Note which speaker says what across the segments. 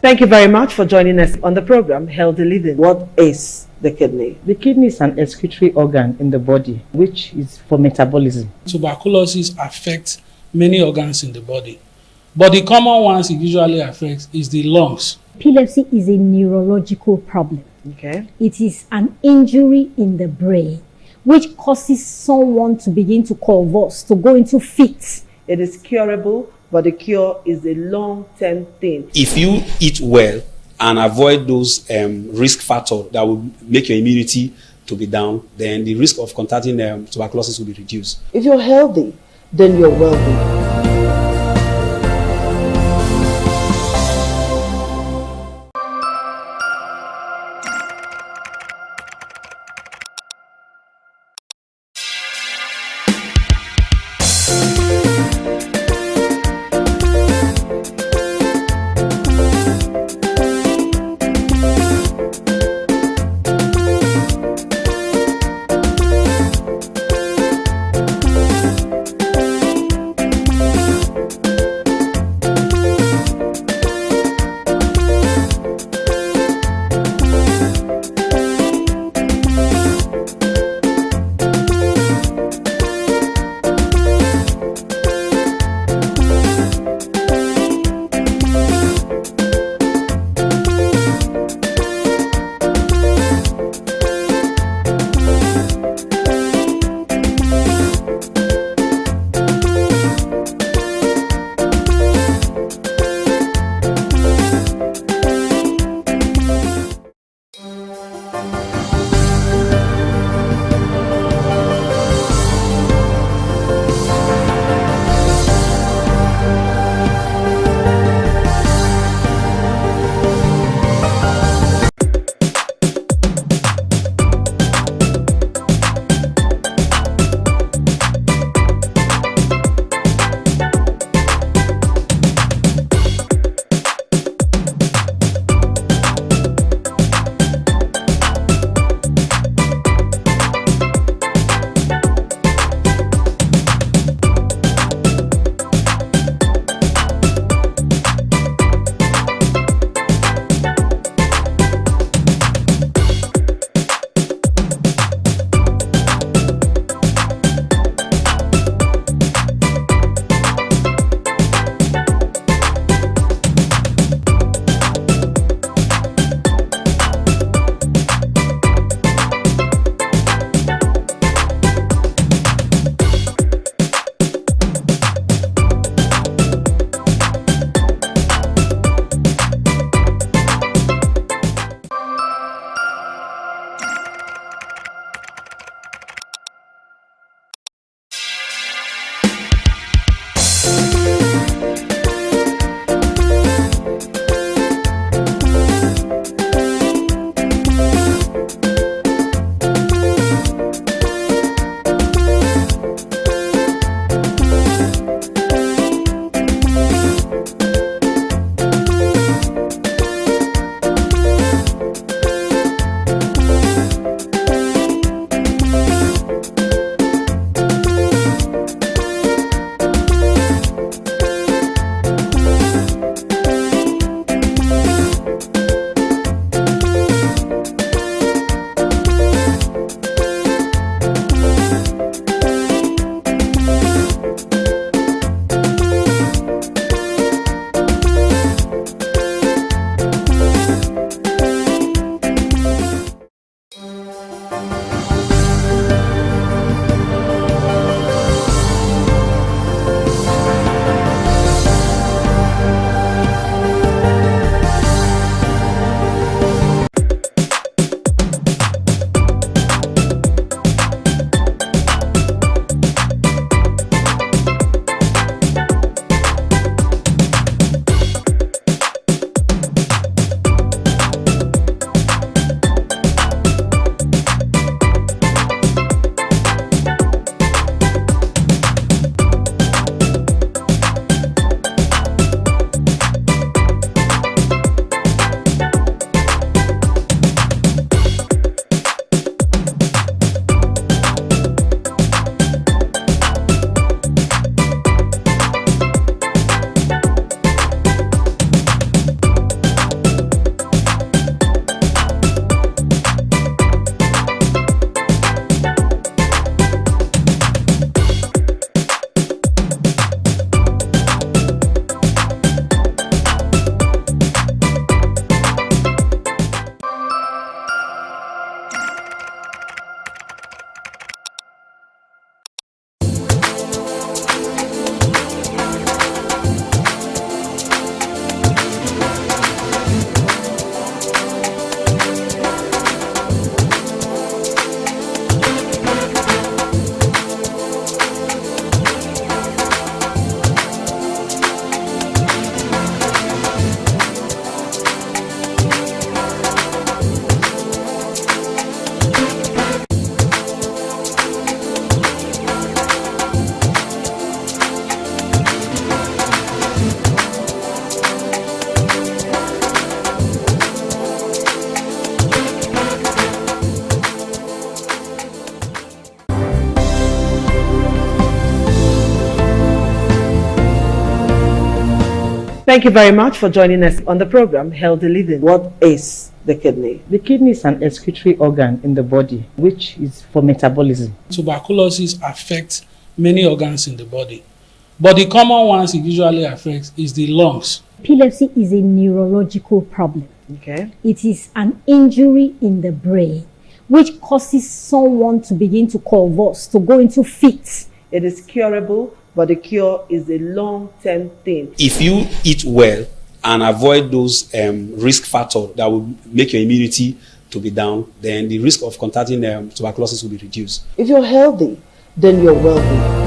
Speaker 1: Thank you very much for joining us on the program, Healthy Living. What is the kidney?
Speaker 2: The kidney is an excretory organ in the body, which is for metabolism.
Speaker 3: Tuberculosis affects many organs in the body, but the common ones it usually affects is the lungs.
Speaker 4: Epilepsy is a neurological problem.
Speaker 1: Okay.
Speaker 4: It is an injury in the brain which causes someone to begin to convulse, to go into fits.
Speaker 1: It is curable, but the cure is a long-term thing.
Speaker 5: If you eat well and avoid those risk factors that will make your immunity to be down, then the risk of contracting tuberculosis will be reduced.
Speaker 1: If you're healthy, then you're wealthy. Thank you very much for joining us on the program Healthy Living. What is the kidney?
Speaker 2: The kidney is an excretory organ in the body which is for metabolism.
Speaker 3: Tuberculosis affects many organs in the body, but the common ones it usually affects is the lungs.
Speaker 4: Epilepsy is a neurological problem.
Speaker 1: Okay.
Speaker 4: It is an injury in the brain which causes someone to begin to convulse, to go into fits.
Speaker 1: It is curable, but the cure is a long-term thing.
Speaker 5: If you eat well and avoid those risk factors that will make your immunity to be down, then the risk of contracting tuberculosis will be reduced.
Speaker 1: If you're healthy, then you're wealthy.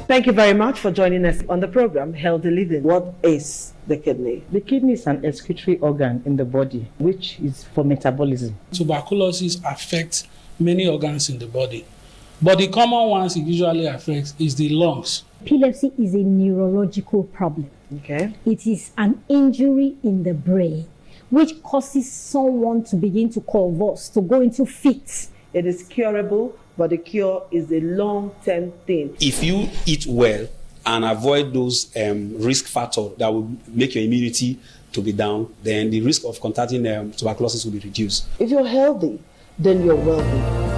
Speaker 1: Thank you very much for joining us on the program Healthy Living. What is the kidney?
Speaker 2: The kidney is an excretory organ in the body which is for metabolism.
Speaker 3: Tuberculosis affects many organs in the body, but the common ones it usually affects is the lungs.
Speaker 4: Epilepsy is a neurological problem.
Speaker 1: Okay.
Speaker 4: It is an injury in the brain which causes someone to begin to convulse, to go into fits.
Speaker 1: It is curable, but the cure is a long-term thing.
Speaker 5: If you eat well and avoid those risk factors that will make your immunity to be down, then the risk of contracting tuberculosis will be reduced.
Speaker 1: If you're healthy, then you're wealthy.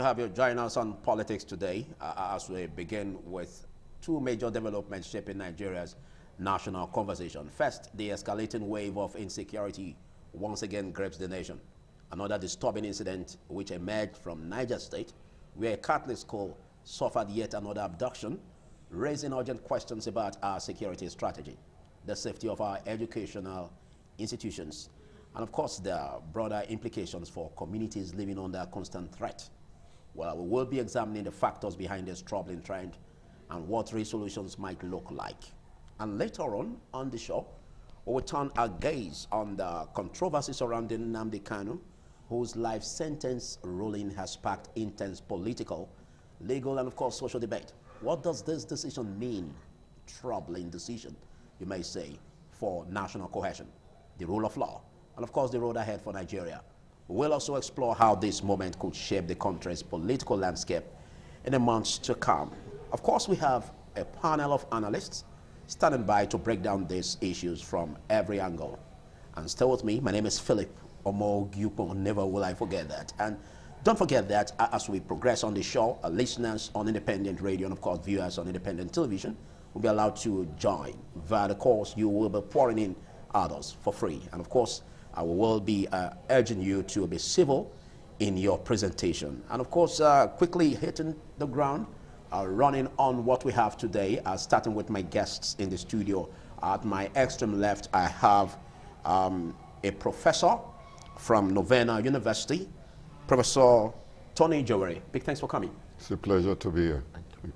Speaker 6: have you join us on politics today as we begin with two major developments shaping Nigeria's national conversation. First, the escalating wave of insecurity once again grips the nation. Another disturbing incident which emerged from Niger State, where a Catholic school suffered yet another abduction, raising urgent questions about our security strategy, the safety of our educational institutions, and of course the broader implications for communities living under constant threat. Well, we will be examining the factors behind this troubling trend and what resolutions might look like. And later on the show, we will turn our gaze on the controversy surrounding Nnamdi Kanu, whose life sentence ruling has sparked intense political, legal, and of course social debate. What does this decision mean? Troubling decision, you may say, for national cohesion, the rule of law, and of course the road ahead for Nigeria. We'll also explore how this moment could shape the country's political landscape in the months to come. Of course, we have a panel of analysts standing by to break down these issues from every angle. And stay with me, my name is Philip Omogyupo, never will I forget that. And don't forget that as we progress on the show, listeners on independent radio and of course viewers on independent television will be allowed to join. Via the course, you will be pouring in others for free. And of course, I will be urging you to be civil in your presentation. And of course, quickly hitting the ground, running on what we have today, starting with my guests in the studio. At my extreme left, I have a professor from Novena University, Professor Tony Joweri. Big thanks for coming.
Speaker 7: It's a pleasure to be here. Thank you.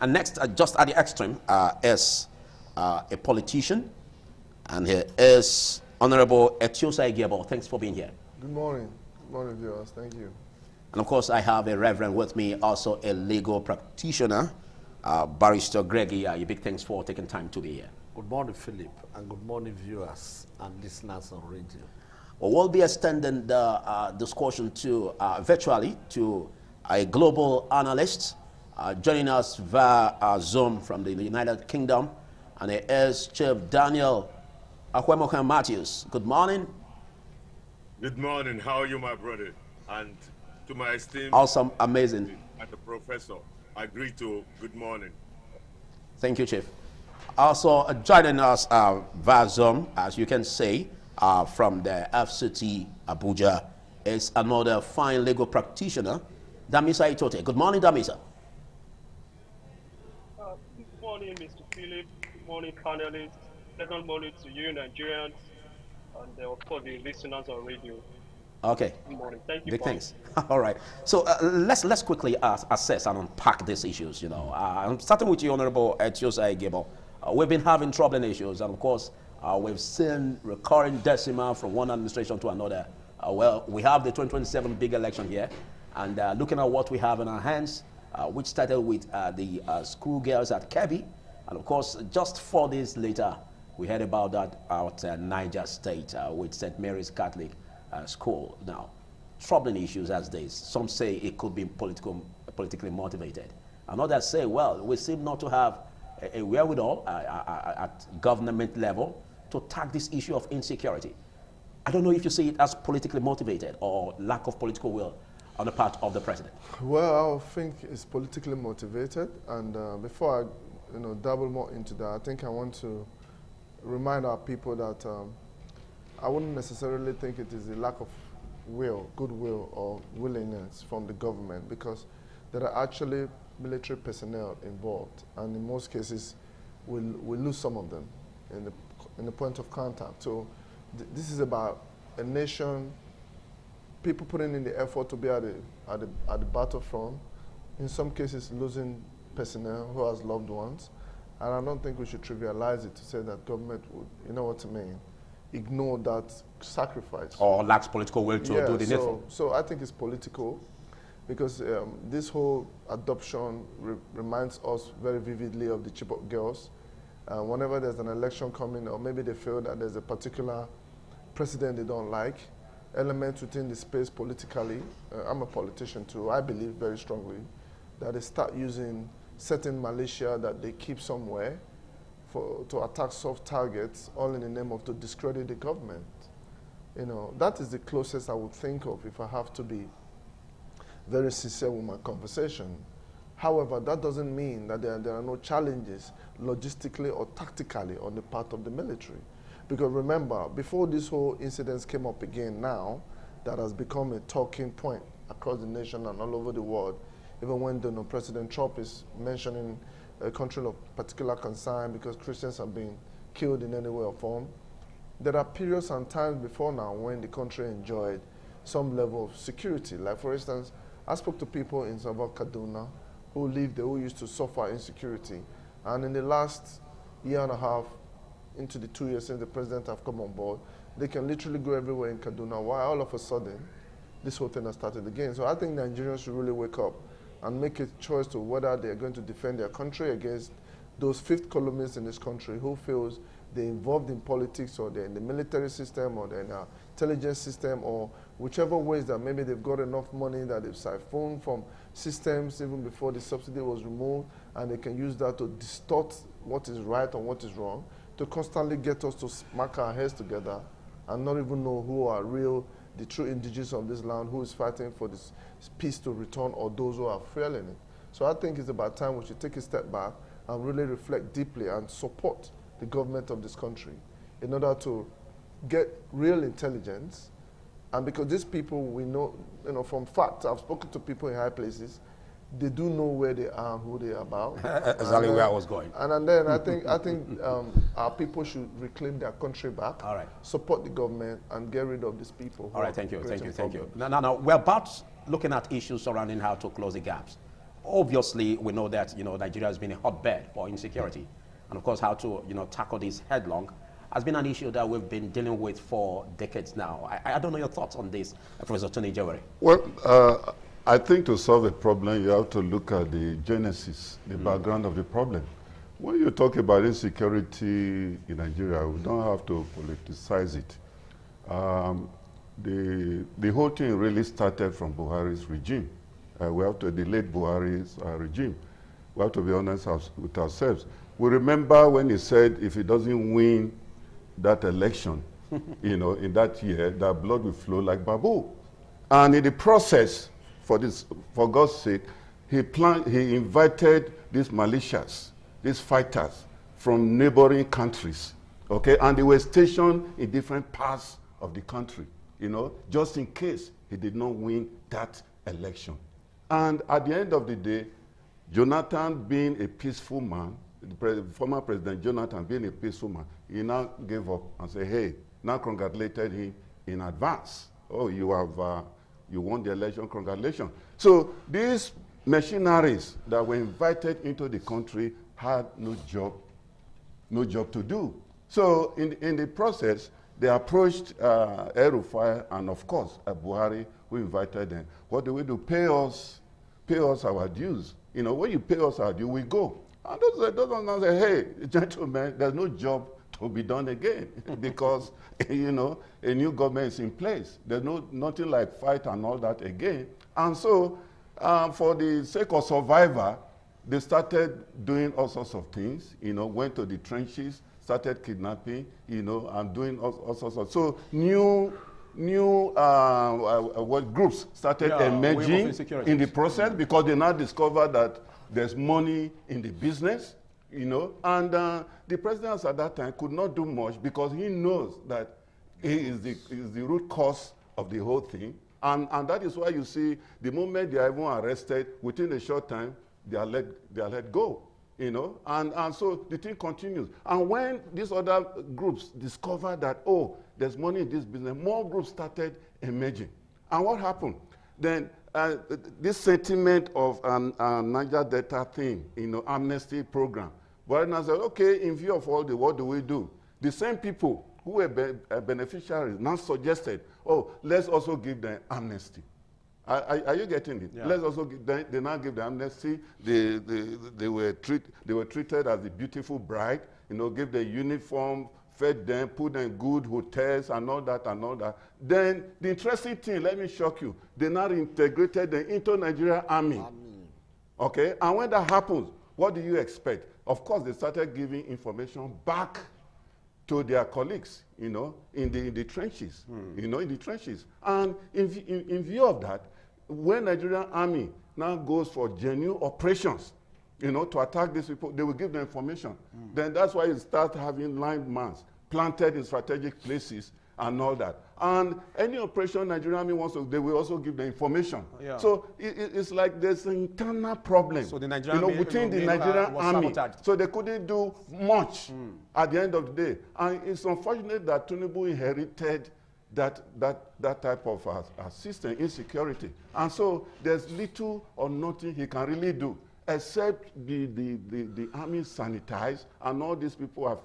Speaker 6: And next, just at the extreme, is a politician, and he is Honorable Etiosa Igebo. Thanks for being here.
Speaker 8: Good morning. Good morning, viewers. Thank you.
Speaker 6: And of course, I have a reverend with me, also a legal practitioner, Barrister Greg Iyayi. Big thanks for taking time to be here.
Speaker 9: Good morning, Philip, and good morning, viewers and listeners on radio.
Speaker 6: Well, we'll be extending the discussion to virtually to a global analyst joining us via Zoom from the United Kingdom, and it is Chief Daniel Akwemokan Matthews. Good morning.
Speaker 10: Good morning. How are you, my brother? And to my esteemed...
Speaker 6: Awesome, amazing.
Speaker 10: And the professor, I agree to good morning.
Speaker 6: Thank you, Chief. Also joining us via Zoom, as you can see, from the FCT Abuja, is another fine legal practitioner, Damisa Itote. Good morning, Damisa.
Speaker 11: Good morning, Mr. Philip. Good morning, panelists. Good morning to you, Nigerians, and of course the listeners on radio.
Speaker 6: Okay.
Speaker 11: Good morning. Thank you.
Speaker 6: Big thanks. All right. So let's quickly assess and unpack these issues. You know, I'm starting with you, Honorable Etiosa Igebo. We've been having troubling issues, and of course, we've seen recurring decimal from one administration to another. Well, we have the 2027 big election here, and looking at what we have in our hands, which started with the schoolgirls at Kebbi, and of course, just 4 days later, we heard about that out Niger State with St. Mary's Catholic School. Now, troubling issues as these. Some say it could be politically motivated, and others say, well, we seem not to have a wherewithal at government level to tackle this issue of insecurity. I don't know if you see it as politically motivated or lack of political will on the part of the president.
Speaker 8: Well, I think it's politically motivated, and before I dabble more into that, I think I want to remind our people that I wouldn't necessarily think it is a lack of goodwill or willingness from the government, because there are actually military personnel involved, and in most cases we lose some of them in the point of contact. So this is about a nation, people putting in the effort to be at the battlefront, in some cases losing personnel who has loved ones. And I don't think we should trivialize it to say that government would, you know what I mean, ignore that sacrifice.
Speaker 6: Or lacks political will to do the needful.
Speaker 8: So I think it's political, because this whole adoption reminds us very vividly of the Chibok girls. Whenever there's an election coming, or maybe they feel that there's a particular president they don't like, elements within the space politically, I'm a politician too, I believe very strongly that they start using certain militia that they keep somewhere to attack soft targets, all in the name of to discredit the government. You know, that is the closest I would think of if I have to be very sincere with my conversation. However, that doesn't mean that there are no challenges logistically or tactically on the part of the military. Because remember, before this whole incident came up again now, that has become a talking point across the nation and all over the world, even when President Trump is mentioning a country of particular concern because Christians have been killed in any way or form. There are periods and times before now when the country enjoyed some level of security. Like for instance, I spoke to people in Sabah, Kaduna, who lived there, who used to suffer insecurity. And in the last year and a half, into the 2 years since the president have come on board, they can literally go everywhere in Kaduna, while all of a sudden, this whole thing has started again. So I think Nigerians should really wake up and make a choice to whether they're going to defend their country against those fifth columnists in this country who feels they're involved in politics or they're in the military system or they're in our intelligence system or whichever ways that maybe they've got enough money that they've siphoned from systems even before the subsidy was removed, and they can use that to distort what is right and what is wrong, to constantly get us to smack our heads together and not even know who are the true indigenous of this land, who is fighting for this peace to return, or those who are failing it. So I think it's about time we should take a step back and really reflect deeply and support the government of this country in order to get real intelligence. And because these people, we know, from fact, I've spoken to people in high places, they do know where they are and who they are about.
Speaker 6: Exactly where I was going.
Speaker 8: And then I think our people should reclaim their country back,
Speaker 6: all right,
Speaker 8: support the government, and get rid of these people.
Speaker 6: All right, thank you. Now, we're about looking at issues surrounding how to close the gaps. Obviously, we know that Nigeria has been a hotbed for insecurity, and of course, how to tackle this headlong has been an issue that we've been dealing with for decades now. I don't know your thoughts on this, Professor Tony Jawari.
Speaker 7: Well, I think to solve a problem, you have to look at the genesis, the background of the problem. When you talk about insecurity in Nigeria, we don't have to politicize it. The whole thing really started from Buhari's regime. We have to delete Buhari's regime. We have to be honest with ourselves. We remember when he said if he doesn't win that election, in that year, that blood will flow like Babu. And in the process, for God's sake, he invited these militias, these fighters from neighboring countries, okay? And they were stationed in different parts of the country, just in case he did not win that election. And at the end of the day, Jonathan being a peaceful man, the former President Jonathan being a peaceful man, he now gave up and said, hey, now congratulated him in advance. Oh, you won the election, congratulations. So these mercenaries that were invited into the country had no job to do. So in the process, they approached El-Rufai and of course Buhari, who invited them. What do we do? Pay us our dues. When you pay us our due, we go. And those ones say, hey, gentlemen, there's no job to be done again because, a new government is in place. There's nothing like fight and all that again. And so, for the sake of survival, they started doing all sorts of things, went to the trenches, started kidnapping, and doing all sorts of. So new groups started emerging in the process because they now discovered that there's money in the business, and the president at that time could not do much because he knows that he is the root cause of the whole thing. And that is why you see the moment they are even arrested, within a short time, they are let go, and so the thing continues. And when these other groups discover that, oh, there's money in this business, more groups started emerging. And what happened? Then this sentiment of Niger Delta thing, amnesty program. But I said, okay, in view of all what do we do? The same people who were beneficiaries now suggested, oh, let's also give them amnesty. Are you getting it? Yeah. Let's also give them, they now give them amnesty. They were treated as a beautiful bride, give them uniform, fed them, put them in good hotels and all that. Then the interesting thing, let me shock you, they now integrated them into Nigerian army. Okay, and when that happens, what do you expect? Of course, they started giving information back to their colleagues, in the trenches, in the trenches. And in view of that, when Nigerian army now goes for genuine operations, you know, to attack these people, they will give them information. Then that's why you start having landmines planted in strategic places and all that. And any operation Nigerian army wants to, they will also give the information.
Speaker 6: Yeah.
Speaker 7: So it's like there's an internal problem,
Speaker 6: So the Nigerian army,
Speaker 7: within the Nigerian army. So they couldn't do much at the end of the day. And it's unfortunate that Tinubu inherited that type of system, insecurity. And so there's little or nothing he can really do, except the army sanitized, and all these people are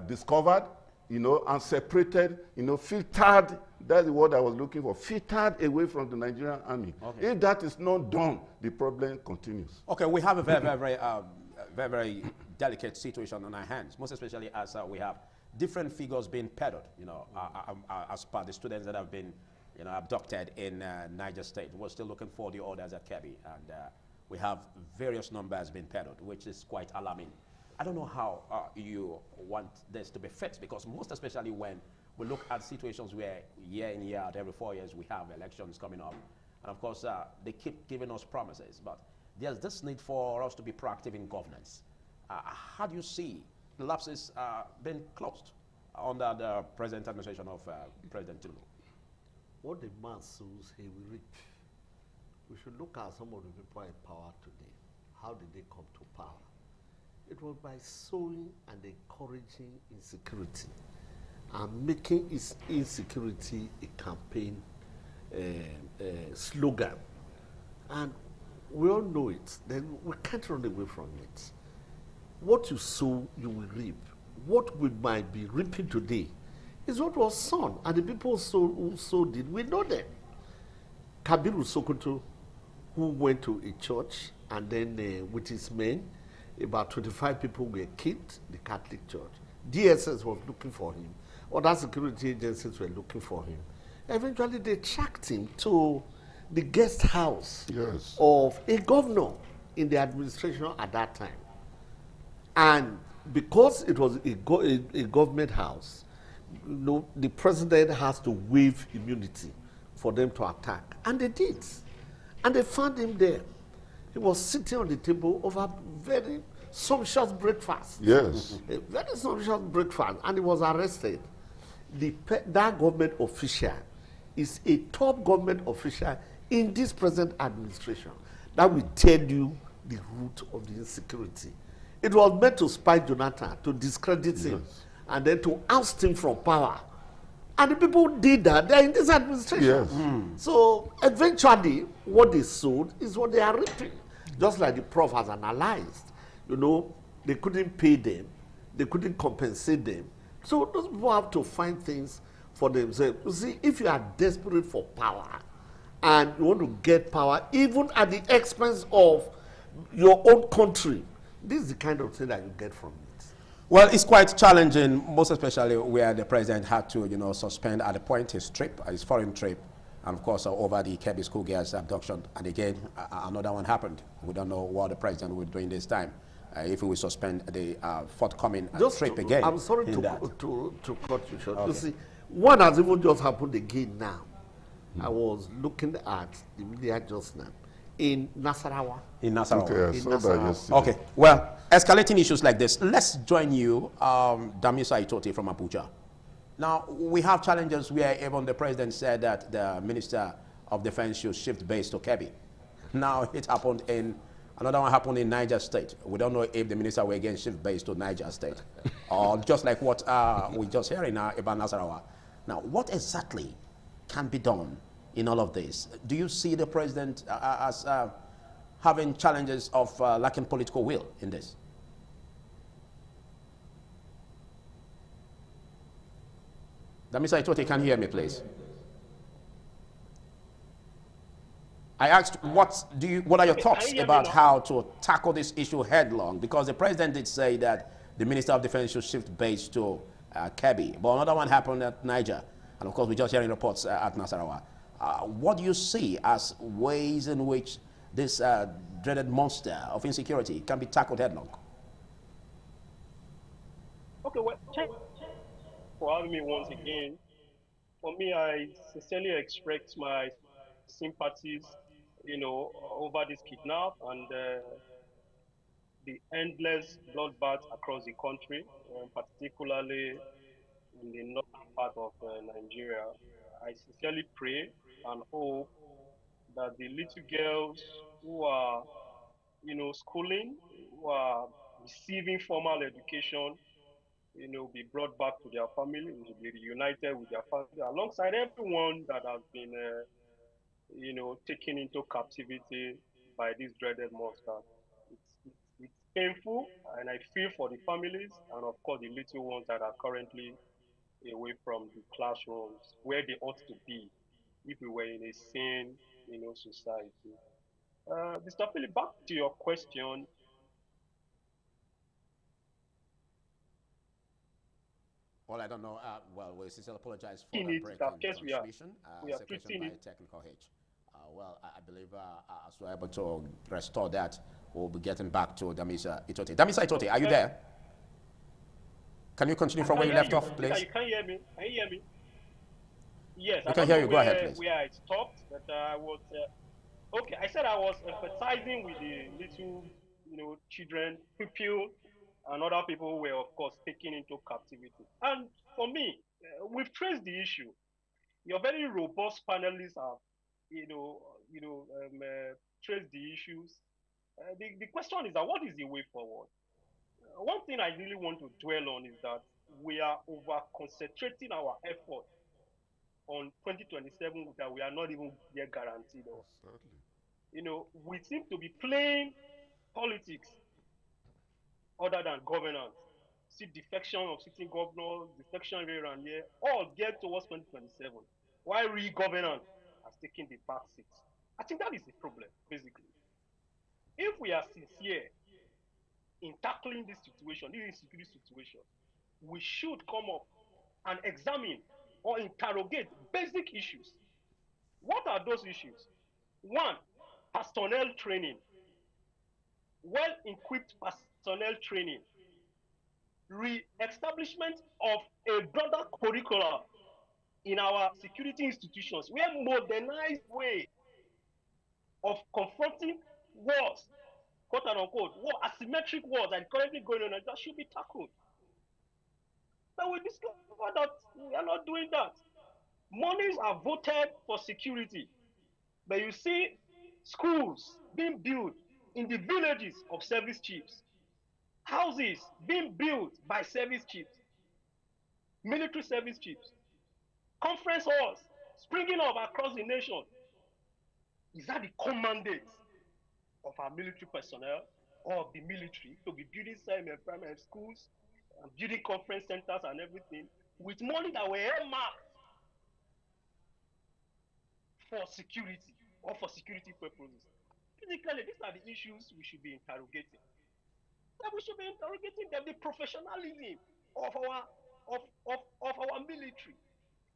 Speaker 7: discovered, and separated, filtered. That's the word I was looking for. Filtered away from the Nigerian army. Okay. If that is not done, the problem continues.
Speaker 6: Okay, we have a very delicate situation on our hands, most especially as we have different figures being peddled, as per the students that have been, abducted in Niger State. We're still looking for the orders at Kebbi, and we have various numbers being peddled, which is quite alarming. I don't know how you want this to be fixed, because most especially when we look at situations where year in, year out, every 4 years, we have elections coming up. And of course, they keep giving us promises, but there's this need for us to be proactive in governance. How do you see the lapses being closed under the present administration of President Tinubu?
Speaker 9: What the man sows, he will reap. We should look at some of the people in power today. How did they come to power? It was by sowing and encouraging insecurity and making insecurity a campaign slogan. And we all know it. Then we can't run away from it. What you sow, you will reap. What we might be reaping today is what was sown. And the people who sowed it, we know them. Kabiru Sokoto, who went to a church, and then with his men, about 25 people were killed, the Catholic Church. DSS was looking for him. Other security agencies were looking for him. Eventually, they tracked him to the guest house of a governor in the administration at that time. And because it was a government house, the president has to waive immunity for them to attack. And they did. And they found him there. He was sitting on the table over very sumptuous breakfast.
Speaker 7: Yes.
Speaker 9: A very sumptuous breakfast. And he was arrested. That government official is a top government official in this present administration. That will tell you the root of the insecurity. It was meant to spy Jonathan, to discredit him, and then to oust him from power. And the people did that. They're in this administration.
Speaker 7: Yes.
Speaker 9: So eventually, what they sowed is what they are reaping. Just like the prof has analyzed. They couldn't pay them. They couldn't compensate them. So those people have to find things for themselves. You see, if you are desperate for power and you want to get power, even at the expense of your own country, this is the kind of thing that you get from it.
Speaker 6: Well, it's quite challenging, most especially where the president had to, suspend at a point his trip, his foreign trip, and of course over the Kebbi schoolgirls abduction. And again, another one happened. We don't know what the president will do in this time. If we will suspend the forthcoming trip again.
Speaker 9: I'm sorry to cut you short. Okay. You see, one has even just happened again now. I was looking at the media just now. In Nasarawa.
Speaker 6: Okay, well, escalating issues like this, let's join you, Damisa Itoti from Abuja. Now, we have challenges where even the president said that the Minister of Defense should shift base to Kebbi. Now, it happened another one happened in Niger State. We don't know if the minister will again shift base to Niger State. Or just like what we just hearing now about Nasarawa. Now, what exactly can be done in all of this? Do you see the president as having challenges of lacking political will in this? Damisa Itoti, can you hear me, please? I asked, what are your thoughts about how to tackle this issue headlong? Because the president did say that the Minister of Defense should shift base to Kebbi, but another one happened at Niger, and of course we're just hearing reports at Nasarawa. What do you see as ways in which this dreaded monster of insecurity can be tackled headlong?
Speaker 11: Okay, well, check for having me once again. for me, I sincerely express my sympathies, over this kidnap and the endless bloodbath across the country, particularly in the northern part of Nigeria. I sincerely pray and hope that the little girls who are, schooling, who are receiving formal education, be brought back to their family, will be reunited with their family, alongside everyone that has been, taken into captivity by this dreaded monster. It's painful, and I feel for the families and, of course, the little ones that are currently away from the classrooms where they ought to be if we were in a sane, society. Mr. Philip, back to your question.
Speaker 6: Well, I don't know. Well, we sincerely apologize for
Speaker 11: In
Speaker 6: the
Speaker 11: it,
Speaker 6: break
Speaker 11: that
Speaker 6: in
Speaker 11: case
Speaker 6: transmission.
Speaker 11: we are
Speaker 6: Separation
Speaker 11: treating
Speaker 6: by
Speaker 11: it.
Speaker 6: technical hitch. Well, I believe as we're able to restore that, we'll be getting back to Damisa Itote. Damisa Itote, are you there? Can you continue from where you left off, please?
Speaker 11: You can hear me. Can you hear me? Yes,
Speaker 6: we
Speaker 11: I
Speaker 6: can
Speaker 11: don't
Speaker 6: hear
Speaker 11: know
Speaker 6: you. Go ahead, please.
Speaker 11: where I stopped, but I was okay. I said I was empathizing with the little, children, pupils, and other people who were, of course, taken into captivity. And for me, we've traced the issue. Your very robust panelists have, traced the issues. The question is that what is the way forward? One thing I really want to dwell on is that we are over concentrating our effort on 2027 that we are not even yet guaranteed of. We seem to be playing politics other than governance. See defection of sitting governors, defection here and here, all geared towards 2027. While real governance has taken the back seat. I think that is the problem, basically. If we are sincere in tackling this situation, this insecurity situation, we should come up and examine or interrogate basic issues. What are those issues? One, personnel training. Well-equipped personnel training. Re-establishment of a broader curriculum in our security institutions, where modernized way of confronting wars, quote and unquote, war, asymmetric wars that are currently going on, that should be tackled. But we discover that we are not doing that. Monies are voted for security, but you see schools being built in the villages of service chiefs, houses being built by service chiefs, military service chiefs, conference halls springing up across the nation. Is that the commandate of our military personnel or of the military to be building primary schools and building conference centers and everything with money that were earmarked for security or for security purposes? Basically, these are the issues we should be interrogating. That we should be interrogating them, the professionalism of our military.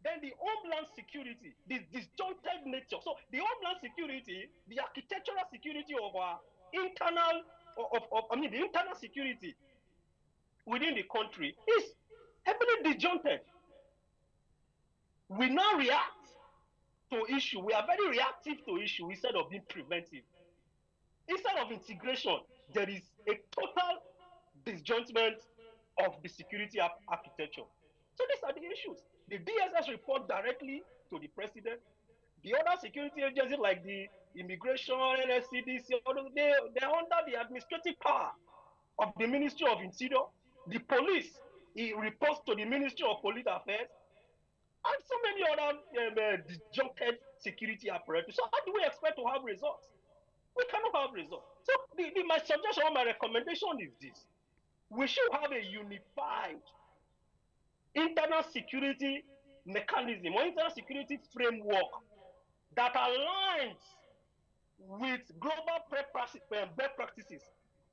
Speaker 11: Then the homeland security, the disjointed nature. So the homeland security, the architectural security of our internal, the internal security within the country is heavily disjointed. We now react to issue. We are very reactive to issue instead of being preventive. Instead of integration, there is a total disjointment of the security architecture. So these are the issues. The DSS report directly to the president. The other security agencies like the immigration, NSCDC, they are under the administrative power of the Ministry of Interior. The police, it reports to the Ministry of Police Affairs, and so many other disjointed security apparatus. So how do we expect to have results? We cannot have results. So my suggestion or my recommendation is this. We should have a unified internal security mechanism or internal security framework that aligns with global best practices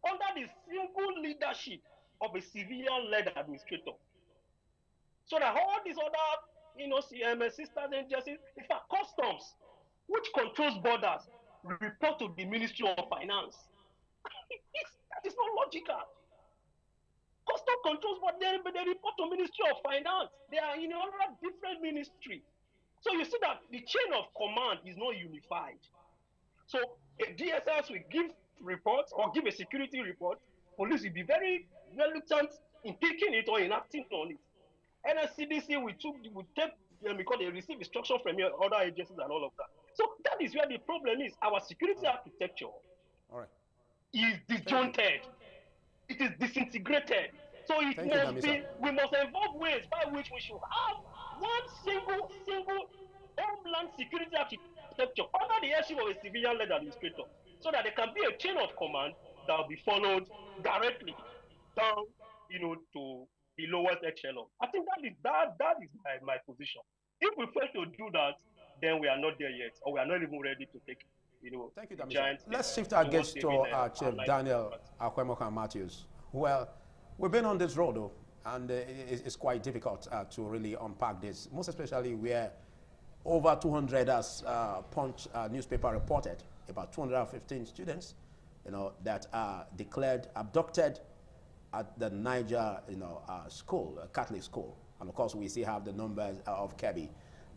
Speaker 11: under the single leadership of a civilian-led administrator. So that all these other, sister agencies, in fact, customs, which controls borders, report to the Ministry of Finance. That is not logical. Custom controls, but they report to Ministry of Finance. They are in another different ministry. So you see that the chain of command is not unified. So DSS will give reports or give a security report. Police will be very reluctant in taking it or enacting on it. NSCDC will take because they receive instruction from other agencies and all of that. So that is where the problem is. Our security architecture is disjointed. It is disintegrated. So it must be, we must involve ways by which we should have one single homeland security architecture under the headship of a civilian-led administrator, so that there can be a chain of command that will be followed directly down, to the lowest echelon. I think that is my position. If we fail to do that, then we are not there yet, or we are not even ready to take,
Speaker 6: Thank you, Damisha. Let's shift our guest to Chief Daniel Akwemokan Matthews. Well, we've been on this road, though, and it's quite difficult to really unpack this, most especially where over 200, as Punch newspaper reported, about 215 students, that are declared abducted at the Niger, school, a Catholic school. And of course, we still have the numbers of Kebbi.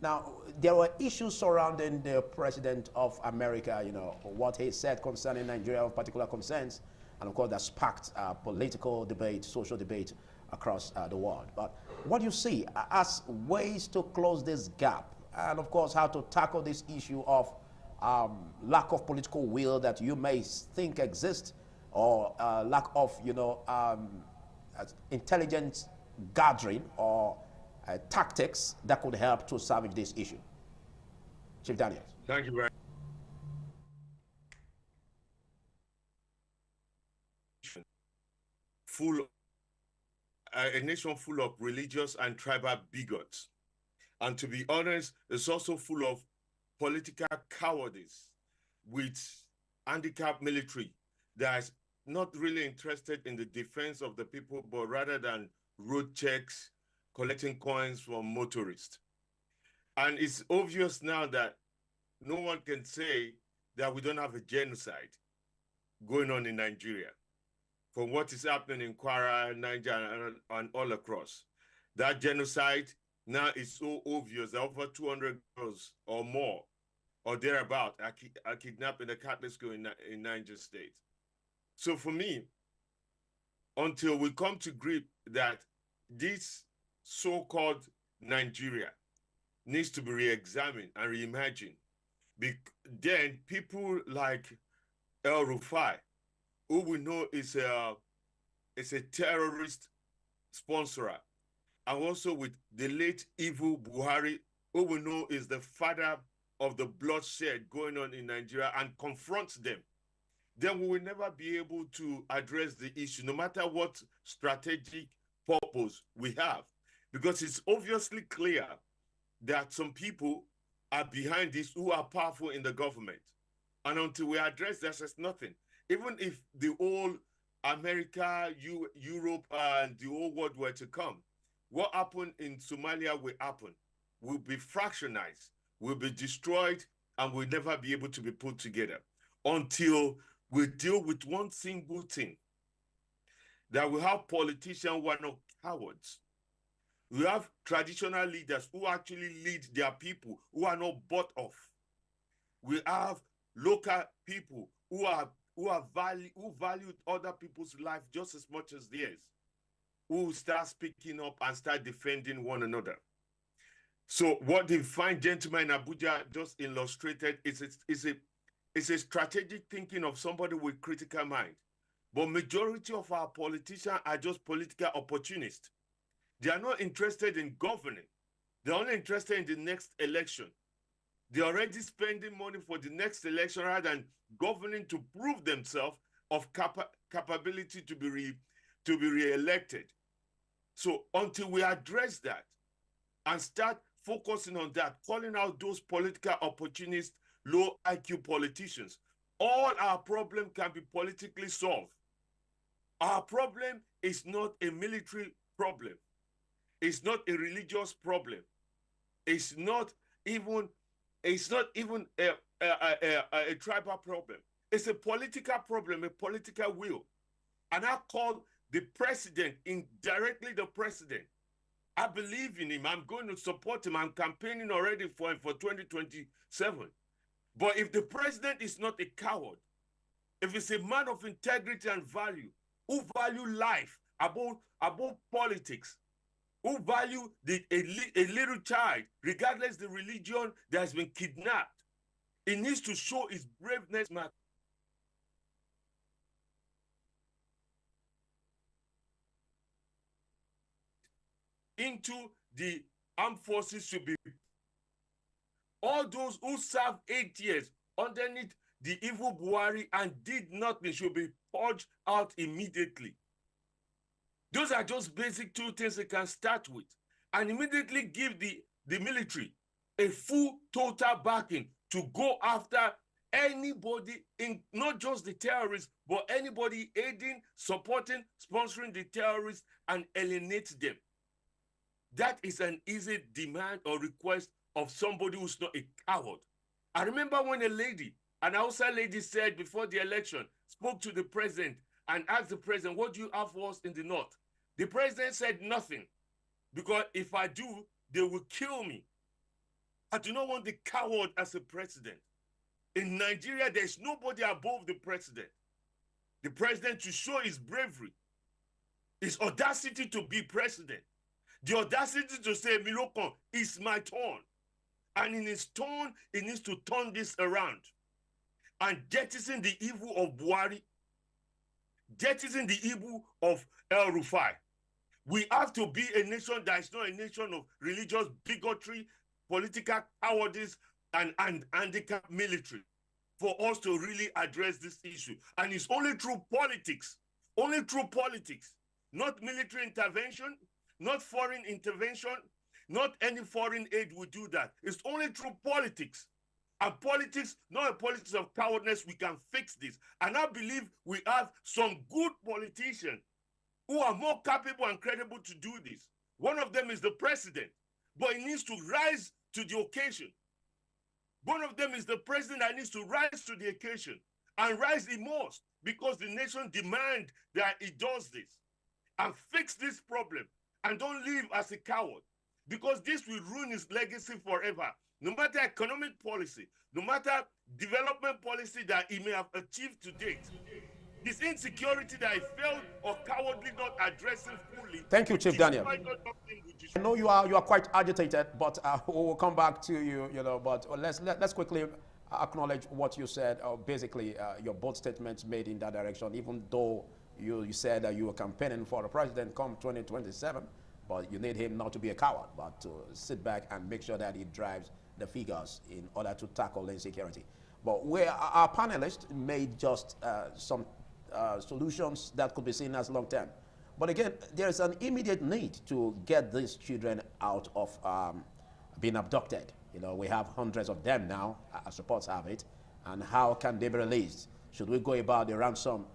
Speaker 6: Now, there were issues surrounding the President of America, what he said concerning Nigeria of particular concerns. And of course, that sparked political debate, social debate across the world. But what do you see as ways to close this gap? And of course, how to tackle this issue of lack of political will that you may think exists, or lack of, intelligence gathering or tactics that could help to salvage this issue. Chief Daniel.
Speaker 10: Thank you very much. A nation full of religious and tribal bigots. And to be honest, it's also full of political cowardice with handicapped military that is not really interested in the defense of the people, but rather than road checks, collecting coins from motorists. And it's obvious now that no one can say that we don't have a genocide going on in Nigeria. From what is happening in Kwara, Niger, and all across. That genocide now is so obvious that over 200 girls or more, or thereabout, are kidnapped in a Catholic school in Niger State. So for me, until we come to grip that this so-called Nigeria needs to be re-examined and reimagined, then people like El Rufai, who we know is a terrorist sponsorer, and also with the late evil Buhari, who we know is the father of the bloodshed going on in Nigeria, and confronts them, then we will never be able to address the issue, no matter what strategic purpose we have. Because it's obviously clear that some people are behind this who are powerful in the government. And until we address that, there's nothing. Even if the whole America, Europe, and the whole world were to come, what happened in Somalia will happen. Will be fractionized, will be destroyed, and will never be able to be put together until we deal with one single thing, that we have politicians who are not cowards. We have traditional leaders who actually lead their people, who are not bought off. We have local people who value other people's life just as much as theirs, who start speaking up and start defending one another. So what the fine gentleman in Abuja just illustrated is a strategic thinking of somebody with critical mind. But majority of our politicians are just political opportunists. They are not interested in governing. They're only interested in the next election. They're already spending money for the next election rather than governing to prove themselves of capability to be re-elected. So until we address that and start focusing on that, calling out those political opportunists, low IQ politicians, all our problem can be politically solved. Our problem is not a military problem. It's not a religious problem. It's not even a tribal problem. It's a political problem, a political will. And I call the president, indirectly the president, I believe in him. I'm going to support him. I'm campaigning already for him for 2027. But if the president is not a coward, if he's a man of integrity and value, who value life above politics, who value a little child, regardless the religion that has been kidnapped, he needs to show his braveness. Into the armed forces should be all those who served 8 years underneath the evil Buhari and did nothing should be purged out immediately. Those are just basic two things they can start with, and immediately give the military a full total backing to go after anybody, in not just the terrorists, but anybody aiding, supporting, sponsoring the terrorists, and alienate them. That is an easy demand or request of somebody who's not a coward. I remember when a lady, an Hausa lady, said before the election, spoke to the president and asked the president, what do you have for us in the north? The president said nothing, because if I do, they will kill me. I do not want the coward as a president. In Nigeria, there's nobody above the president. The president to show his bravery, his audacity to be president, the audacity to say, Miloko, it's my turn. And in his turn, he needs to turn this around and jettison the evil of Buhari, jettison the evil of El Rufai. We have to be a nation that is not a nation of religious bigotry, political cowardice, and handicap military for us to really address this issue. And it's only through politics, not military intervention, not foreign intervention, not any foreign aid will do that. It's only through politics. And politics, not a politics of cowardness, we can fix this. And I believe we have some good politicians who are more capable and credible to do this. One of them is the president, but he needs to rise to the occasion. One of them is the president that needs to rise to the occasion, and rise the most, because the nation demands that he does this and fix this problem, and don't live as a coward, because this will ruin his legacy forever. No matter economic policy, no matter development policy that he may have achieved to date, this insecurity that he failed or cowardly not addressing fully.
Speaker 6: Thank you, Chief Daniel. I know you are quite agitated, but we'll come back to you. But let's quickly acknowledge what you said. Basically, your bold statements made in that direction. Even though you said that you were campaigning for the president come 2027, but you need him not to be a coward, but to sit back and make sure that he drives the figures in order to tackle insecurity. But our panelists made just some solutions that could be seen as long-term. But again, there's an immediate need to get these children out of being abducted. We have hundreds of them now, as reports have it. And how can they be released? Should we go about the ransom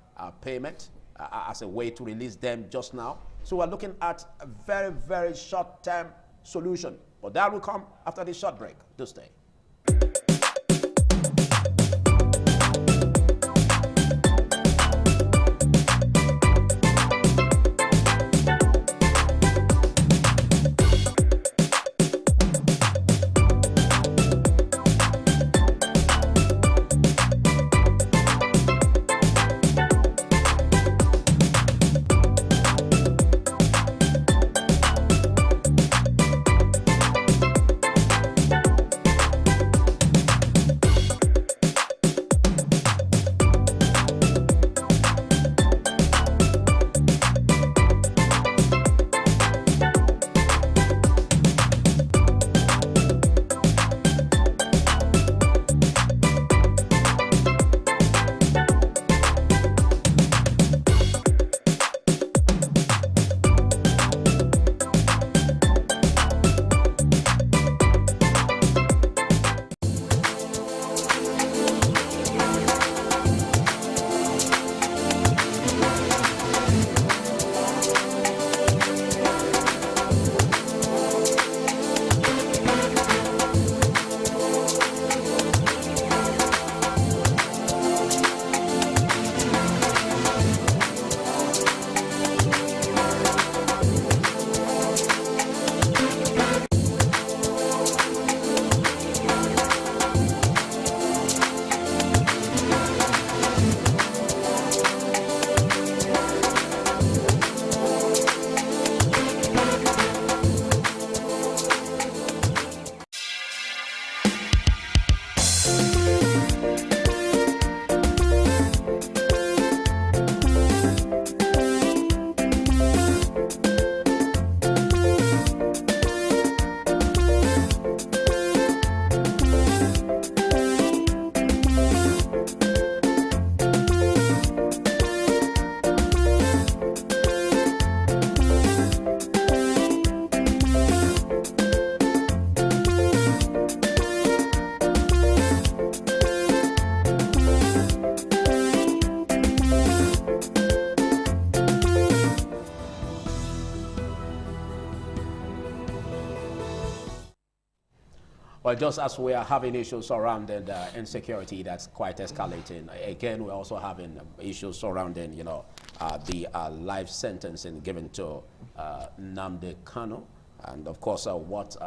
Speaker 6: payment as a way to release them just now? So we're looking at a very, very short-term solution. But that will come after this short break. Do stay. Well, just as we are having issues surrounding insecurity that's quite escalating, again, we're also having issues surrounding, you know, the life sentencing given to Nnamdi Kanu, and of course, what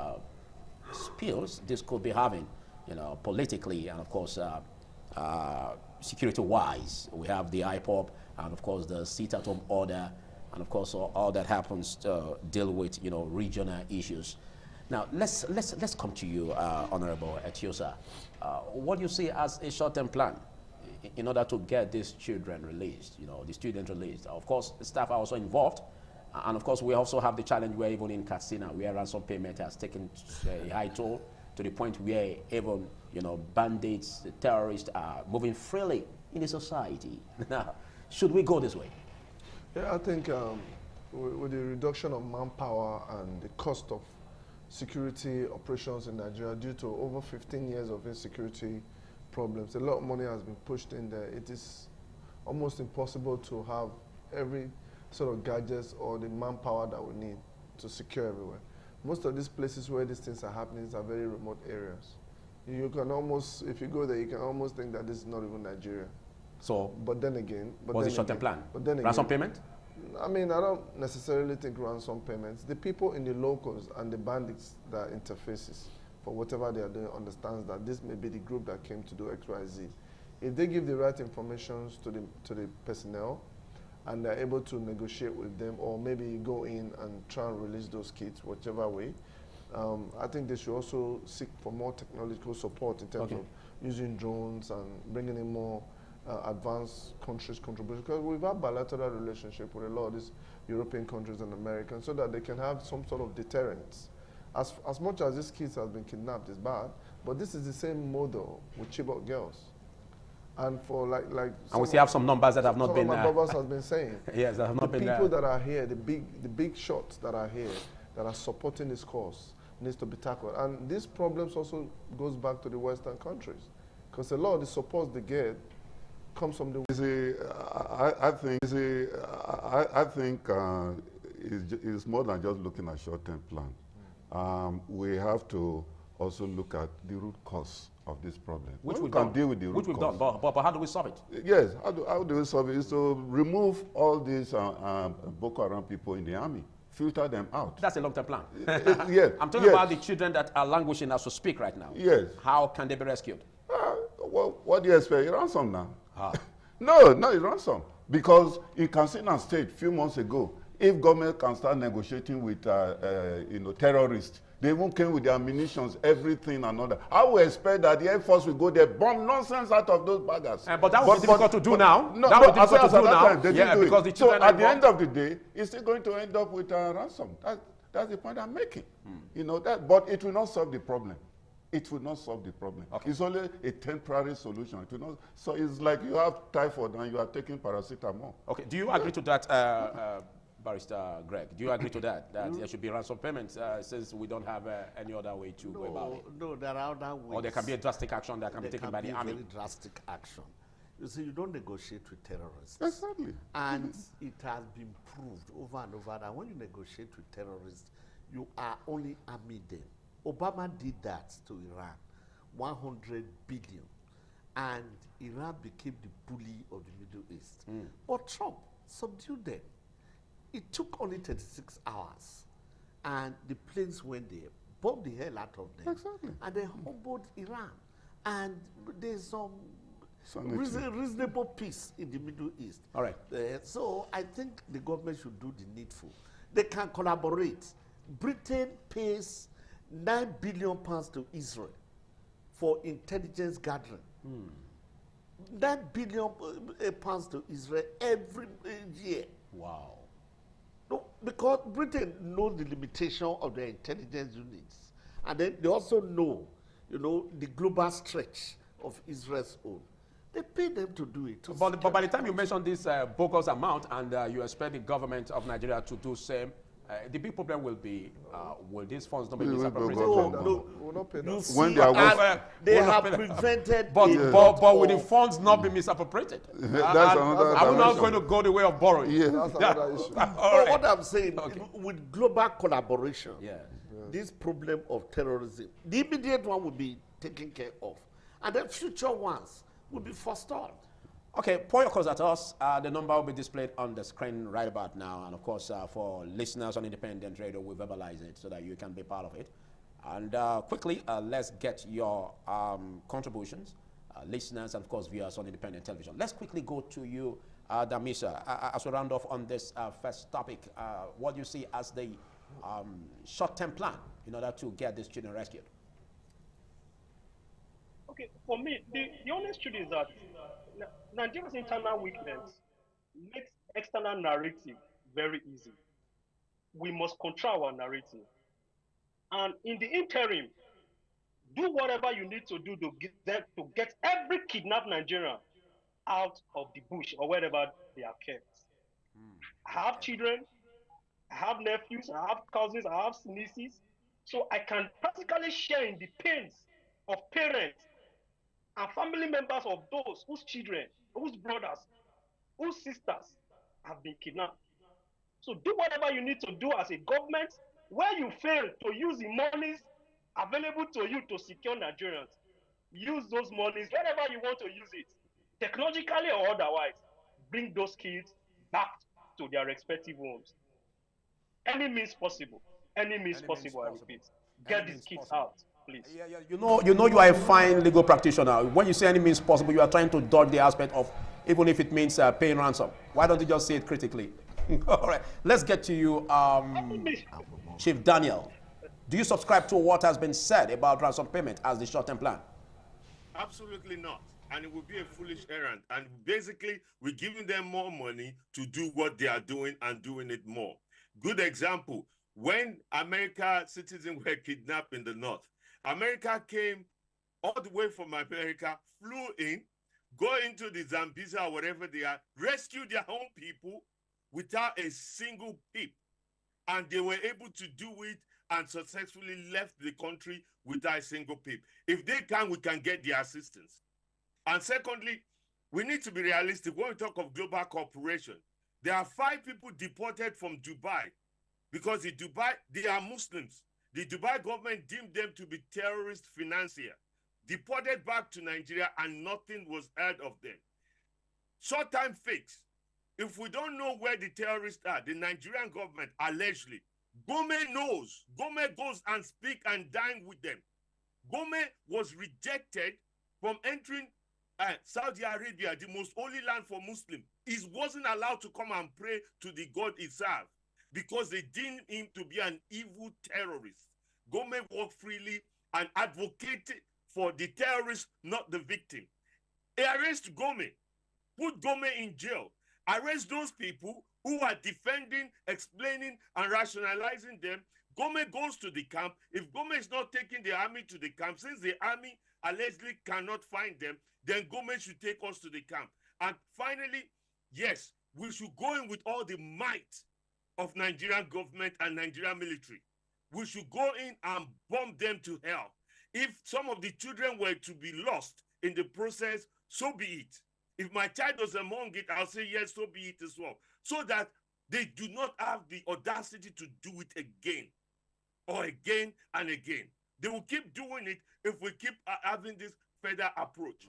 Speaker 6: spills this could be having, you know, politically, and of course, security-wise. We have the IPOB, and of course, the sit-at-home order, and of course, all that happens to deal with, you know, regional issues. Now, let's come to you, Honorable Etiosa. What do you see as a short-term plan in order to get these children released, you know, the students released? Of course, staff are also involved. And of course, we also have the challenge where even in Katsina, where ransom payment has taken a high toll to the point where even, you know, bandits, terrorists are moving freely in the society. Now, should we go this way?
Speaker 8: Yeah, I think with the reduction of manpower and the cost of security operations in Nigeria due to over 15 years of insecurity problems, a lot of money has been pushed in there. It is almost impossible to have every sort of gadgets or the manpower that we need to secure everywhere. Most of these places where these things are happening are very remote areas. You can almost, if you go there, you can almost think that this is not even Nigeria.
Speaker 6: So,
Speaker 8: but then again,
Speaker 6: what's the short-term plan?
Speaker 8: But then
Speaker 6: ransom
Speaker 8: again,
Speaker 6: payment?
Speaker 8: I mean, I don't necessarily think ransom payments. The people in the locals and the bandits that interfaces for whatever they are doing understands that this may be the group that came to do X, Y, Z. If they give the right information to the personnel and they're able to negotiate with them, or maybe go in and try and release those kids, whichever way, I think they should also seek for more technological support in terms of using drones and bringing in more advanced countries' contribution, because we've had bilateral relationship with a lot of these European countries and Americans, so that they can have some sort of deterrence. As much as these kids have been kidnapped is bad, but this is the same model with Chibok girls. And for like
Speaker 6: and we still have some numbers that have not been.
Speaker 8: Some of my brothers has been saying.
Speaker 6: Yes, that have not been.
Speaker 8: The people that are here, the big shots that are here, that are supporting this cause, needs to be tackled. And these problems also goes back to the Western countries, because a lot of the support they get comes from the.
Speaker 7: I think it's more than just looking at short-term plan. We have to also look at the root cause of this problem.
Speaker 6: Which
Speaker 7: we can deal with the root
Speaker 6: Which we've
Speaker 7: cause.
Speaker 6: done, but how do we solve it?
Speaker 7: Yes, how do we solve it? Is to remove all these Boko Haram people in the army, filter them out.
Speaker 6: That's a long-term plan.
Speaker 7: Yes.
Speaker 6: I'm talking about the children that are languishing as we speak right now.
Speaker 7: Yes.
Speaker 6: How can they be rescued?
Speaker 7: Well, what do you expect? Ransom now. No, it's ransom. Because in Katsina State, a few months ago, if government can start negotiating with terrorists, they even came with their ammunition, everything and all that. I would expect that the Air Force will go there, bomb nonsense out of those baggers.
Speaker 6: But that would be difficult to do now.
Speaker 7: No,
Speaker 6: that would be difficult to do now.
Speaker 7: They
Speaker 6: yeah,
Speaker 7: didn't do
Speaker 6: because
Speaker 7: it.
Speaker 6: the
Speaker 7: So
Speaker 6: children
Speaker 7: at the end of the day, it's still going to end up with a ransom. That's the point I'm making. You know that, but it will not solve the problem. It will not solve the problem. Okay. It's only a temporary solution. It will not. So it's like you have typhoid and you are taking paracetamol.
Speaker 6: Okay. Do you agree to that? Barrister Greg, do you agree to that? That there should be ransom payments since we don't have any other way to go about it?
Speaker 9: No, there are other ways.
Speaker 6: Or there can be a drastic action that can be taken by the army.
Speaker 9: Very drastic action. You see, you don't negotiate with terrorists.
Speaker 7: Exactly.
Speaker 9: And it has been proved over and over that when you negotiate with terrorists, you are only arming them. Obama did that to Iran, 100 billion. And Iran became the bully of the Middle East. But Trump subdued them. It took only 36 hours, and the planes went there, bombed the hell out of them, and they humbled Iran. And there's some reasonable peace in the Middle East.
Speaker 6: All right.
Speaker 9: So I think the government should do the needful. They can collaborate. Britain pays £9 billion to Israel for intelligence gathering. 9 billion pounds to Israel every year.
Speaker 6: Wow.
Speaker 9: No, because Britain knows the limitation of their intelligence units. And then they also know, the global stretch of Israel's own. They pay them to do it.
Speaker 6: But by the time you mention this bogus amount and you expect the government of Nigeria to do same, the big problem will be, will these funds not be misappropriated?
Speaker 8: No, we'll not pay that.
Speaker 7: When they
Speaker 9: have prevented
Speaker 6: but will the funds not be misappropriated? Are we not going to go the way of borrowing?
Speaker 8: That's another issue.
Speaker 9: What I'm saying, with global collaboration, this problem of terrorism, the immediate one will be taken care of, and then future ones will be forestalled.
Speaker 6: Okay, pour your calls at us. The number will be displayed on the screen right about now. And of course, for listeners on Independent Radio, we verbalize it so that you can be part of it. And quickly, let's get your contributions, listeners, and of course, viewers on Independent Television. Let's quickly go to you, Damisa. As we round off on this first topic, what do you see as the short-term plan in order to get these children rescued?
Speaker 11: Okay, for me, the honest truth is that Nigeria's internal weakness makes external narrative very easy. We must control our narrative. And in the interim, do whatever you need to do to get every kidnapped Nigerian out of the bush or wherever they are kept. I have children, I have nephews, I have cousins, I have nieces. So I can practically share in the pains of parents and family members of those whose children, whose brothers, whose sisters have been kidnapped. So do whatever you need to do as a government. Where you fail to use the monies available to you to secure Nigerians, use those monies wherever you want to use it, technologically or otherwise. Bring those kids back to their respective homes. Any means possible. Any means possible, I repeat. Get these kids out, please.
Speaker 6: Yeah, you know you are a fine legal practitioner. When you say any means possible, you are trying to dodge the aspect of even if it means paying ransom. Why don't you just say it critically? All right, let's get to you, Chief Daniel. Do you subscribe to what has been said about ransom payment as the short-term plan?
Speaker 10: Absolutely not. And it would be a foolish errand. And basically, we're giving them more money to do what they are doing and doing it more. Good example, when America citizens were kidnapped in the north, America came all the way from America, flew in, go into the Zambezi or wherever they are, rescue their own people without a single peep. And they were able to do it and successfully left the country without a single peep. If they can, we can get their assistance. And secondly, we need to be realistic. When we talk of global cooperation, there are 5 people deported from Dubai because in Dubai, they are Muslims. The Dubai government deemed them to be terrorist financiers, deported back to Nigeria, and nothing was heard of them. Short-time fix. If we don't know where the terrorists are, the Nigerian government, allegedly, Gome knows. Gome goes and speak and dine with them. Gome was rejected from entering Saudi Arabia, the most holy land for Muslims. He wasn't allowed to come and pray to the God he served because they deemed him to be an evil terrorist. Gome walked freely and advocated for the terrorist, not the victim. He arrested Gome, put Gome in jail, arrest those people who are defending, explaining, and rationalizing them. Gome goes to the camp. If Gome is not taking the army to the camp, since the army allegedly cannot find them, then Gome should take us to the camp. And finally, yes, we should go in with all the might of Nigerian government and Nigerian military. We should go in and bomb them to hell. If some of the children were to be lost in the process, so be it. If my child was among it, I'll say, yes, so be it as well. So that they do not have the audacity to do it again or again and again. They will keep doing it if we keep having this further approach.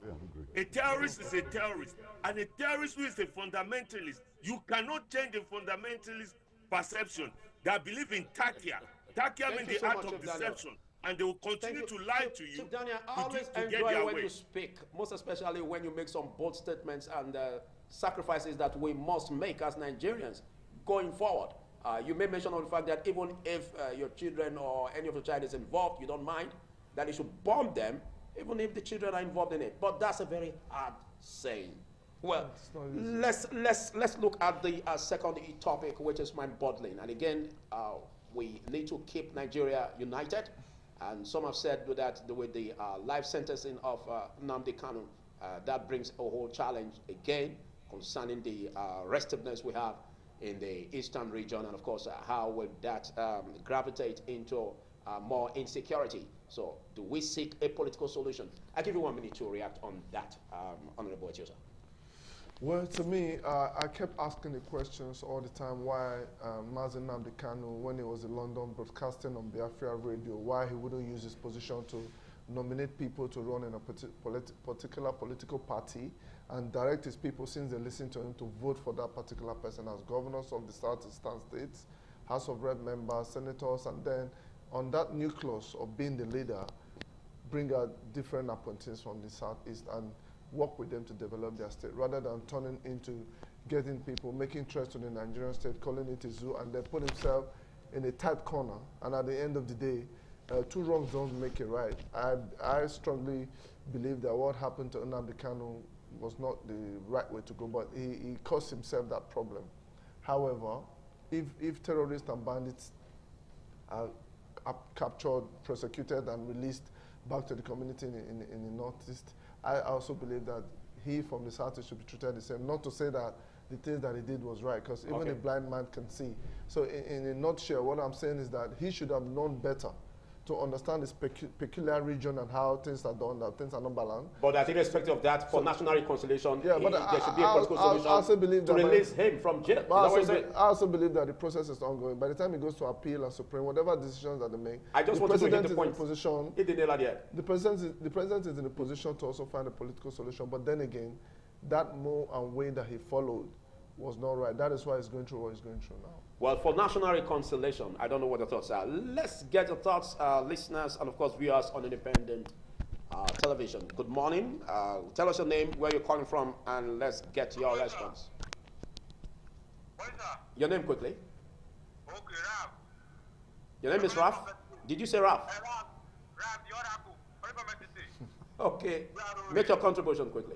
Speaker 10: A terrorist is a terrorist, and a terrorist who is a fundamentalist, you cannot change the fundamentalist perception. They believe in Takia. Takia means the art of deception. And they will continue to lie to you.
Speaker 6: Daniel, I always enjoy when you speak, most especially when you make some bold statements and sacrifices that we must make as Nigerians going forward. You may mention on the fact that even if your children or any of your child is involved, you don't mind that you should bomb them, even if the children are involved in it. But that's a very hard saying. Well, let's look at the second topic, which is mind-boggling. And again, we need to keep Nigeria united. And some have said that with the life sentencing of Nnamdi Kanu, that brings a whole challenge again concerning the restiveness we have in the eastern region, and of course, how will that gravitate into more insecurity? So, do we seek a political solution? I'll give you 1 minute to react on that, Honorable Etiosa.
Speaker 8: Well, to me, I kept asking the questions all the time why Mazi Nnamdi Kanu, when he was in London broadcasting on Biafra Radio, why he wouldn't use his position to nominate people to run in a particular political party and direct his people, since they listen to him, to vote for that particular person as governors of the southeastern states, House of Rep members, senators, and then on that nucleus of being the leader, bring out different appointees from the southeast and work with them to develop their state, rather than turning into getting people, making threats to the Nigerian state, calling it a zoo, and then put himself in a tight corner. And at the end of the day, two wrongs don't make it right. I strongly believe that what happened to Nnamdi Kanu was not the right way to go, but he caused himself that problem. However, if terrorists and bandits are captured, prosecuted, and released back to the community in the Northeast, I also believe that he from the Southeast should be treated the same. Not to say that the things that he did was right, because even a blind man can see. So in a nutshell, what I'm saying is that he should have known better to understand this peculiar region and how things are done, that things are not balanced.
Speaker 6: But I think irrespective of that, for national reconciliation, there should be a political solution
Speaker 8: I also believe
Speaker 6: to release him from jail.
Speaker 8: I also believe that the process is ongoing. By the time it goes to appeal and Supreme, whatever decisions that they make,
Speaker 6: I just want to hit the point.
Speaker 8: The president is in a position to also find a political solution. But then again, that move and way that he followed was not right. That is why he's going through what he's going through now.
Speaker 6: Well, for national reconciliation, I don't know what your thoughts are. Let's get your thoughts, listeners, and of course viewers on independent television. Good morning. Tell us your name, where you're calling from, and let's get your response. Your name quickly.
Speaker 12: Okay, Raf.
Speaker 6: Your name is Raf? Did you say Raf?
Speaker 12: Raf, the Oracle.
Speaker 6: Okay. Make your contribution quickly.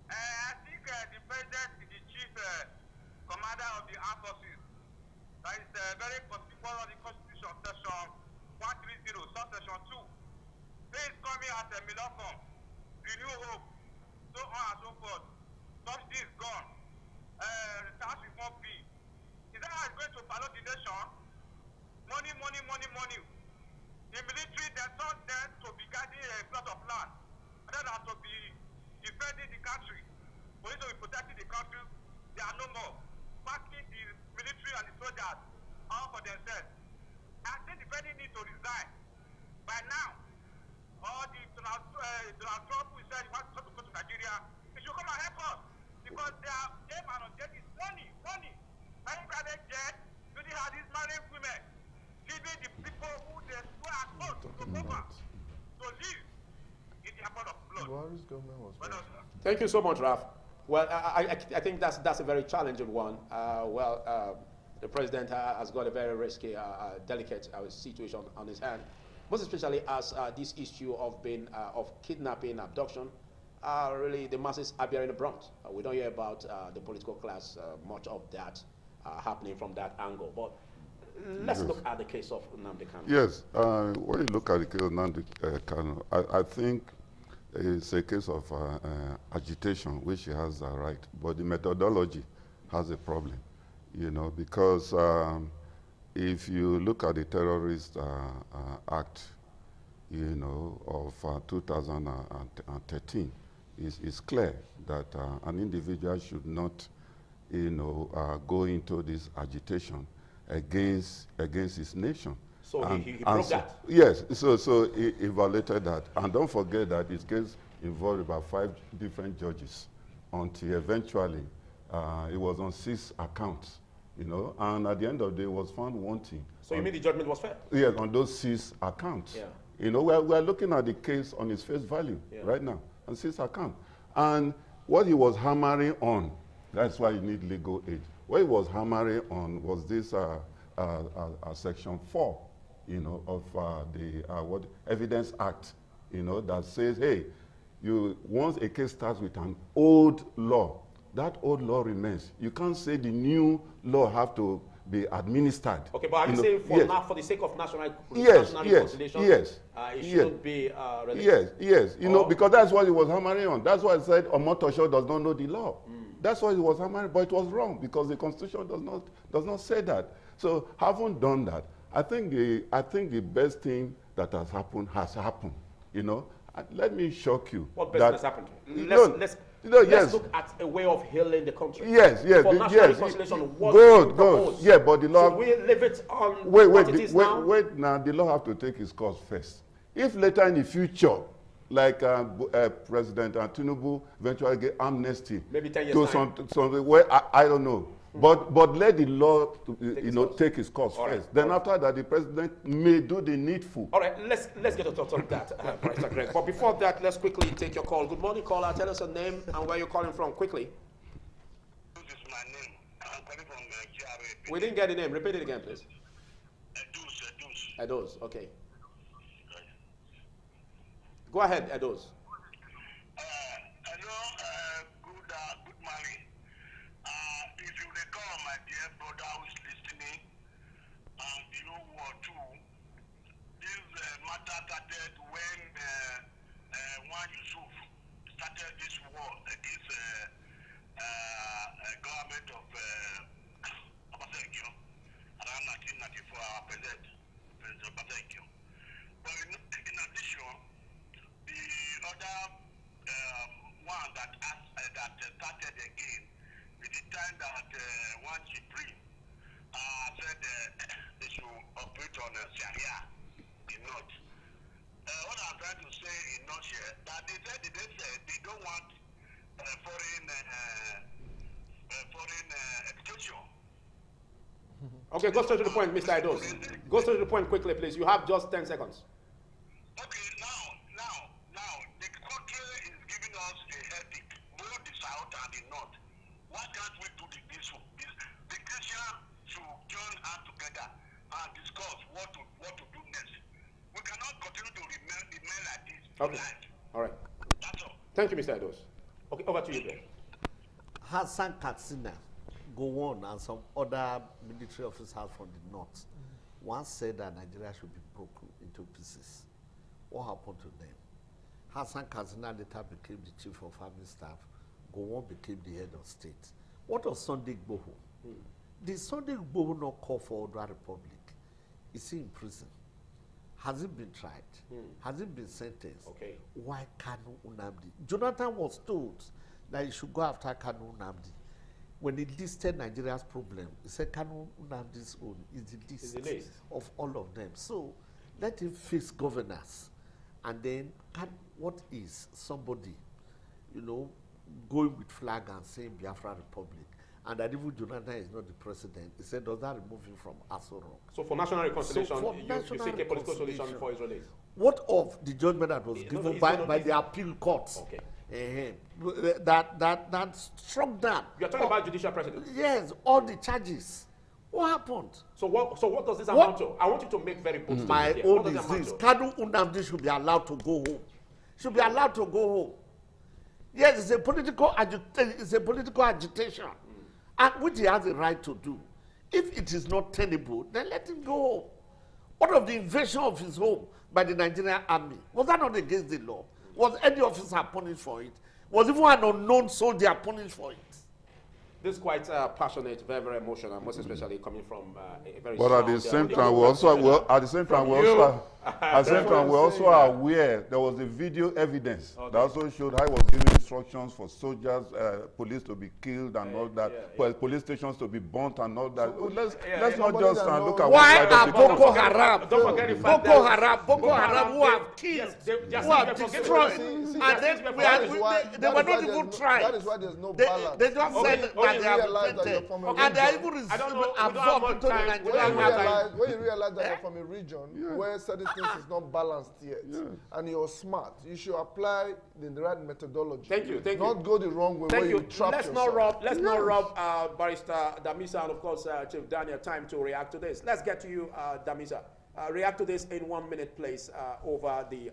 Speaker 12: I think the president is the chief commander of the armed forces. That is very conspicuous on the Constitution, section 130, subsection 2. He is coming as a military, renew hope, so on and so forth. Subsidy is gone. Tax reform fee. Is that how it's going to follow the nation? Money, money, money, money. The military, they thought them to be guarding a plot of land, rather than to be defending the country. For it to be protecting the country, they are no more. Backing the military and the soldiers all for themselves. I think the president needs to resign. By now, all the Donald Trump who said he wants to go to Nigeria, he should come and help us. Because their aim and objective is money, money. Any private jet, really have these married women, leaving the people who they swear at oath to over, to live in their pot of blood.
Speaker 6: Thank you so much, Raf. Well, I think that's a very challenging one. The president has got a very risky, delicate situation on his hand, most especially as this issue of kidnapping, abduction, really the masses are bearing the brunt. We don't hear about the political class, much of that happening from that angle. But let's look at the case of Nnamdi Kanu.
Speaker 7: Yes, when you look at the case of Nnamdi Kanu, I think it's a case of agitation, which he has a right, but the methodology has a problem, you know, because if you look at the terrorist act, you know, of 2013, it's clear that an individual should not, you know, go into this agitation against his nation.
Speaker 6: So he broke that?
Speaker 7: Yes, so he violated that. And don't forget that his case involved about 5 different judges until eventually it was on 6 accounts, you know, and at the end of the day it was found wanting.
Speaker 6: So you mean the judgment was fair?
Speaker 7: Yes, on those 6 accounts.
Speaker 6: Yeah.
Speaker 7: You know, we're looking at the case on its face value right now, on 6 accounts. And what he was hammering on, that's why you need legal aid. What he was hammering on was this Section 4, you know, of the Evidence Act, you know, that says, hey, once a case starts with an old law, that old law remains. You can't say the new law have to be administered.
Speaker 6: Okay, but are you saying for the sake of national reconciliation, it shouldn't be released?
Speaker 7: Yes, you know, because that's what he was hammering on. That's why I said Omotosho does not know the law. That's what he was hammering, but it was wrong because the Constitution does not say that. So having done that, I think the best thing that has happened, you know. Let me shock you.
Speaker 6: What best has happened? Let's
Speaker 7: yes.
Speaker 6: look at a way of healing the country.
Speaker 7: Yes, yes,
Speaker 6: For national
Speaker 7: yes.
Speaker 6: reconciliation, what do you
Speaker 7: Good.
Speaker 6: propose?
Speaker 7: Yeah, but the law.
Speaker 6: Should we leave it on
Speaker 7: Wait,
Speaker 6: what it is now?
Speaker 7: wait. Now the law have to take its course first. If later in the future, like President Tinubu eventually get amnesty,
Speaker 6: Maybe 10 years
Speaker 7: to
Speaker 6: time.
Speaker 7: some where I don't know. But let the law take its course
Speaker 6: All right.
Speaker 7: first. Then after that, the president may do the needful.
Speaker 6: All right, let's get to talk on that, Barrister Greg. But before that, let's quickly take your call. Good morning, caller. Tell us your name and where you're calling from, quickly.
Speaker 12: This is my name. I'm calling from GRA.
Speaker 6: We didn't get the name. Repeat it again, please.
Speaker 12: Edus.
Speaker 6: Edos, okay. Go ahead, Edos.
Speaker 12: Hello, good morning. If you recall, my dear brother who is listening, the World War II, this matter started when one Yusuf started this war against government of Obasanjo around 1994, our President Obasanjo. But in addition, the other one that started again with the time that one Supreme said they should operate on Sharia in North. What I'm trying to say in nutshell, that they said they don't want foreign education.
Speaker 6: Okay, go straight to the point, Mr. Edos. Go straight to the point quickly, please. You have just 10 seconds.
Speaker 12: Okay, now, the country is giving us a headache, both the south and the north. Why can't we do this? The Christians should join hands together and discuss what to do next. We cannot continue to remain like this.
Speaker 6: Okay. All right.
Speaker 12: That's all.
Speaker 6: Thank you, Mr. Edos. Okay, over to you, Greg.
Speaker 9: Hassan Katsina, Gowon, and some other military officers from the north once said that Nigeria should be broken into pieces. What happened to them? Hassan Katsina later became the chief of army staff. Gowon became the head of state. What of Sunday Igboho? Did Sunday Igboho not call for Odua Republic? Is he in prison? Has he been tried? Has he been sentenced?
Speaker 6: Okay.
Speaker 9: Why Kanu Nnamdi? Jonathan was told that he should go after Kanu Nnamdi. When he listed Nigeria's problem, he said Kanu Nnamdi's own is the list of all of them. So let him face governors. And then what is somebody, going with flag and saying Biafra Republic, and that even Jonathan is not the president, he said, does that remove him from Aso Rock?
Speaker 6: So for national reconciliation, you seek a political solution for Israelis?
Speaker 9: What of the judgment that was given by the appeal courts?
Speaker 6: Okay.
Speaker 9: That struck down.
Speaker 6: You're talking about judicial precedent?
Speaker 9: Yes, all the charges. What happened?
Speaker 6: So what does this amount to? I want you to make very bold statements.
Speaker 9: My
Speaker 6: here.
Speaker 9: own
Speaker 6: What does
Speaker 9: is
Speaker 6: it amount
Speaker 9: this.
Speaker 6: to?
Speaker 9: Kanu Nnamdi should be allowed to go home. Should be allowed to go home. Yes, it's a political agitation, and which he has a right to do. If it is not tenable, then let him go home. What of the invasion of his home by the Nigerian army? Was that not against the law? Was any officer punished for it? Was even an unknown soldier punished for it?
Speaker 6: This is quite passionate, very, very emotional, most especially coming from a very
Speaker 7: But at the same time, we also are aware there was a video evidence that also showed how he was giving instructions for soldiers, police to be killed and all that, police stations to be burnt and all that. Let's not just look at
Speaker 9: why
Speaker 7: one side of the
Speaker 9: Boko Haram?
Speaker 6: Don't forget the fact
Speaker 9: Boko Haram who have killed, who have destroyed, and then they were not even tried.
Speaker 8: That is why there's no balance.
Speaker 9: They just said that they have repented, and they are even absorbed into the Nigerian.
Speaker 8: When you realize that you're from a region where certain things is not balanced yet, and you're smart, you should apply the right methodology.
Speaker 6: Thank you.
Speaker 8: Not go the wrong way where you trap yourself.
Speaker 6: Let's not rob Barrister Damisa and of course Chief Daniel time to react to this. Let's get to you, Damisa. React to this in 1 minute, please, over the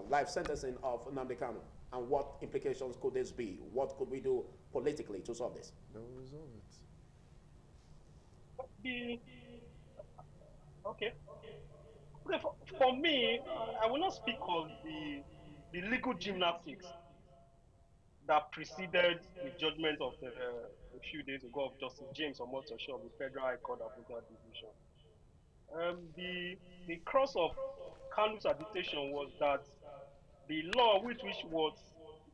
Speaker 6: life sentencing of Nnamdi Kanu. And what implications could this be? What could we do politically to solve this?
Speaker 8: They'll resolve it.
Speaker 11: Okay. For me, I will not speak of the legal gymnastics that preceded the judgment of a few days ago of Justice James Omotosho of the Federal High Court Abuja Division. The cross of Kanu's agitation was that the law which was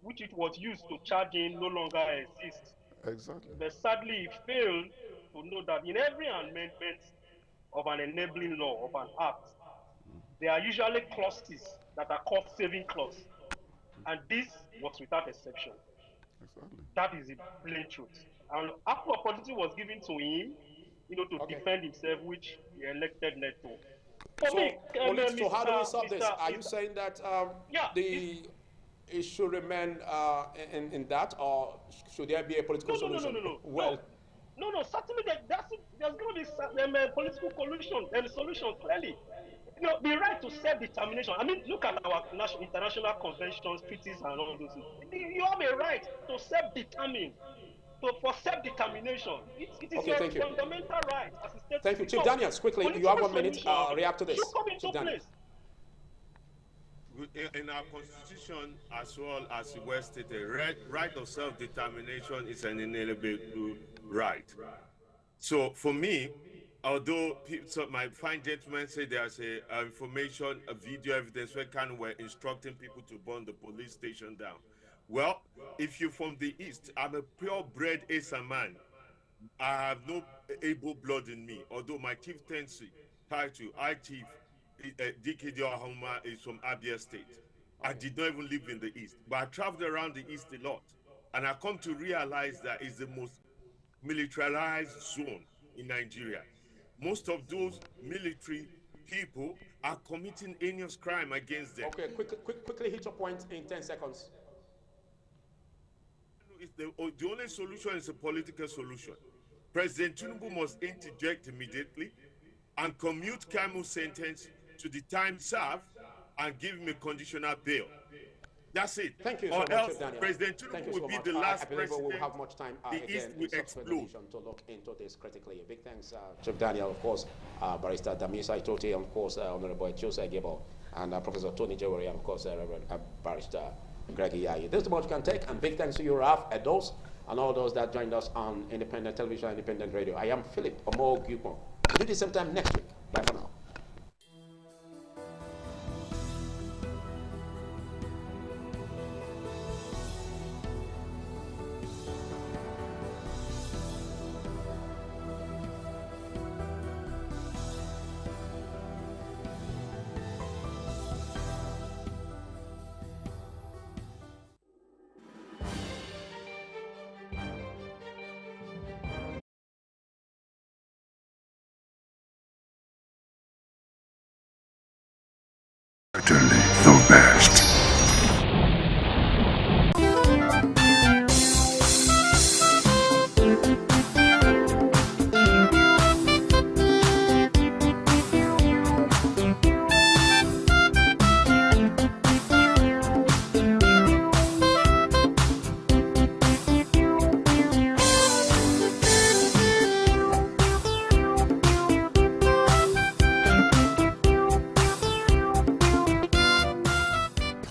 Speaker 11: which it was used to charge in no longer exists.
Speaker 7: Exactly.
Speaker 11: But sadly, it failed to know that in every amendment of an enabling law, of an act, there are usually clauses that are called saving clause. And this was without exception.
Speaker 7: Exactly.
Speaker 11: That is the plain truth. And ample opportunity was given to him, to defend himself, which he elected not to.
Speaker 6: So how do we solve this? Are you saying that it should remain in that, or should there be a political solution?
Speaker 11: No, certainly there's going to be a political solution, clearly. The right to self-determination. I mean, look at our international conventions, treaties, and all those things. You have a right to self-determine, for self-determination. It is your fundamental right as a state.
Speaker 6: Thank you. Chief Daniels, quickly, you have 1 minute. React to this. Chief Daniels.
Speaker 10: In our constitution, as well as the West stated, right of self-determination is an inalienable right. So for me, although my fine gentlemen say there's a video evidence where kind of were instructing people to burn the police station down. Well, if you're from the East, I'm a purebred Asa man. I have no able blood in me, although my chieftaincy title, I Chief DKD Ahoma, is from Abia State. I did not even live in the East, but I traveled around the East a lot. And I come to realize that it's the most militarized zone in Nigeria. Most of those military people are committing heinous crime against them.
Speaker 6: Okay, quickly hit your point in 10 seconds.
Speaker 10: The only solution is a political solution. President Tinubu must interject immediately and commute Kamu's sentence to the time served and give him a conditional bail. That's it.
Speaker 6: Thank you
Speaker 10: or
Speaker 6: so
Speaker 10: else
Speaker 6: much,
Speaker 10: President Tinubu will be the last president.
Speaker 6: We'll have much time
Speaker 10: the East will explode.
Speaker 6: To look into this critically. Big thanks, Chief Daniel, of course, Barrister Damisa Itote, and of course, Honorable Chiosai Gebo, and Professor Tony Jewari, and of course, Reverend Barrister Greg Iyayi. This is what you can take, and big thanks to you, Raf, Edos, and all those that joined us on Independent Television, Independent Radio. I am Philip Omo Gupon. We'll do this same time next week. Bye for now.
Speaker 13: Certainly the best.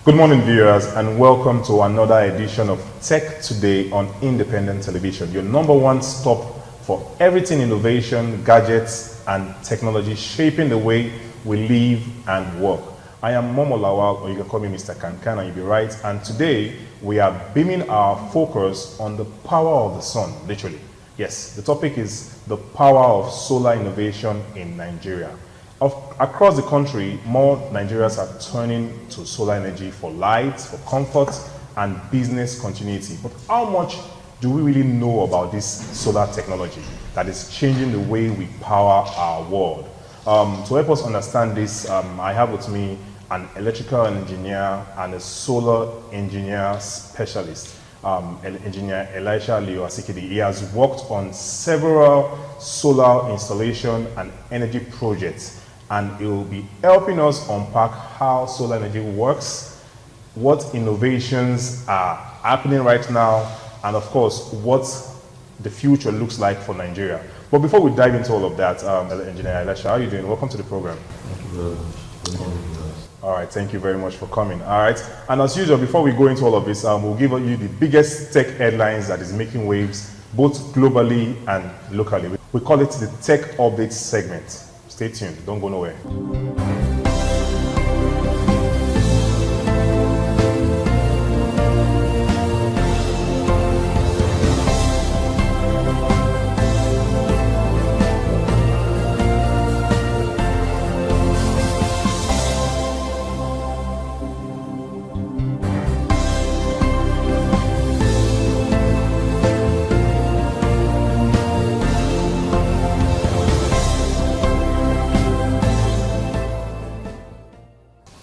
Speaker 14: Good morning, viewers, and welcome to another edition of Tech Today on Independent Television, your #1 stop for everything innovation, gadgets, and technology shaping the way we live and work. I am Momo Lawal, or you can call me Mr. Kankan, and you'll be right. And today, we are beaming our focus on the power of the sun, literally. Yes, the topic is the power of solar innovation in Nigeria. Across the country, more Nigerians are turning to solar energy for light, for comfort, and business continuity. But how much do we really know about this solar technology that is changing the way we power our world? To help us understand this, I have with me an electrical engineer and a solar engineer specialist, Engineer Elisha Leo Asikidi. He has worked on several solar installation and energy projects, and it will be helping us unpack how solar energy works, what innovations are happening right now, and of course, what the future looks like for Nigeria. But before we dive into all of that, Engineer Elisha, how are you doing? Welcome to the program.
Speaker 15: Thank you very much. Good morning, guys.
Speaker 14: All right, thank you very much for coming. All right, and as usual, before we go into all of this, we'll give you the biggest tech headlines that is making waves, both globally and locally. We call it the Tech Updates segment. Stay tuned, don't go nowhere.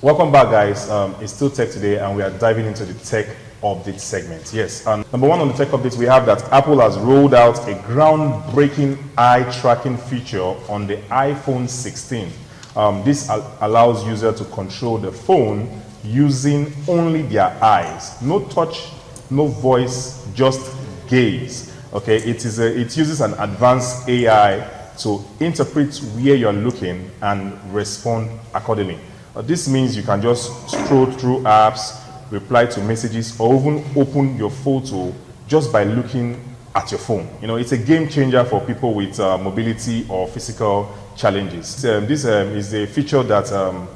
Speaker 14: Welcome back, guys. It's still Tech Today, and we are diving into the tech update segment. Yes, number one on the tech updates, we have that Apple has rolled out a groundbreaking eye tracking feature on the iPhone 16. This allows users to control the phone using only their eyes. No touch, no voice, just gaze. Okay, it uses an advanced AI to interpret where you're looking and respond accordingly. This means you can just scroll through apps, reply to messages, or even open your photo just by looking at your phone. You know, it's a game changer for people with mobility or physical challenges. This is a feature that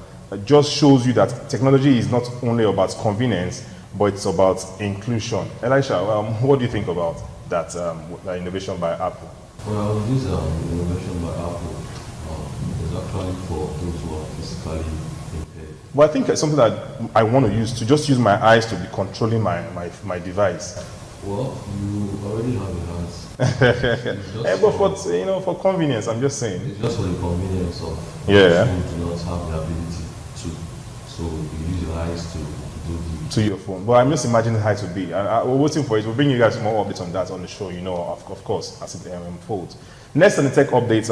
Speaker 14: just shows you that technology is not only about convenience, but it's about inclusion. Elisha, what do you think about that innovation by Apple?
Speaker 15: Well, this innovation by Apple is actually for those who are physically impaired.
Speaker 14: Well, I think it's something that I want to use, to just use my eyes to be controlling my device.
Speaker 15: Well, you already have your hands.
Speaker 14: But for convenience, I'm just saying.
Speaker 15: It's just for the convenience of
Speaker 14: yeah.
Speaker 15: Who do not have the ability to. So you use your eyes to do
Speaker 14: to your phone. But I'm just imagining how it would be. We're waiting for it. We'll bring you guys more updates on that on the show, you know, of course, as it unfolds. Next on the tech updates,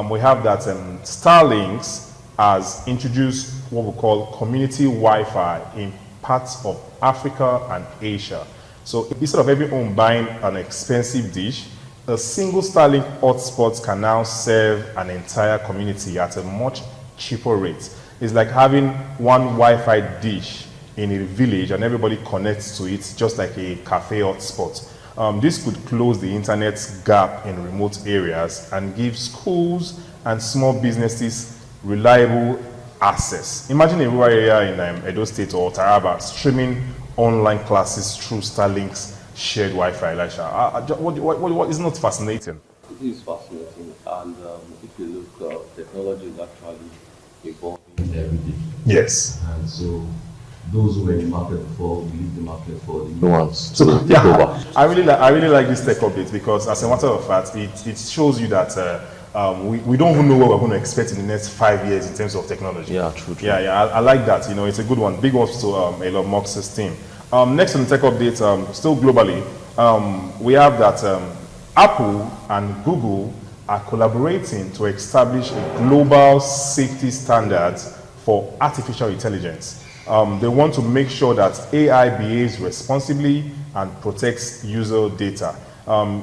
Speaker 14: we have that Starlink has introduced what we call community Wi-Fi in parts of Africa and Asia. So instead of everyone buying an expensive dish, a single Starlink hotspot can now serve an entire community at a much cheaper rate. It's like having one Wi-Fi dish in a village and everybody connects to it just like a cafe hotspot. This could close the internet gap in remote areas and give schools and small businesses reliable access. Imagine a rural area in Edo State or Taraba streaming online classes through Starlink's shared Wi-Fi. Elisha, what is not fascinating?
Speaker 15: It is fascinating, and if you look, technology is actually evolving every day.
Speaker 14: Yes.
Speaker 15: And so those who were in the market before will leave the market for the new ones.
Speaker 14: So yeah, I really like this tech update because, as a matter of fact, it shows you that we don't even know what we're going to expect in the next 5 years in terms of technology.
Speaker 15: Yeah, true.
Speaker 14: Yeah, I like that. You know, it's a good one. Big ups to Elon Musk's team. Next on the tech update, still globally, we have that Apple and Google are collaborating to establish a global safety standards for artificial intelligence. They want to make sure that AI behaves responsibly and protects user data.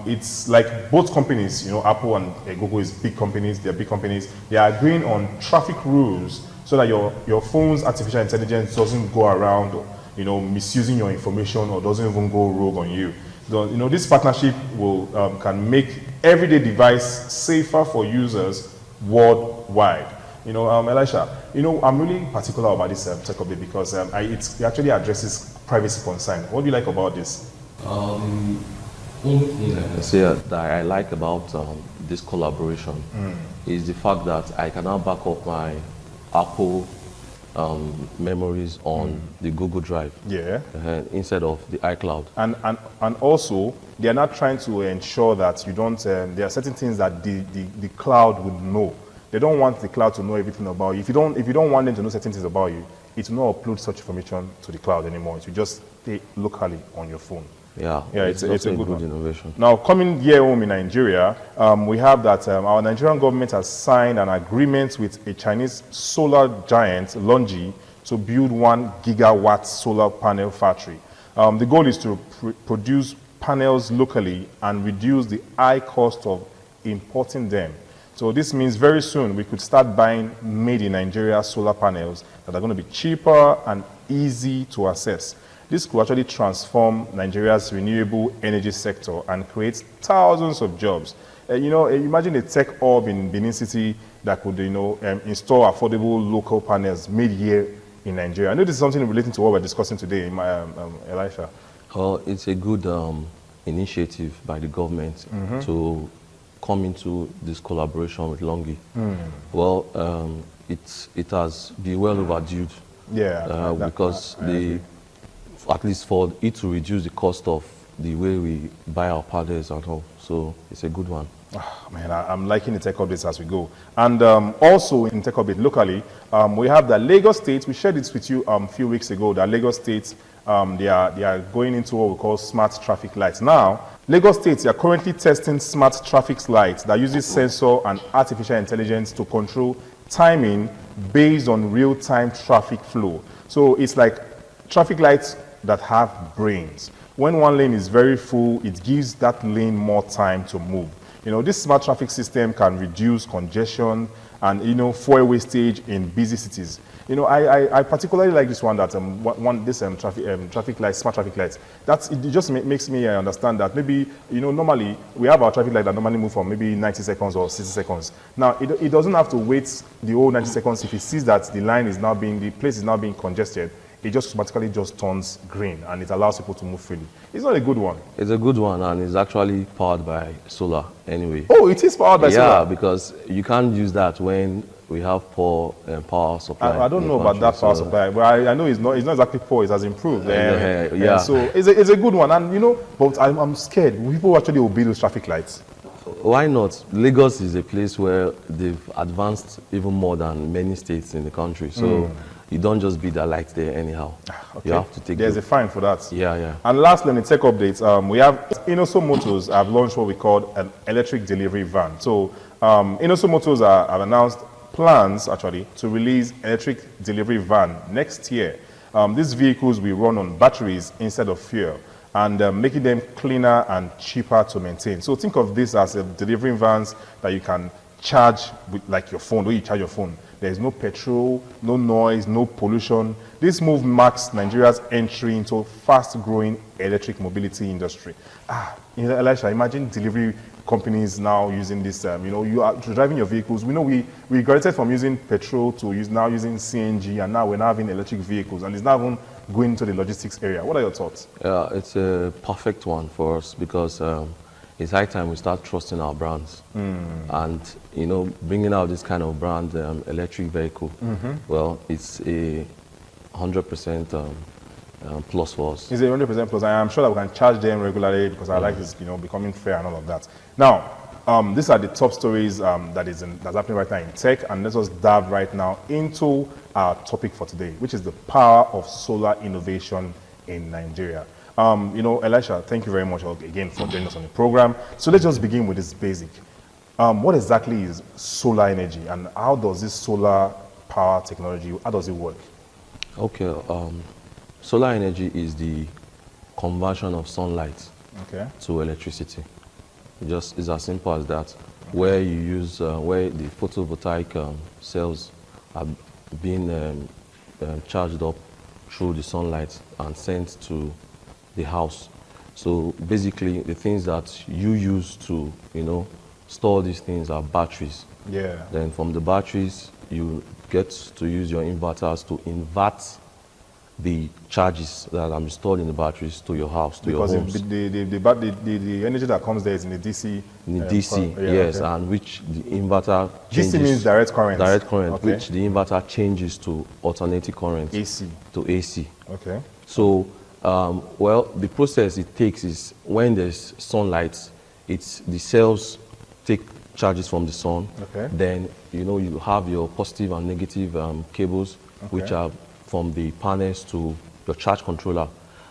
Speaker 14: It's like both companies, you know, Apple and Google is big companies, they're big companies. They are agreeing on traffic rules so that your phone's artificial intelligence doesn't go around, you know, misusing your information or doesn't even go rogue on you. You know, this partnership will can make everyday device safer for users worldwide. You know, Elisha, you know, I'm really particular about this tech update because it actually addresses privacy concern. What do you like about this?
Speaker 15: The only thing I can say that I like about this collaboration is the fact that I can now back up my Apple memories on the Google Drive, instead of the iCloud.
Speaker 14: And also, they are not trying to ensure that you don't. There are certain things that the cloud would know. They don't want the cloud to know everything about you. If you don't want them to know certain things about you, it will not upload such information to the cloud anymore. It will just stay locally on your phone.
Speaker 15: Yeah,
Speaker 14: it's a good
Speaker 15: innovation.
Speaker 14: Now, coming here home in Nigeria, we have that our Nigerian government has signed an agreement with a Chinese solar giant, LONGi, to build 1 gigawatt solar panel factory. The goal is to produce panels locally and reduce the high cost of importing them. So this means very soon we could start buying made in Nigeria solar panels that are going to be cheaper and easy to access. This could actually transform Nigeria's renewable energy sector and create thousands of jobs. You know, imagine a tech hub in Benin City that could, you know, install affordable local panels made here in Nigeria. I know this is something relating to what we're discussing today, Elisha.
Speaker 15: Well, it's a good initiative by the government to come into this collaboration with LONGi. Well, it has been well overdue.
Speaker 14: Yeah,
Speaker 15: because at least for it to reduce the cost of the way we buy our panels and all. So it's a good one.
Speaker 14: Oh, man, I'm liking the tech updates as we go. And also in tech update locally, we have the Lagos State. We shared this with you a few weeks ago. That Lagos State, they are going into what we call smart traffic lights. Now, Lagos State, they are currently testing smart traffic lights that uses sensor and artificial intelligence to control timing based on real-time traffic flow. So it's like traffic lights that have brains. When one lane is very full, it gives that lane more time to move. You know, this smart traffic system can reduce congestion and, you know, fuel wastage in busy cities. You know, I particularly like this one that traffic lights, smart traffic lights. It just makes me understand that maybe, you know, normally we have our traffic light that normally move for maybe 90 seconds or 60 seconds. Now, it doesn't have to wait the whole 90 seconds if it sees that the place is now being congested. It just automatically just turns green and it allows people to move freely. It's not a good one.
Speaker 15: It's a good one, and it's actually powered by solar anyway.
Speaker 14: Oh, it is powered by solar?
Speaker 15: Yeah, because you can't use that when we have poor power supply.
Speaker 14: I don't know about that power supply, but I know it's not exactly poor. It has improved.
Speaker 15: Yeah.
Speaker 14: So it's a good one, and you know, but I'm scared. Will people actually obey those traffic lights?
Speaker 15: Why not? Lagos is a place where they've advanced even more than many states in the country. So you don't just be the light there anyhow.
Speaker 14: Okay.
Speaker 15: You have to take.
Speaker 14: There's a fine for that.
Speaker 15: Yeah.
Speaker 14: And lastly, in the tech updates, we have Inoso Motors have launched what we call an electric delivery van. So Inoso Motors have announced plans actually to release electric delivery van next year. These vehicles will run on batteries instead of fuel, and making them cleaner and cheaper to maintain. So think of this as a delivery vans that you can charge with like your phone, where you charge your phone. There's no petrol, no noise, no pollution. This move marks Nigeria's entry into a fast-growing electric mobility industry. You know, Elisha, imagine delivery companies now using this. You know, you are driving your vehicles. We know we graduated from using petrol to now using CNG, and now we're now having electric vehicles, and it's now even going into the logistics area. What are your thoughts?
Speaker 15: Yeah, it's a perfect one for us because it's high time we start trusting our brands. And, you know, bringing out this kind of brand electric vehicle, well, it's a 100% plus for us.
Speaker 14: It's a 100% plus. I am sure that we can charge them regularly because I like this, you know, becoming fair and all of that. Now, these are the top stories that's happening right now in tech, and let us dive right now into our topic for today, which is the power of solar innovation in Nigeria. You know, Elisha, thank you very much again for joining us on the program. So let's just begin with this basic. What exactly is solar energy, and how does this solar power technology, how does it work?
Speaker 15: Okay, solar energy is the conversion of sunlight to electricity. It's as simple as that. Where you use, where the photovoltaic cells are being charged up through the sunlight and sent to the house. So basically, the things that you use to, you know, store these things are batteries.
Speaker 14: Yeah.
Speaker 15: Then from the batteries, you get to use your inverters to invert the charges that are installed in the batteries to your house, to your homes.
Speaker 14: Because the energy that comes there is in the DC.
Speaker 15: In the DC, yes, and which the inverter changes.
Speaker 14: DC means direct current.
Speaker 15: Direct current, which the inverter changes to alternating current.
Speaker 14: AC.
Speaker 15: To AC.
Speaker 14: Okay.
Speaker 15: So, well, the process it takes is when there's sunlight, the cells take charges from the sun.
Speaker 14: Okay.
Speaker 15: Then, you know, you have your positive and negative cables, which are from the panels to your charge controller.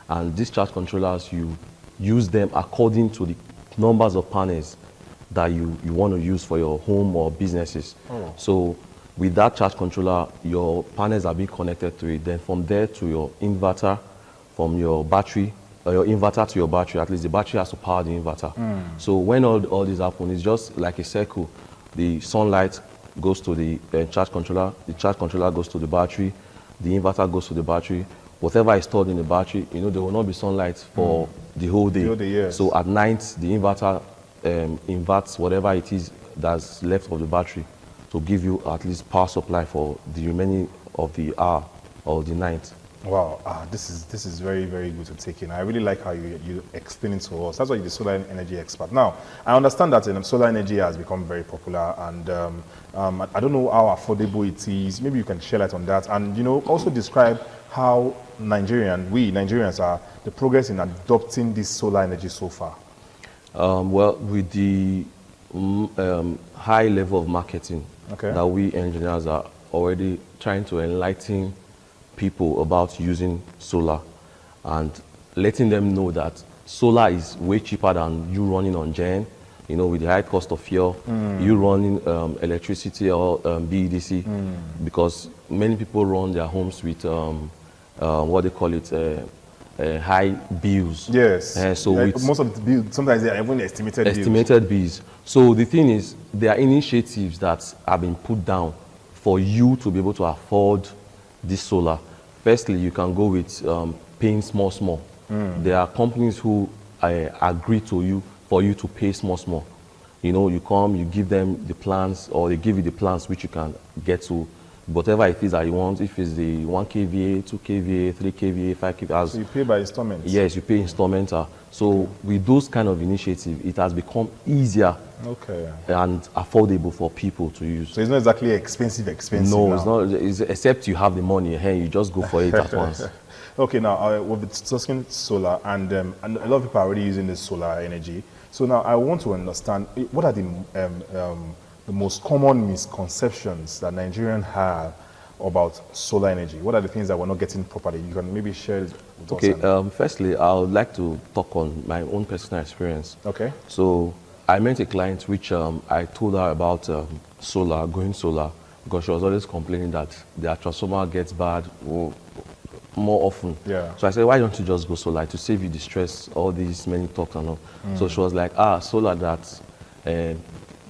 Speaker 15: And these charge controllers, you use them according to the numbers of panels that you want to use for your home or businesses. So with that charge controller, your panels are being connected to it. Then from there to your inverter, from your battery, or your inverter to your battery, at least the battery has to power the inverter. So when all this happens, it's just like a circle. The sunlight goes to the charge controller goes to the battery, the inverter goes to the battery. Whatever is stored in the battery, you know, there will not be sunlight for the whole day.
Speaker 14: Yes.
Speaker 15: So at night, the inverter inverts whatever it is that's left of the battery to give you at least power supply for the remaining of the hour or the night.
Speaker 14: Wow, this is very, very good to take in. I really like how you explain it to us. That's why you're the solar energy expert. Now, I understand that solar energy has become very popular, and I don't know how affordable it is. Maybe you can share light on that, and you know, also describe how Nigerians are, the progress in adopting this solar energy so far?
Speaker 15: Well, with the high level of marketing that we engineers are already trying to enlighten people about using solar and letting them know that solar is way cheaper than you running on gen, you know, with the high cost of fuel, you running electricity or BEDC, because many people run their homes with what they call it, high bills.
Speaker 14: Yes.
Speaker 15: So
Speaker 14: like
Speaker 15: with
Speaker 14: most of the bills, sometimes they are even estimated
Speaker 15: bills. So the thing is, there are initiatives that have been put down for you to be able to afford this solar. Firstly, you can go with paying small. There are companies who agree to you for you to pay small. You know, you come, you give them the plans, or they give you the plans which you can get to whatever it is that you want. If it's the 1 kVA, 2 kVA, 3 kVA, 5 kVA.
Speaker 14: So you pay by installments?
Speaker 15: Yes, you pay installments. So with those kind of initiatives, it has become easier and affordable for people to use.
Speaker 14: So it's not exactly expensive
Speaker 15: No,
Speaker 14: now.
Speaker 15: it's not. Except you have the money, hey, you just go for it at once.
Speaker 14: Okay, now we've discussing solar, and a lot of people are already using this solar energy. So now I want to understand, what are the most common misconceptions that Nigerians have about solar energy? What are the things that we're not getting properly? You can maybe share it with us.
Speaker 15: Okay, firstly, I would like to talk on my own personal experience.
Speaker 14: Okay.
Speaker 15: So I met a client which I told her about going solar, because she was always complaining that their transformer gets bad more often.
Speaker 14: Yeah.
Speaker 15: So I said, why don't you just go solar to save you the stress, all these many talks and all. So she was like, solar that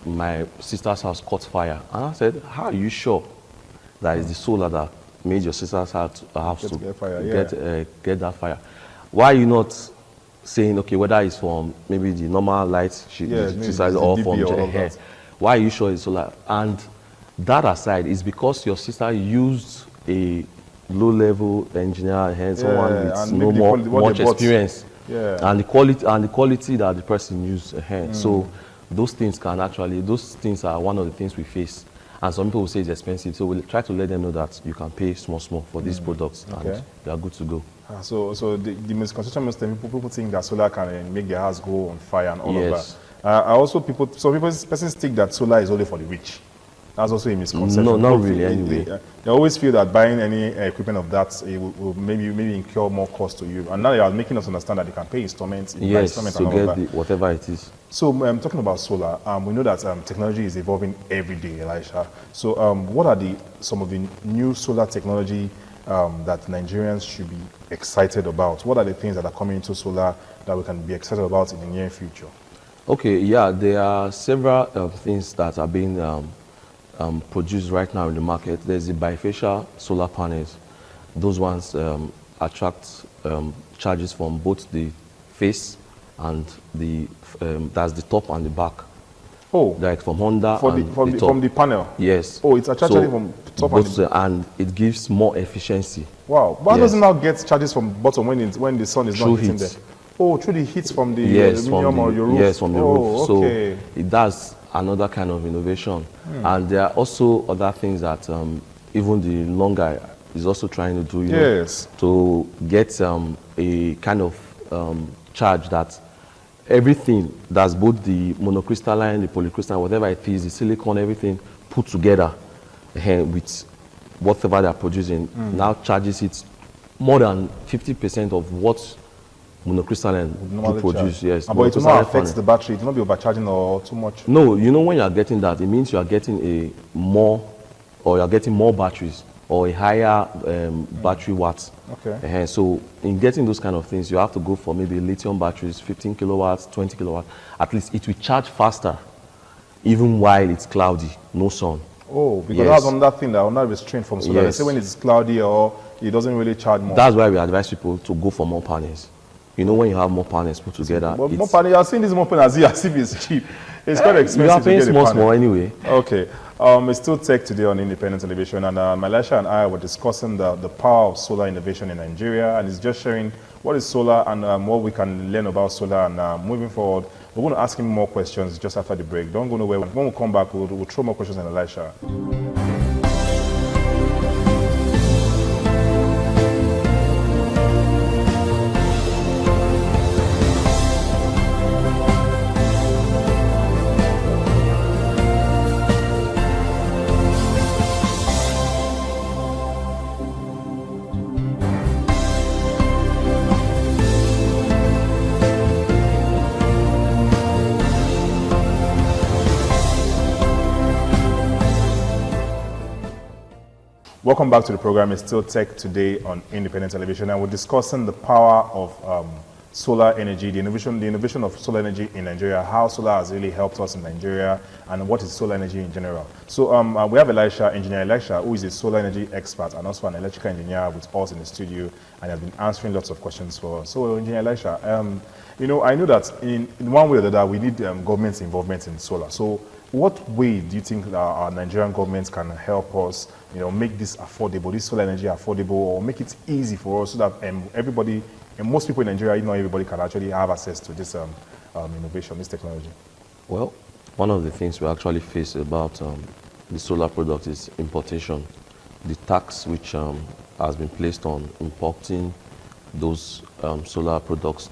Speaker 15: my sister's house caught fire. And I said, how are you sure that it's the solar that made your sister's house to get that fire? Why are you not saying, okay, whether it's from maybe the normal light she decides or from her hair? Why are you sure it's solar? And that aside, is because your sister used a low-level engineer, someone with much experience, and the quality that the person used. So those things are one of the things we face. And some people will say it's expensive, so we'll try to let them know that you can pay small for these products, and you are good to go.
Speaker 14: So the misconception most people think that solar can make their house go on fire and all of that. Some persons think that solar is only for the rich. That's also a misconception.
Speaker 15: No, not really. Anyway,
Speaker 14: they always feel that buying any equipment of that will maybe incur more cost to you. And now they are making us understand that they can pay installments.
Speaker 15: To get whatever it is.
Speaker 14: So talking about solar, we know that technology is evolving every day, Elisha. So what are some of the new solar technology that Nigerians should be excited about? What are the things that are coming into solar that we can be excited about in the near future?
Speaker 15: Okay, yeah, there are several things that are being produced right now in the market. There's the bifacial solar panels. Those ones attract charges from both the face and that's the top and the back.
Speaker 14: Oh,
Speaker 15: like from Honda
Speaker 14: from the panel.
Speaker 15: Yes.
Speaker 14: Oh, it's attracted from top
Speaker 15: and it gives more efficiency.
Speaker 14: Wow. Why doesn't now get charges from bottom when the sun is not hitting there? Oh, through the heat from the aluminum or your roof.
Speaker 15: Yes, from the roof.
Speaker 14: Okay.
Speaker 15: So it does another kind of innovation. And there are also other things that even the longer is also trying to do, to get a kind of charge that everything that's both the monocrystalline, the polycrystalline, whatever it is, the silicon, everything put together with whatever they're producing, now charges it more than 50% of what monocrystalline do produce. Yes,
Speaker 14: but it will not affect the battery. It will not be overcharging or too much.
Speaker 15: No, you know, when you are getting that, it means you are getting you are getting more batteries or a higher battery watts.
Speaker 14: Okay.
Speaker 15: So in getting those kind of things, you have to go for maybe lithium batteries, 15 kilowatts, 20 kilowatts. At least it will charge faster, even while it's cloudy, no sun.
Speaker 14: Oh, because that's another thing that will not restrain from solar. They say when it's cloudy or it doesn't really charge more.
Speaker 15: That's why we advise people to go for more panels. You know, when you have more panels put together.
Speaker 14: But more panels, I've seen this more panels as if it's cheap. It's quite expensive.
Speaker 15: You are paying small anyway.
Speaker 14: Okay. It's still Tech Today on Independent Television, and Elisha and I were discussing the power of solar innovation in Nigeria, and it's just sharing what is solar and what we can learn about solar. And moving forward, we're going to ask him more questions just after the break. Don't go nowhere. When we come back, we'll throw more questions on Elisha. Welcome back to the program. It's still Tech Today on Independent Television, and we're discussing the power of solar energy, the innovation of solar energy in Nigeria, how solar has really helped us in Nigeria, and what is solar energy in general. So we have Engineer Elisha, who is a solar energy expert and also an electrical engineer with us in the studio, and has been answering lots of questions for us. So Engineer Elisha, you know, I know that in one way or the other, we need government's involvement in solar. So what way do you think that our Nigerian government can help us, you know, make this affordable, this solar energy affordable, or make it easy for us so that everybody, and most people in Nigeria, not everybody can actually have access to this innovation, this technology?
Speaker 15: Well, one of the things we actually face about the solar product is importation. The tax which has been placed on importing those solar products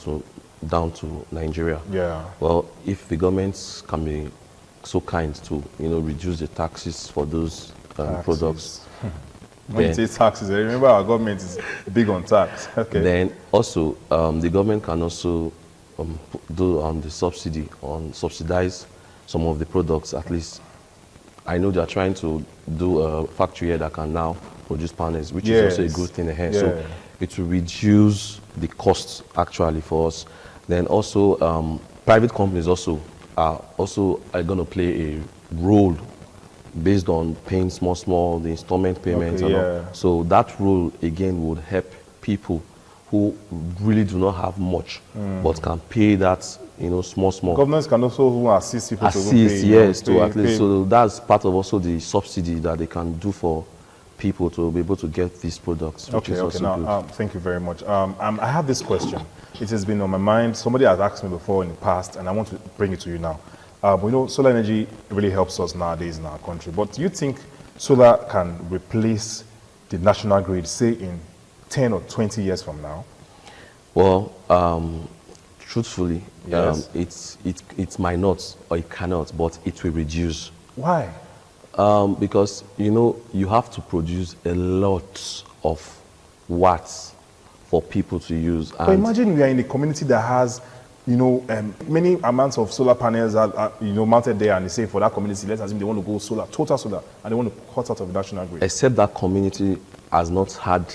Speaker 15: down to Nigeria.
Speaker 14: Yeah.
Speaker 15: Well, if the governments can be so kind to, you know, reduce the taxes for those products.
Speaker 14: When you say taxes, remember our government is big on tax. Okay.
Speaker 15: Then also, the government can also do the subsidize some of the products. At least, I know they are trying to do a factory here that can now produce panels, which is also a good thing ahead. Yeah. So it will reduce the costs actually for us. Then also, private companies are going to play a role based on paying small, the installment payments.
Speaker 14: Okay,
Speaker 15: and all. So that role again would help people who really do not have much, but can pay that, you know, small.
Speaker 14: Governments can also assist people to
Speaker 15: pay, yes, to at least. So that's part of also the subsidy that they can do for people to be able to get these products. Which is also
Speaker 14: now,
Speaker 15: good.
Speaker 14: Thank you very much. I have this question. It has been on my mind. Somebody has asked me before in the past, and I want to bring it to you now. We know solar energy really helps us nowadays in our country, but do you think solar can replace the national grid, say in 10 or 20 years from now?
Speaker 15: Well, truthfully,
Speaker 14: yes.
Speaker 15: it might not, or it cannot, but it will reduce.
Speaker 14: Why?
Speaker 15: Because, you know, you have to produce a lot of watts for people to use.
Speaker 14: But imagine we are in a community that has, you know, many amounts of solar panels are you know, mounted there, and they say for that community, let's assume they want to go solar, total solar, and they want to cut out of the national grid.
Speaker 15: Except that community has not had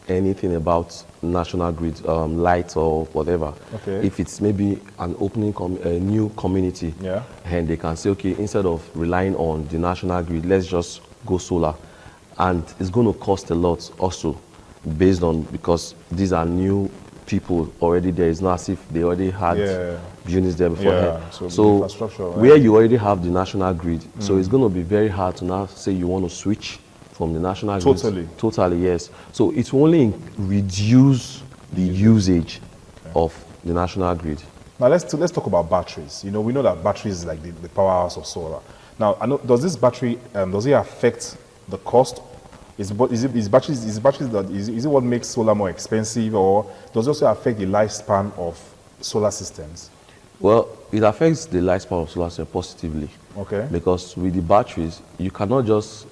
Speaker 15: anything about national grid, light or whatever.
Speaker 14: Okay.
Speaker 15: If it's maybe an opening, a new community,
Speaker 14: yeah,
Speaker 15: and they can say, okay, instead of relying on the national grid, let's just go solar. And it's going to cost a lot also, based on, because these are new people already there. It's not as if they already had units there beforehand.
Speaker 14: Yeah,
Speaker 15: so where you already have the national grid, so it's going to be very hard to now say you want to switch from the national grid. Totally, yes. So it will only reduce the usage of the national grid.
Speaker 14: Now let's talk about batteries. You know, we know that batteries is like the powerhouse of solar. Now, I know, does this battery does it affect the cost? Is it what makes solar more expensive, or does it also affect the lifespan of solar systems?
Speaker 15: Well, it affects the lifespan of solar systems positively.
Speaker 14: Okay.
Speaker 15: Because with the batteries, you cannot just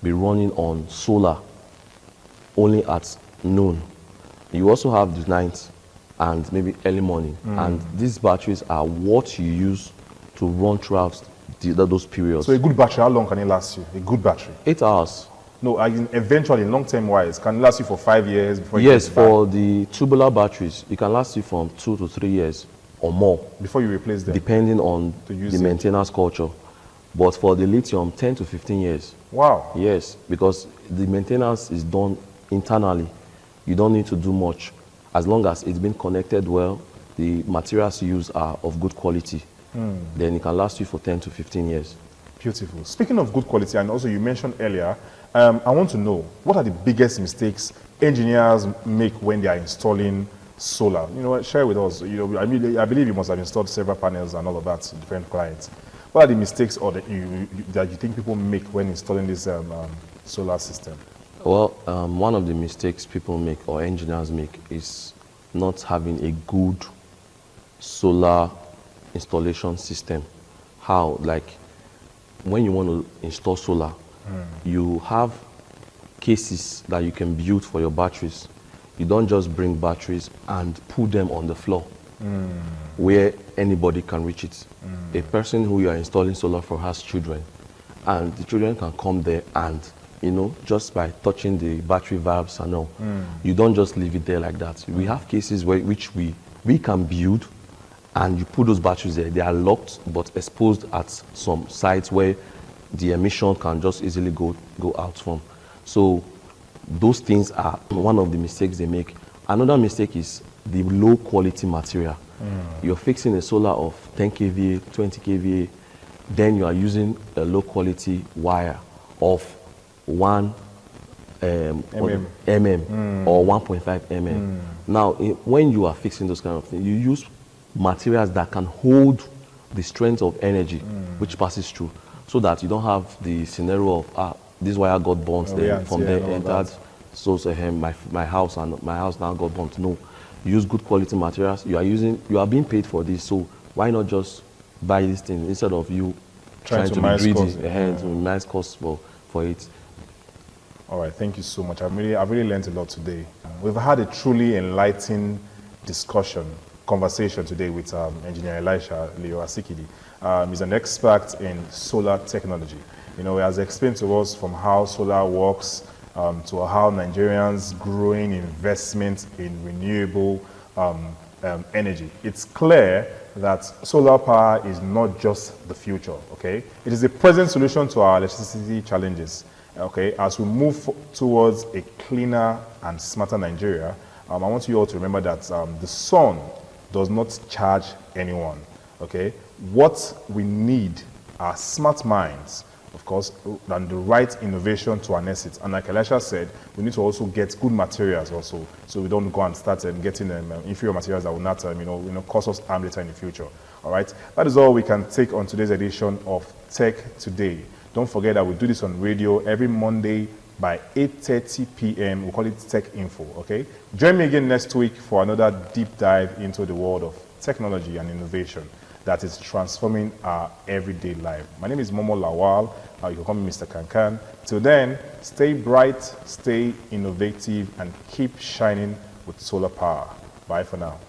Speaker 15: be running on solar only at noon. You also have the night and maybe early morning. And these batteries are what you use to run throughout those periods.
Speaker 14: So a good battery, how long can it last you? A good battery?
Speaker 15: 8 hours.
Speaker 14: No, I mean, eventually, long-term wise, can it last you for 5 years before you
Speaker 15: Yes, for the tubular batteries, it can last you from 2 to 3 years or more.
Speaker 14: Before you replace them?
Speaker 15: Depending on the maintenance culture. But for the lithium, 10 to 15 years.
Speaker 14: Wow.
Speaker 15: Yes, because the maintenance is done internally. You don't need to do much. As long as it's been connected well, the materials used are of good quality. Then it can last you for 10 to 15 years.
Speaker 14: Beautiful. Speaking of good quality, and also you mentioned earlier, I want to know, what are the biggest mistakes engineers make when they are installing solar? You know, share with us. You know, I believe you must have installed several panels and all of that to different clients. What are the mistakes that you think people make when installing this solar system?
Speaker 15: Well, one of the mistakes people make or engineers make is not having a good solar installation system. How? Like, when you want to install solar, you have cases that you can build for your batteries. You don't just bring batteries and put them on the floor where anybody can reach it. A person who you are installing solar for has children, and the children can come there and you know, just by touching the battery valves and all. You don't just leave it there like that. We have cases which we can build, and you put those batteries there. They are locked but exposed at some sites where the emission can just easily go out from. So those things are one of the mistakes they make. Another mistake is the low quality material. You're fixing a solar of 10 kVA, 20 kVA, then you are using a low quality wire of 1 mm or 1.5 mm. Now, when you are fixing those kind of things, you use materials that can hold the strength of energy which passes through, so that you don't have the scenario of this wire got burnt there, from there entered, so my house now got burnt. No, you use good quality materials. You are being paid for this, so why not just buy this thing instead of you trying to be greedy to minimize costs for it.
Speaker 14: All right, thank you so much. I've really learned a lot today. We've had a truly enlightening conversation today with Engineer Elisha Leo Asikidi. He's an expert in solar technology. You know, he has explained to us from how solar works to how Nigerians growing investment in renewable energy. It's clear that solar power is not just the future, okay? It is the present solution to our electricity challenges. Okay, as we move towards a cleaner and smarter Nigeria, I want you all to remember that the sun does not charge anyone. Okay, what we need are smart minds, of course, and the right innovation to harness it. And like Elisha said, we need to also get good materials also, so we don't go and start getting inferior materials that will not, cause us harm later in the future. All right, that is all we can take on today's edition of Tech Today. Don't forget that we do this on radio every Monday by 8:30 p.m. We call it Tech Info, okay? Join me again next week for another deep dive into the world of technology and innovation that is transforming our everyday life. My name is Momo Lawal. You can call me Mr. Kankan. Till then, stay bright, stay innovative, and keep shining with solar power. Bye for now.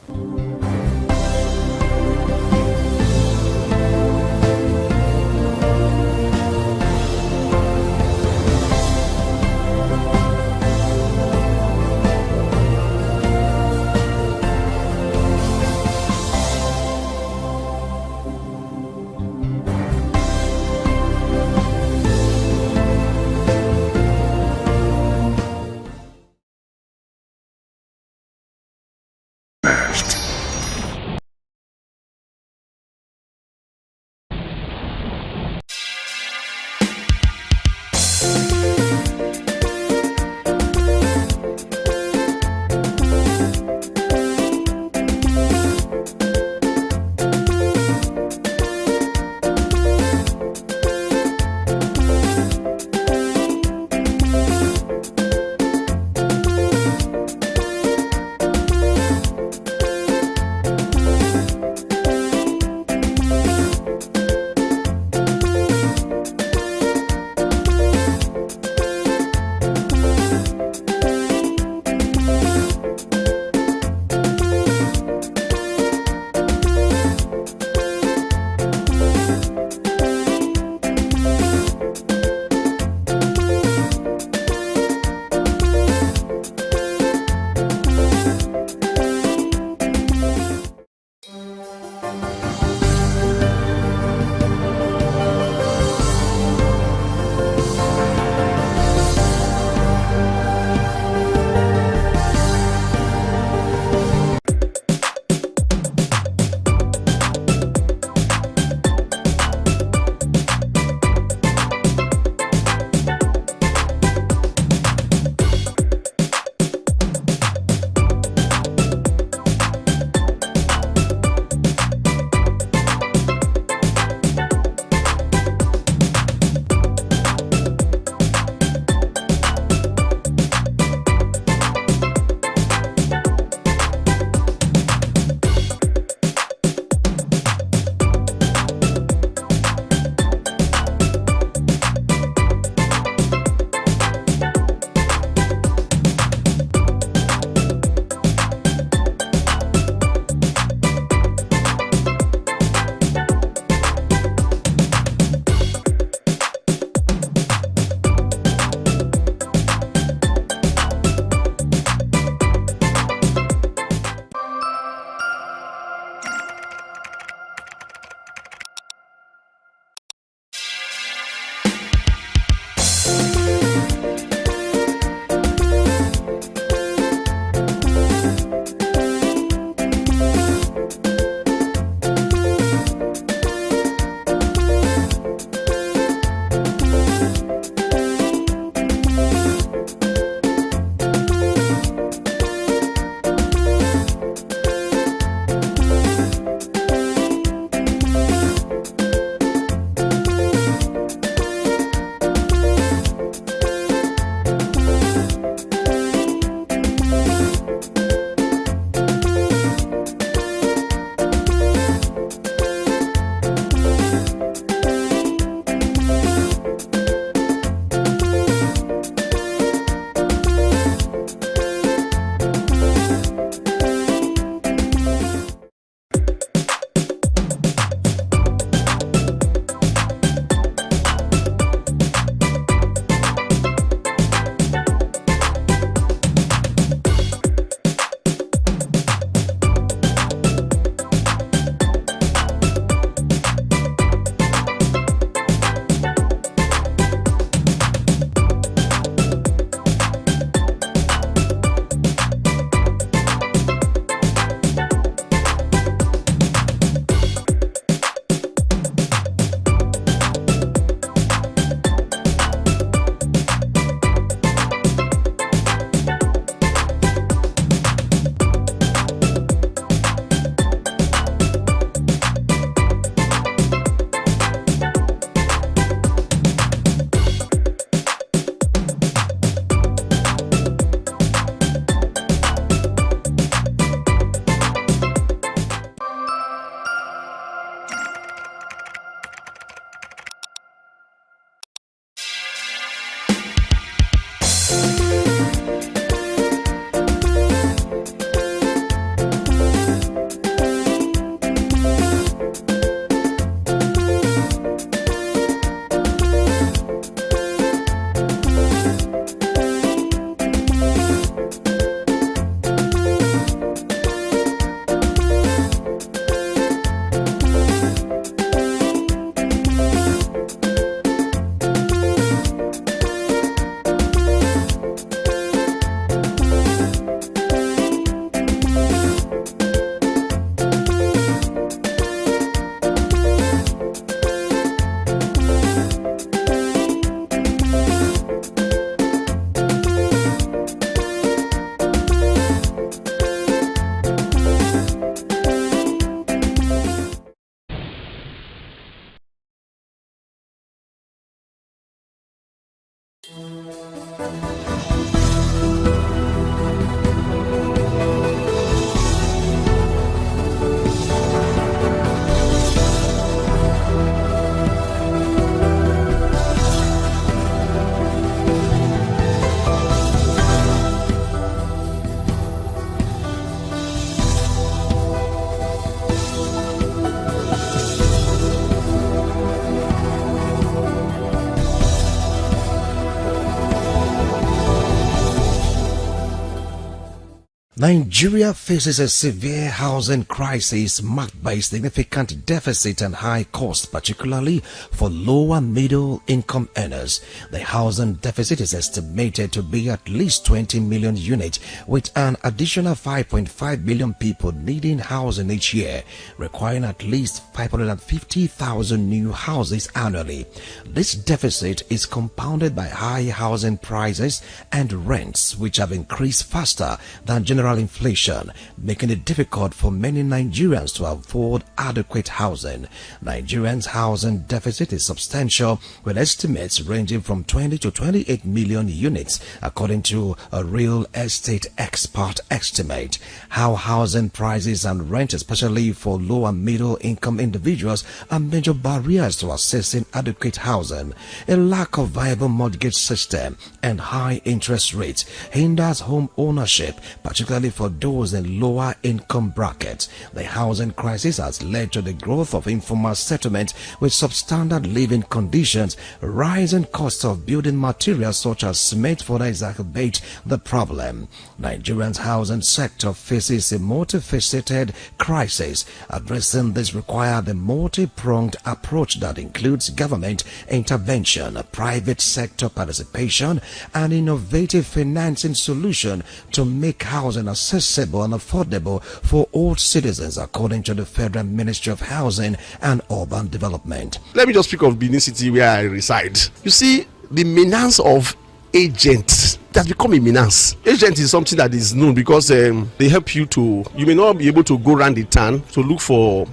Speaker 16: Nigeria faces a severe housing crisis marked by significant deficit and high costs, particularly for low and middle income earners. The housing deficit is estimated to be at least 20 million units, with an additional 5.5 million people needing housing each year, requiring at least 550,000 new houses annually. This deficit is compounded by high housing prices and rents, which have increased faster than general inflation, making it difficult for many Nigerians to afford adequate housing. Nigerians' housing deficit is substantial, with estimates ranging from 20 to 28 million units, according to a real estate expert estimate. How housing prices and rent, especially for low and middle income individuals, are major barriers to accessing adequate housing. A lack of viable mortgage system and high interest rates hinders home ownership, particularly for those in lower income brackets. The housing crisis has led to the growth of informal settlement with substandard living conditions. Rising costs of building materials such as cement further exacerbate the problem. Nigeria's housing sector faces a multifaceted crisis. Addressing this requires a multi-pronged approach that includes government intervention, private sector participation, and innovative financing solution to make housing accessible and affordable for all citizens, according to the Federal Ministry of Housing and Urban Development.
Speaker 9: Let me just speak of Benin City, where I reside. You see, the menace of agents has become a menace. Agent is something that is known because they help you to, you may not be able to go around the town to look for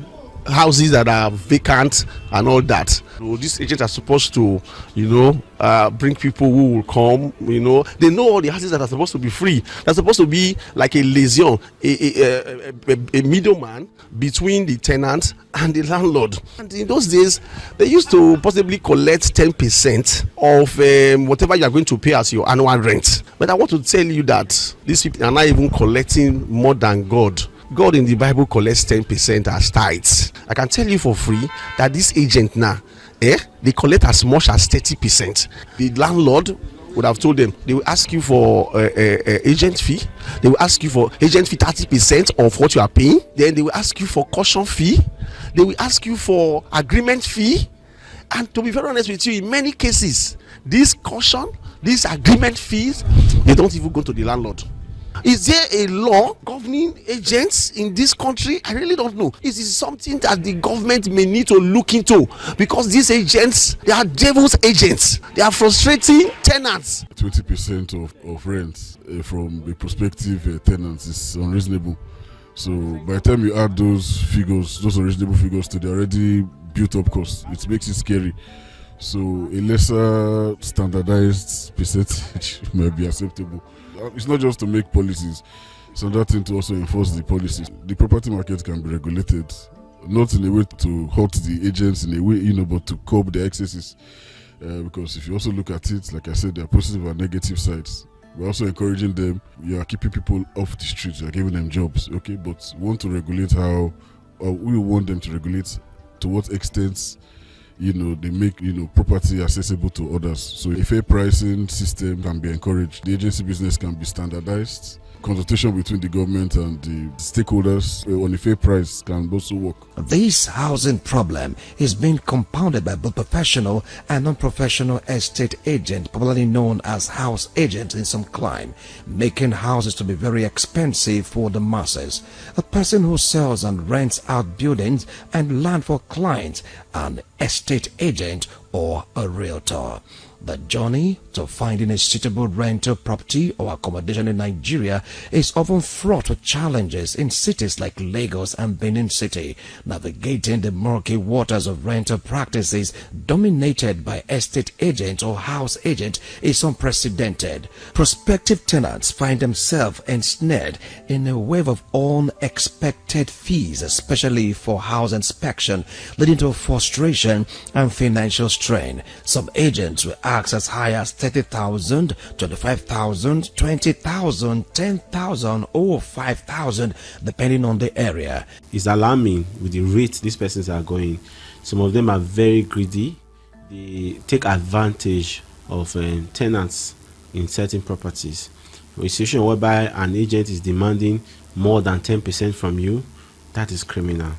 Speaker 9: houses that are vacant and all that. So these agents are supposed to, bring people who will come. They know all the houses that are supposed to be free. They're supposed to be like a liaison, a middleman between the tenant and the landlord. And in those days, they used to possibly collect 10% of whatever you are going to pay as your annual rent. But I want to tell you that these people are not even collecting more than God. God in the Bible collects 10% as tithes. I can tell you for free that this agent now, they collect as much as 30%. The landlord would have told them they will ask you for agent fee. They will ask you for agent fee 30% of what you are paying. Then they will ask you for caution fee. They will ask you for agreement fee. And to be very honest with you, in many cases, this caution, these agreement fees, they don't even go to the landlord. Is there a law governing agents in this country? I really don't know. Is it something that the government may need to look into? Because these agents, they are devil's agents. They are frustrating tenants.
Speaker 17: 20% of rent from the prospective tenants is unreasonable. So by the time you add those figures, those unreasonable figures to the already built up costs, it makes it scary. So a lesser standardized percentage may be acceptable. It's not just to make policies, it's another thing to also enforce the policies. The property market can be regulated, not in a way to hurt the agents in a way, but to curb the excesses. Because if you also look at it, like I said, there are positive and negative sides. We're also encouraging them. You are keeping people off the streets, you are giving them jobs, okay? But we want to regulate how, or we want them to regulate to what extent they make property accessible to others. So a fair pricing system can be encouraged. The agency business can be standardized. Consultation between the government and the stakeholders on a fair price can also work.
Speaker 16: This housing problem is being compounded by both professional and non-professional estate agents, popularly known as house agents in some clime, making houses to be very expensive for the masses. A person who sells and rents out buildings and land for clients, an estate agent, or a realtor. The journey to finding a suitable rental property or accommodation in Nigeria is often fraught with challenges in cities like Lagos and Benin City. Navigating the murky waters of rental practices dominated by estate agents or house agents is unprecedented. Prospective tenants find themselves ensnared in a wave of unexpected fees, especially for house inspection, leading to frustration and financial strain. Some agents will ask as high as 30,000, 25,000, 20,000, 10,000 or 5,000 depending on the area.
Speaker 18: It's alarming with the rate these persons are going. Some of them are very greedy. They take advantage of tenants in certain properties. A situation whereby an agent is demanding more than 10% from you, that is criminal.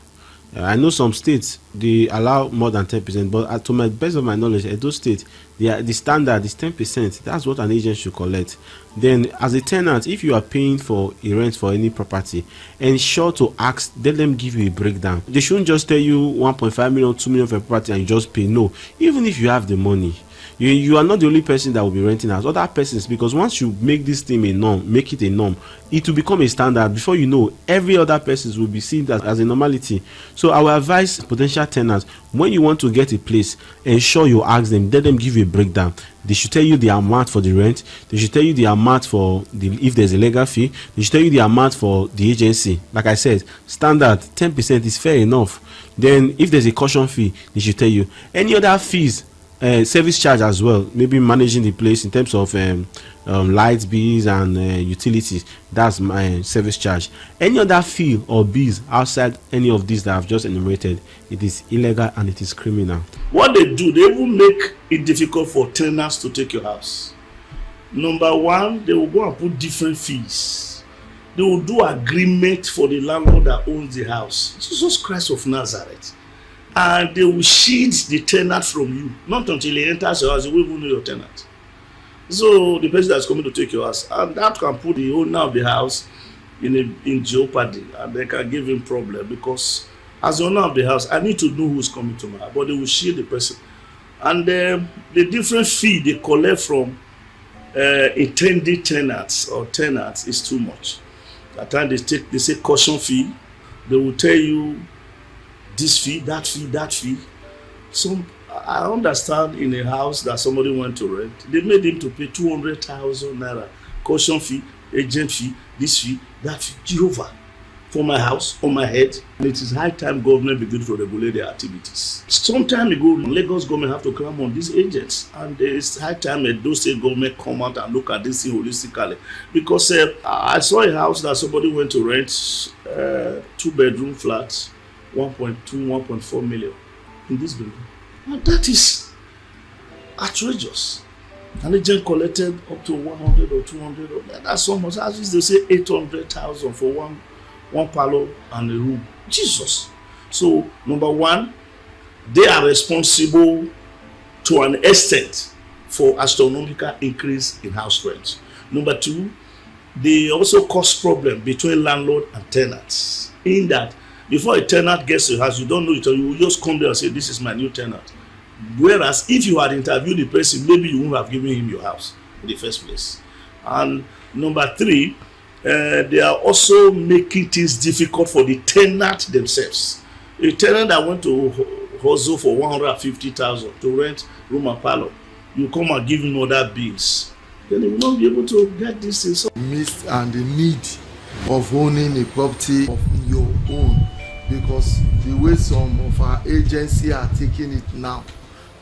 Speaker 18: I know some states they allow more than 10%, but to my best of my knowledge, Edo State, the standard is 10%. That's what an agent should collect. Then, as a tenant, if you are paying for a rent for any property, ensure to ask. Let them give you a breakdown. They shouldn't just tell you 1.5 million, 2 million for a property and you just pay. No, even if you have the money. You are not the only person that will be renting house. Other persons, because once you make this thing a norm, make it a norm, it will become a standard. Before you know, every other person will be seen as a normality. So I will advise potential tenants, when you want to get a place, ensure you ask them, let them give you a breakdown. They should tell you the amount for the rent. They should tell you the amount for if there's a legal fee. They should tell you the amount for the agency. Like I said, standard 10% is fair enough. Then if there's a caution fee, they should tell you. Any other fees, service charge as well, maybe managing the place in terms of lights, bills and utilities, that's my service charge. Any other fee or bills outside any of these that I've just enumerated, it is illegal and it is criminal.
Speaker 19: What they do, they will make it difficult for tenants to take your house. Number one, they will go and put different fees. They will do agreement for the landlord that owns the house. Jesus Christ of Nazareth. And they will shield the tenant from you. Not until he enters your house, you won't even know your tenant. So the person that's coming to take your house, and that can put the owner of the house in jeopardy, and they can give him problem, because as the owner of the house, I need to know who's coming to my house, but they will shield the person. And the different fee they collect from intended tenants or tenants is too much. At times they say caution fee. They will tell you this fee, that fee, that fee. So I understand in a house that somebody went to rent, they made him to pay 200,000 naira caution fee, agent fee, this fee, that fee. Jehovah, for my house, on my head. And it is high time government begin to regulate their activities. Some time ago, Lagos government have to climb on these agents, and it's high time that those state government come out and look at this thing holistically. Because I saw a house that somebody went to rent, 2-bedroom flats, 1.2, 1.4 million in this building. And that is outrageous. An agent collected up to 100 or 200. That's so much. As they say, 800,000 for one parlor and a room. Jesus. So, number one, they are responsible to an extent for astronomical increase in house rents. Number two, they also cause problem between landlord and tenants. In that, before a tenant gets your house, you don't know it, you will just come there and say, this is my new tenant. Whereas if you had interviewed the person, maybe you wouldn't have given him your house in the first place. And number three, they are also making things difficult for the tenant themselves. A tenant that went to hustle for 150,000 to rent room and parlor, you come and give him other bills, then he will not be able to get this thing. So
Speaker 8: missed and the need of owning a property of your own, because the way some of our agency are taking it now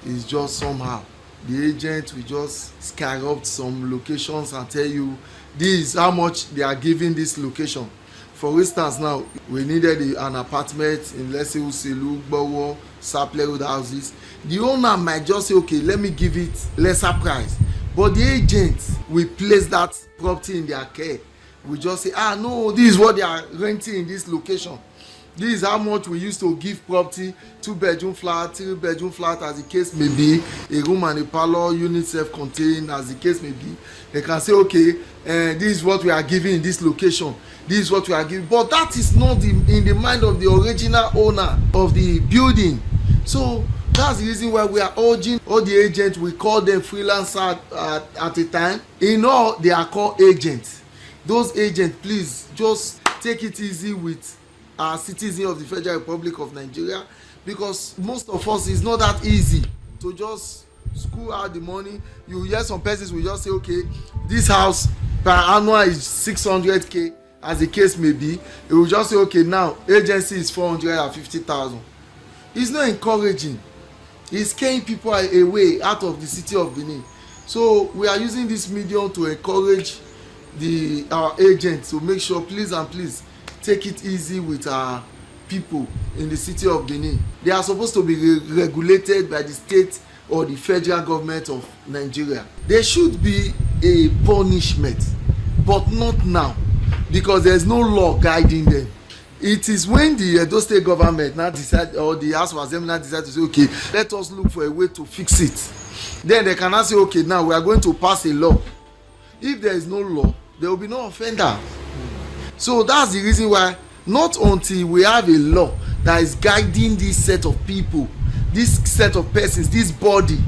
Speaker 8: is just somehow the agent will just skyrocket some locations and tell you this is how much they are giving this location. For instance, now we needed an apartment in, let's say, Uselu, Gbowo, Saple Road houses. The owner might just say, okay, let me give it lesser price, but the agent will place that property in their care. We just say, no, this is what they are renting in this location. This is how much we used to give property, 2-bedroom flat, 3-bedroom flat, as the case may be, a room and a parlor, unit self-contained, as the case may be. They can say, okay, this is what we are giving in this location. This is what we are giving. But that is not in the mind of the original owner of the building. So That's the reason why we are urging all the agents, we call them freelancers at a time. In all, they are called agents. Those agents, please just take it easy with our citizens of the Federal Republic of Nigeria, because most of us, it's not that easy to just school out the money. You hear some persons will just say, okay, this house per annual is 600k, as the case may be. It will just say, okay, now agency is 450,000. It's not encouraging. It's scaring people away out of the city of Benin. So we are using this medium to encourage our agents to make sure, please and please, take it easy with our people in the city of Benin. They are supposed to be regulated by the state or the federal government of Nigeria. There should be a punishment, but not now, because there is no law guiding them. It is when the Edo State government now decide, or the House of Assembly now decide to say, okay, let us look for a way to fix it. Then they cannot say, okay, now we are going to pass a law. If there is no law, there will be no offender. So that's the reason why, not until we have a law that is guiding this set of people, this set of persons, this body,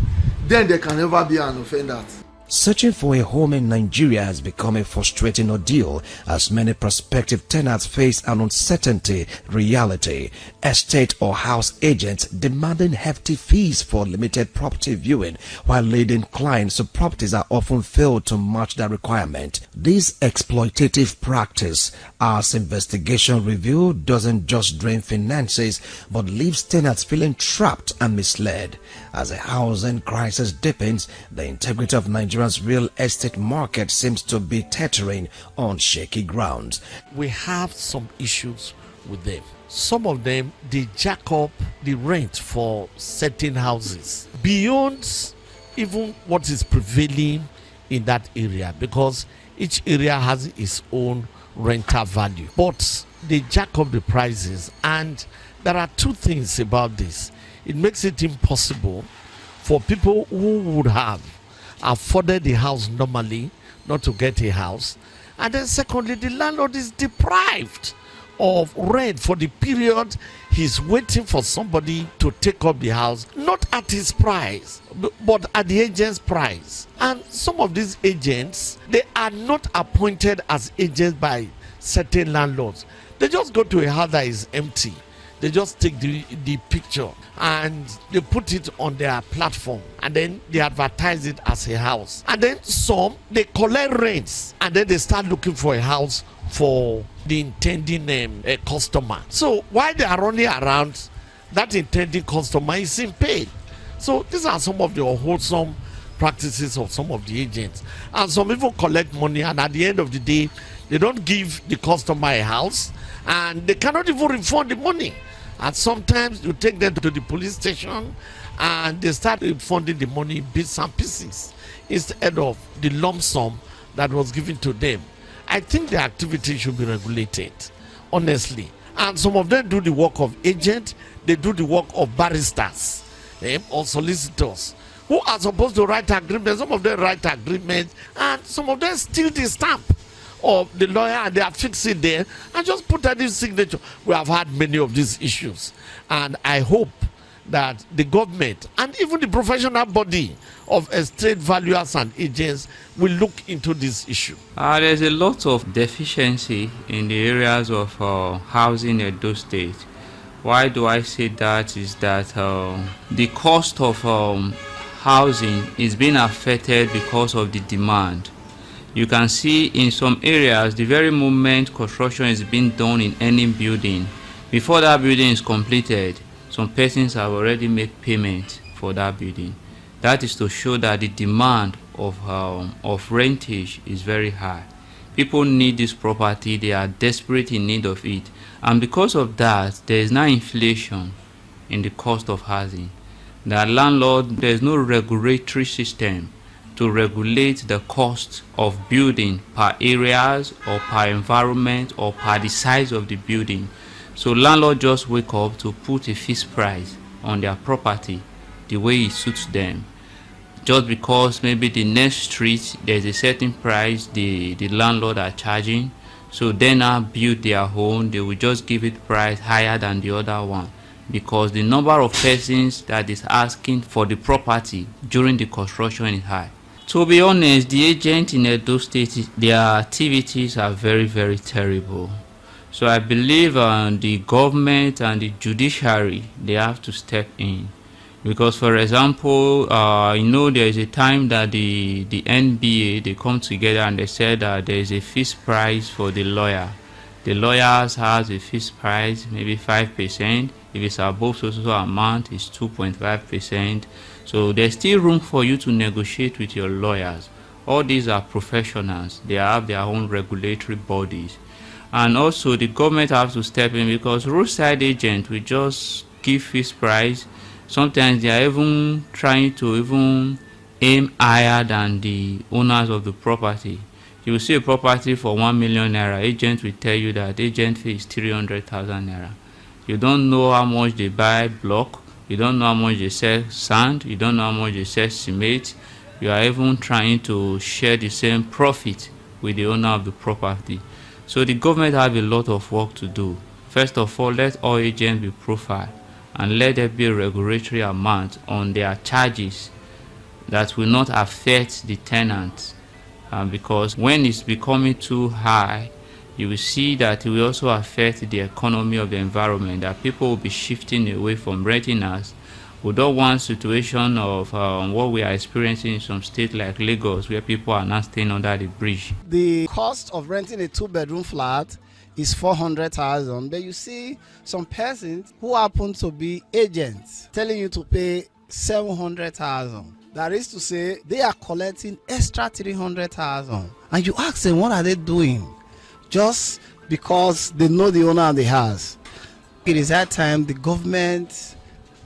Speaker 8: then there can never be an offender.
Speaker 16: Searching for a home in Nigeria has become a frustrating ordeal as many prospective tenants face an uncertainty reality. Estate or house agents demanding hefty fees for limited property viewing, while leading clients to properties are often failed to match that requirement. This exploitative practice, as investigation revealed, doesn't just drain finances but leaves tenants feeling trapped and misled. As a housing crisis deepens, the integrity of Nigeria's real estate market seems to be teetering on shaky ground.
Speaker 9: We have some issues with them. Some of them, they jack up the rent for certain houses beyond even what is prevailing in that area, because each area has its own rental value. But they jack up the prices, and there are two things about this. It makes it impossible for people who would have afforded the house normally not to get a house. And then secondly, the landlord is deprived of rent for the period he's waiting for somebody to take up the house, not at his price, but at the agent's price. And some of these agents, they are not appointed as agents by certain landlords. They just go to a house that is empty. They just take the picture and they put it on their platform, and then they advertise it as a house. And then some, they collect rents, and then they start looking for a house for the intending customer. So while they are running around, that intending customer is in pain. So these are some of the unwholesome practices of some of the agents. And some even collect money, and at the end of the day, they don't give the customer a house, and they cannot even refund the money. And sometimes you take them to the police station and they start refunding the money in bits and pieces instead of the lump sum that was given to them. I think the activity should be regulated, honestly. And some of them do the work of agents, they do the work of barristers or solicitors who are supposed to write agreements. Some of them write agreements, and some of them steal the stamp of the lawyer, and they are fixing there and just put any signature. We have had many of these issues, and I hope that the government and even the professional body of estate valuers and agents will look into this issue.
Speaker 20: There's a lot of deficiency in the areas of housing in Edo State. Why do I say that? Is that the cost of housing is being affected because of the demand. You can see in some areas, the very moment construction is being done in any building, before that building is completed, some persons have already made payment for that building. That is to show that the demand of rentage is very high. People need this property, they are desperate in need of it. And because of that, there is now inflation in the cost of housing. The landlord, there is no regulatory system to regulate the cost of building per areas or per environment or per the size of the building. So landlord just wake up to put a fixed price on their property the way it suits them. Just because maybe the next street there's a certain price the landlord are charging, so they now build their home, they will just give it price higher than the other one. because the number of persons that is asking for the property during the construction is high. To be honest, the agents in Edo State, their activities are very, very terrible. So I believe the government and the judiciary, they have to step in. Because, for example, there is a time that the NBA, they come together and they said that there is a fixed price for the lawyer. The lawyers has a fixed price, maybe 5%. If it's above so amount, it's 2.5%. So there's still room for you to negotiate with your lawyers. All these are professionals. They have their own regulatory bodies. And also the government has to step in, because roadside agents will just give fixed price. Sometimes they are even trying to aim higher than the owners of the property. You will see a property for 1 million naira. Agent will tell you that agent fee is 300,000 naira. You don't know how much they buy block. You don't know how much they sell sand. You don't know how much they sell cement. You are even trying to share the same profit with the owner of the property. So the government have a lot of work to do. First of all, let all agents be profiled, and let there be a regulatory amount on their charges that will not affect the tenants. Because when it's becoming too high, you will see that it will also affect the economy of the environment, that people will be shifting away from renting us. We don't want situation of what we are experiencing in some states like Lagos, where people are not staying under the bridge.
Speaker 21: The cost of renting a 2-bedroom flat is 400,000, but you see some persons who happen to be agents telling you to pay 700,000. That is to say, they are collecting extra 300,000, and you ask them, what are they doing? Just because they know the owner of the house. It is that time the government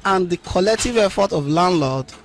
Speaker 21: and the collective effort of landlords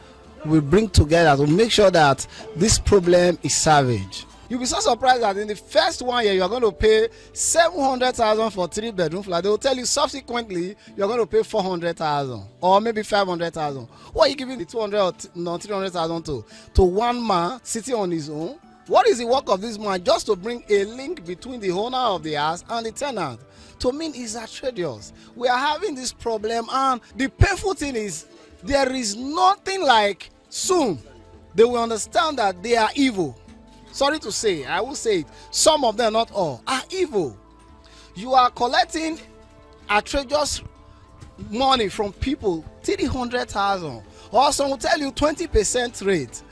Speaker 21: will bring together to make sure that this problem is salvaged. You'll be so surprised that in the first 1 year you are going to pay 700,000 for 3-bedroom flat. They will tell you subsequently you are going to pay 400,000 or maybe 500,000. Who are you giving the 200 or 300,000 to? To one man sitting on his own? What is the work of this man? Just to bring a link between the owner of the house and the tenant. To me, it's outrageous. We are having this problem, and the painful thing is there is nothing like soon they will understand that they are evil. Sorry to say, I will say it. Some of them, not all, are evil. You are collecting outrageous money from people, 300,000. Or some will tell you 20% rate.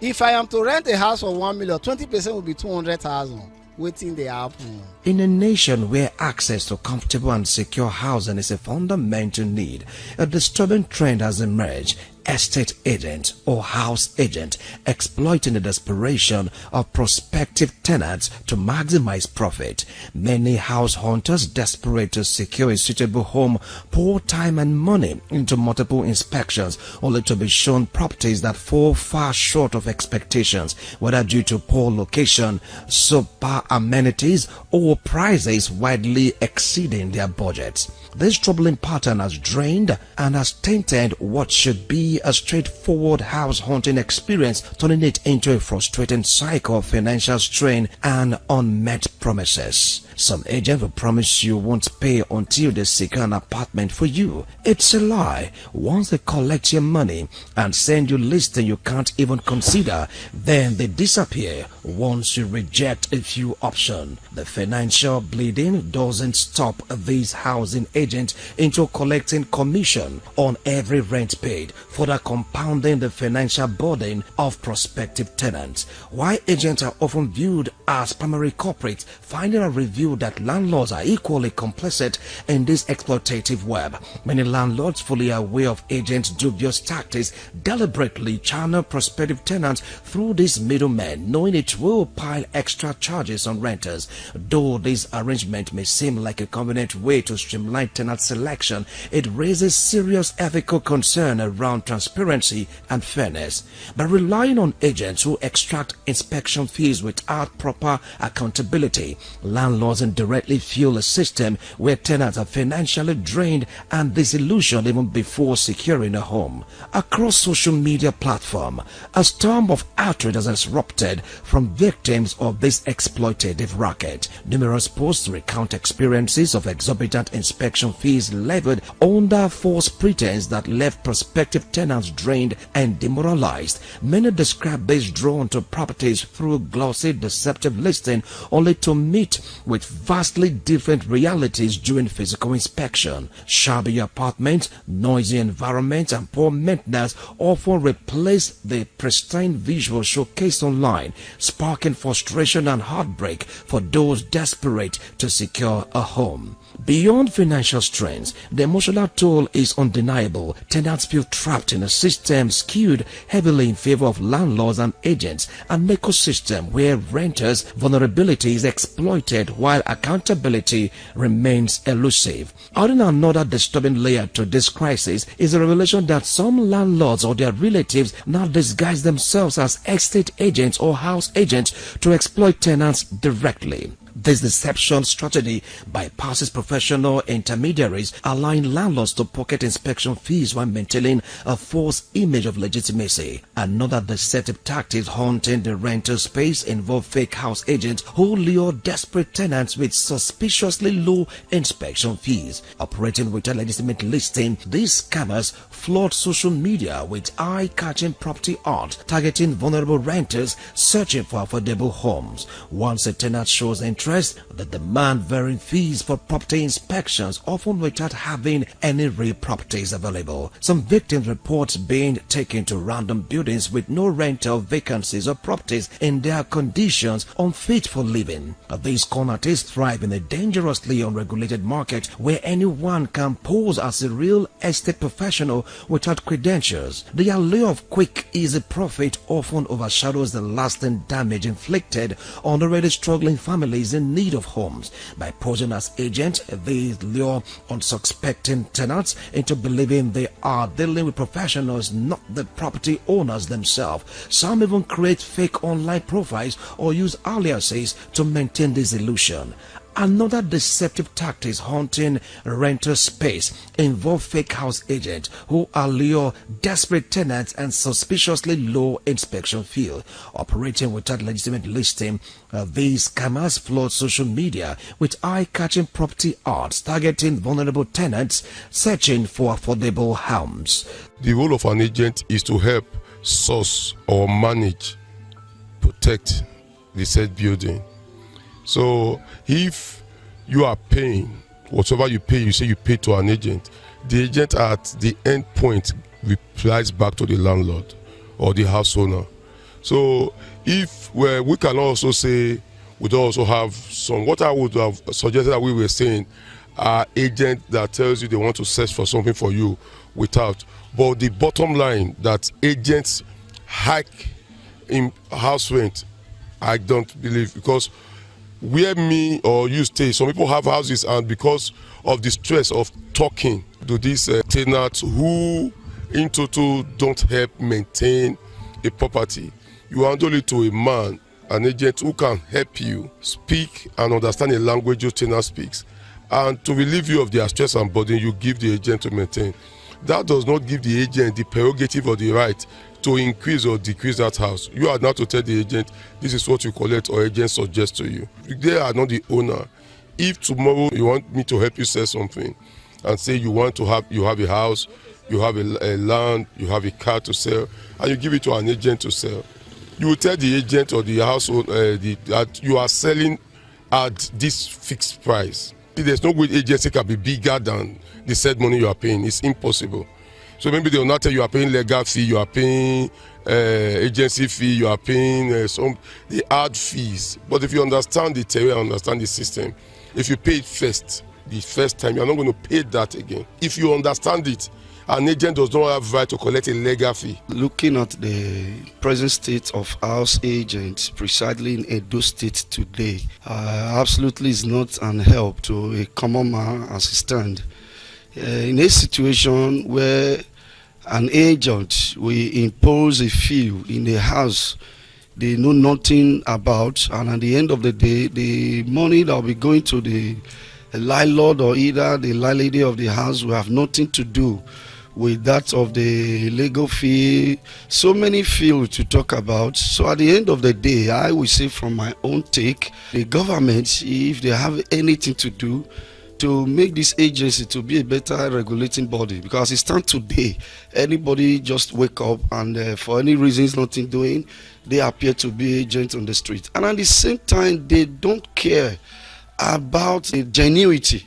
Speaker 21: If I am to rent a house for 1 million, 20% will be 200,000. Waiting the happen.
Speaker 16: In a nation where access to comfortable and secure housing is a fundamental need, a disturbing trend has emerged. Estate agent or house agent exploiting the desperation of prospective tenants to maximize profit. Many house hunters desperate to secure a suitable home pour time and money into multiple inspections only to be shown properties that fall far short of expectations, whether due to poor location, subpar amenities, or prices widely exceeding their budgets. This troubling pattern has drained and has tainted what should be a straightforward house hunting experience, turning it into a frustrating cycle of financial strain and unmet promises. Some agent will promise you won't pay until they secure an apartment for you. It's a lie. Once they collect your money and send you listing you can't even consider, then they disappear once you reject a few options. The financial bleeding doesn't stop these housing agents into collecting commission on every rent paid, further compounding the financial burden of prospective tenants. Why agents are often viewed as primary culprits, finding a review that landlords are equally complicit in this exploitative web. Many landlords, fully aware of agents' dubious tactics, deliberately channel prospective tenants through these middlemen, knowing it will pile extra charges on renters. Though this arrangement may seem like a convenient way to streamline tenant selection, it raises serious ethical concern around transparency and fairness. By relying on agents who extract inspection fees without proper accountability, landlords indirectly fuel a system where tenants are financially drained and disillusioned even before securing a home. Across social media platforms, a storm of outrage has erupted from victims of this exploitative racket. Numerous posts recount experiences of exorbitant inspection inspection fees levied under false pretense that left prospective tenants drained and demoralized. Many describe these drawn to properties through glossy, deceptive listing only to meet with vastly different realities during physical inspection. Shabby apartments, noisy environment, and poor maintenance often replace the pristine visual showcased online, sparking frustration and heartbreak for those desperate to secure a home. Beyond financial strains, the emotional toll is undeniable. Tenants feel trapped in a system skewed heavily in favor of landlords and agents, an ecosystem where renters' vulnerability is exploited while accountability remains elusive. Adding another disturbing layer to this crisis is the revelation that some landlords or their relatives now disguise themselves as estate agents or house agents to exploit tenants directly. This deception strategy bypasses professional intermediaries, allowing landlords to pocket inspection fees while maintaining a false image of legitimacy. Another deceptive tactic haunting the rental space involve fake house agents who lure desperate tenants with suspiciously low inspection fees. Operating without legitimate listing, these scammers flood social media with eye-catching property art, targeting vulnerable renters searching for affordable homes. Once a tenant shows interest, the demand varying fees for property inspections, often without having any real properties available. Some victims report being taken to random buildings with no rental vacancies or properties in their conditions unfit for living. These conartists thrive in a dangerously unregulated market where anyone can pose as a real estate professional without credentials. The allure of quick, easy profit often overshadows the lasting damage inflicted on already struggling families in need of homes. By posing as agents, they lure unsuspecting tenants into believing they are dealing with professionals, not the property owners themselves. Some even create fake online profiles or use aliases to maintain this illusion. Another deceptive tactic haunting rental space involve fake house agents who allure desperate tenants and suspiciously low inspection fee. Operating without legitimate listing, these scammers flood social media with eye-catching property ads targeting vulnerable tenants searching for affordable homes.
Speaker 2: The role of an agent is to help source or manage, protect the said building. So if you are paying, whatever you pay, you say you pay to an agent, the agent at the end point replies back to the landlord or the house owner. So if we can also say, we'd also have some, what I would have suggested that we were saying, agent that tells you they want to search for something for you without. But the bottom line, that agents hike in house rent, I don't believe, because where me or you stay, some people have houses, and because of the stress of talking to these tenants who in total don't help maintain a property, you handle it to a man, an agent who can help you speak and understand the language your tenant speaks, and to relieve you of their stress and burden, you give the agent to maintain. That does not give the agent the prerogative or the right to increase or decrease that house. You are not to tell the agent, this is what you collect, or agent suggests to you. They are not the owner. If tomorrow you want me to help you sell something and say you have a house, you have a land, you have a car to sell, and you give it to an agent to sell, you will tell the agent or the household that you are selling at this fixed price. There's no way agency can be bigger than the said money you are paying. It's impossible. So maybe they will not tell you are paying legal fee, you are paying agency fee, you are paying the ad fees. But if you understand the terrain, understand the system, if you pay it first, the first time, you are not going to pay that again. If you understand it, an agent does not have right to collect a legal fee.
Speaker 22: Looking at the present state of house agents precisely in Edo State today, absolutely is not an help to a common man as he stands. In a situation where an agent will impose a fee in a house they know nothing about, and at the end of the day, the money that will be going to the landlord or either the landlady of the house will have nothing to do with that of the legal fee. So many fields to talk about. So at the end of the day, I will say from my own take, the government, if they have anything to do to make this agency to be a better regulating body, because it stands today, anybody just wake up and for any reasons nothing doing, they appear to be agents on the street, and at the same time they don't care about the genuinity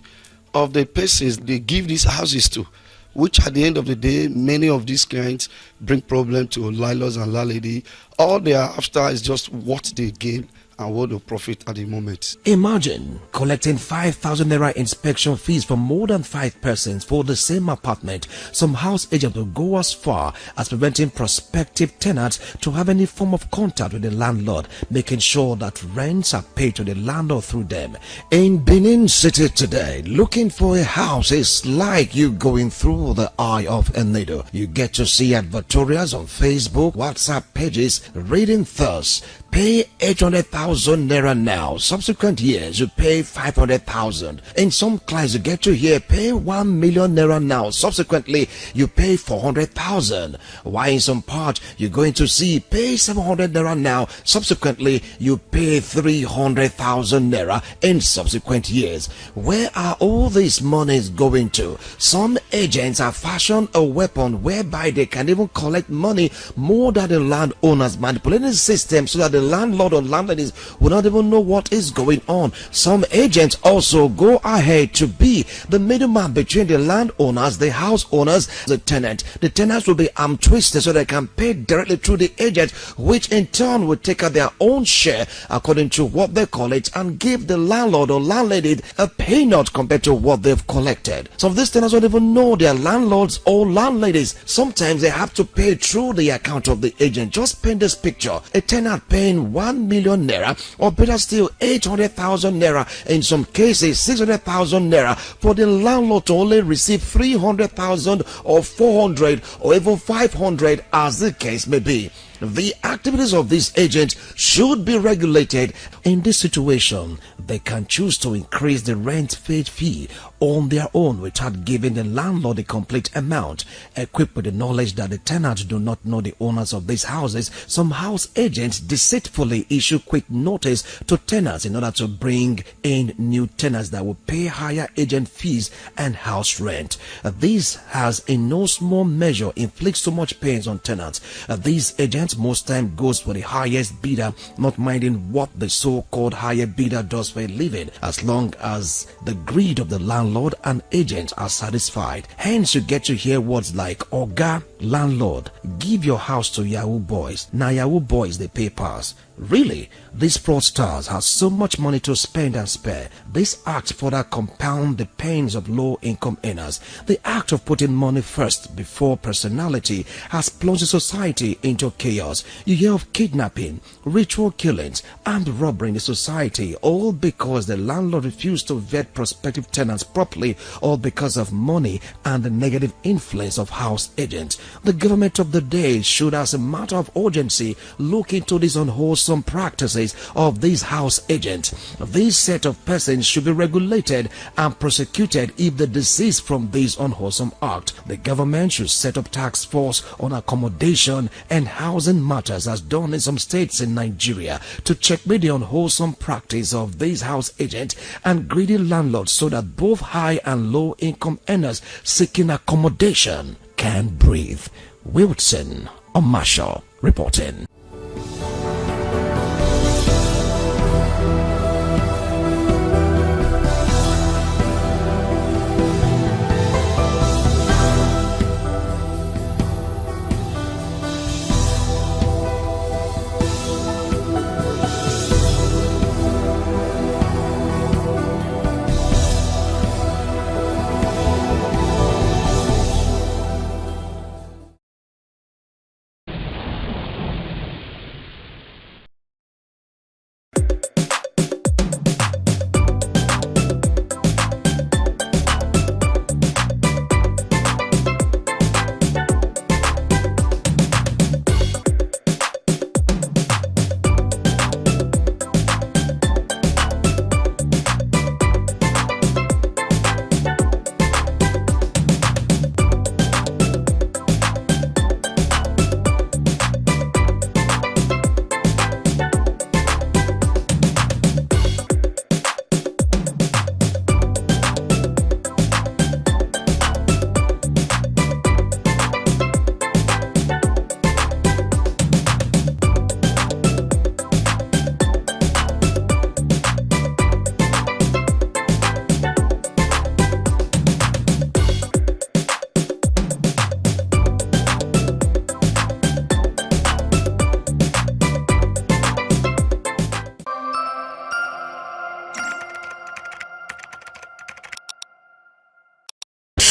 Speaker 22: of the persons they give these houses to, which at the end of the day, many of these clients bring problem to landlords and landlady. All they are after is just what they gain and what they profit at the moment.
Speaker 16: Imagine collecting 5,000 naira inspection fees for more than 5 persons for the same apartment. Some house agents will go as far as preventing prospective tenants to have any form of contact with the landlord, making sure that rents are paid to the landlord through them. In Benin City today, looking for a house is like you going through the eye of a needle. You get to see advertorials on Facebook, WhatsApp pages, reading thus: pay 800,000 naira now. Subsequent years, you pay 500,000. In some clients, you get to hear pay 1 million naira now. Subsequently, you pay 400,000. While in some part, you're going to see pay 700 naira now. Subsequently, you pay 300,000 naira in subsequent years. Where are all these monies going to? Some agents have fashioned a weapon whereby they can even collect money more than the landowners, manipulating the system so that the landlord or landladies will not even know what is going on. Some agents also go ahead to be the middleman between the landowners, the house owners, the tenant. The tenants will be arm twisted so they can pay directly through the agent, which in turn will take out their own share according to what they call it and give the landlord or landlady a payment compared to what they've collected. Some of these tenants don't even know their landlords or landladies. Sometimes they have to pay through the account of the agent. Just paint this picture: a tenant paying 1 million naira, or better still 800,000 naira, in some cases 600,000 naira, for the landlord to only receive 300,000 or 400 or even 500, as the case may be. The activities of these agents should be regulated. In this situation, they can choose to increase the rent paid fee on their own without giving the landlord the complete amount. Equipped with the knowledge that the tenants do not know the owners of these houses, some house agents deceitfully issue quick notice to tenants in order to bring in new tenants that will pay higher agent fees and house rent. This has in no small measure inflicted so much pains on tenants. These agents most time goes for the highest bidder, not minding what the so-called higher bidder does for a living, as long as the greed of the landlord and agents are satisfied. Hence you get to hear words like "Oga, landlord, give your house to Yahoo boys. Now Yahoo boys they pay pass." Really, these fraudsters have so much money to spend and spare. This act further compound the pains of low-income earners. The act of putting money first before personality has plunged the society into chaos. You hear of kidnapping, ritual killings, and robbery in the society, all because the landlord refused to vet prospective tenants properly, all because of money and the negative influence of house agents. The government of the day should, as a matter of urgency, look into these unwholesome practices of these house agents. This set of persons should be regulated and prosecuted if they desist from this unwholesome act. The government should set up task force on accommodation and housing matters, as done in some states in Nigeria, to checkmate the unwholesome practice of these house agents and greedy landlords, so that both high and low income earners seeking accommodation can breathe. Wilson Omasho reporting.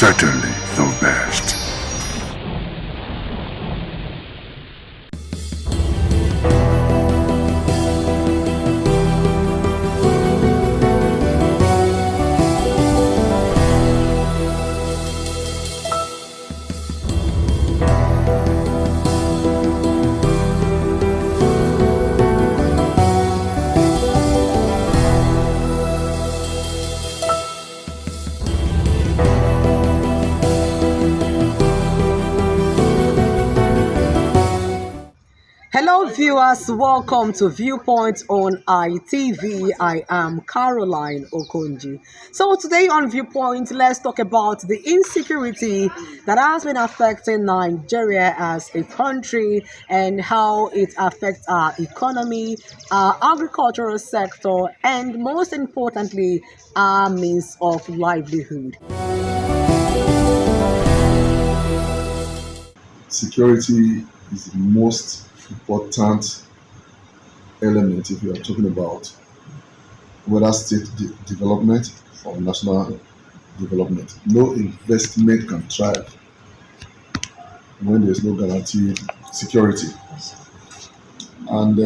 Speaker 13: Certainly the best.
Speaker 3: Hello viewers, welcome to Viewpoint on ITV. I am Caroline Okonji. So today on Viewpoint, let's talk about the insecurity that has been affecting Nigeria as a country and how it affects our economy, our agricultural sector, and most importantly, our means of livelihood.
Speaker 4: Security is the most important element if you are talking about whether state development or national development. No investment can thrive when there is no guaranteed security. And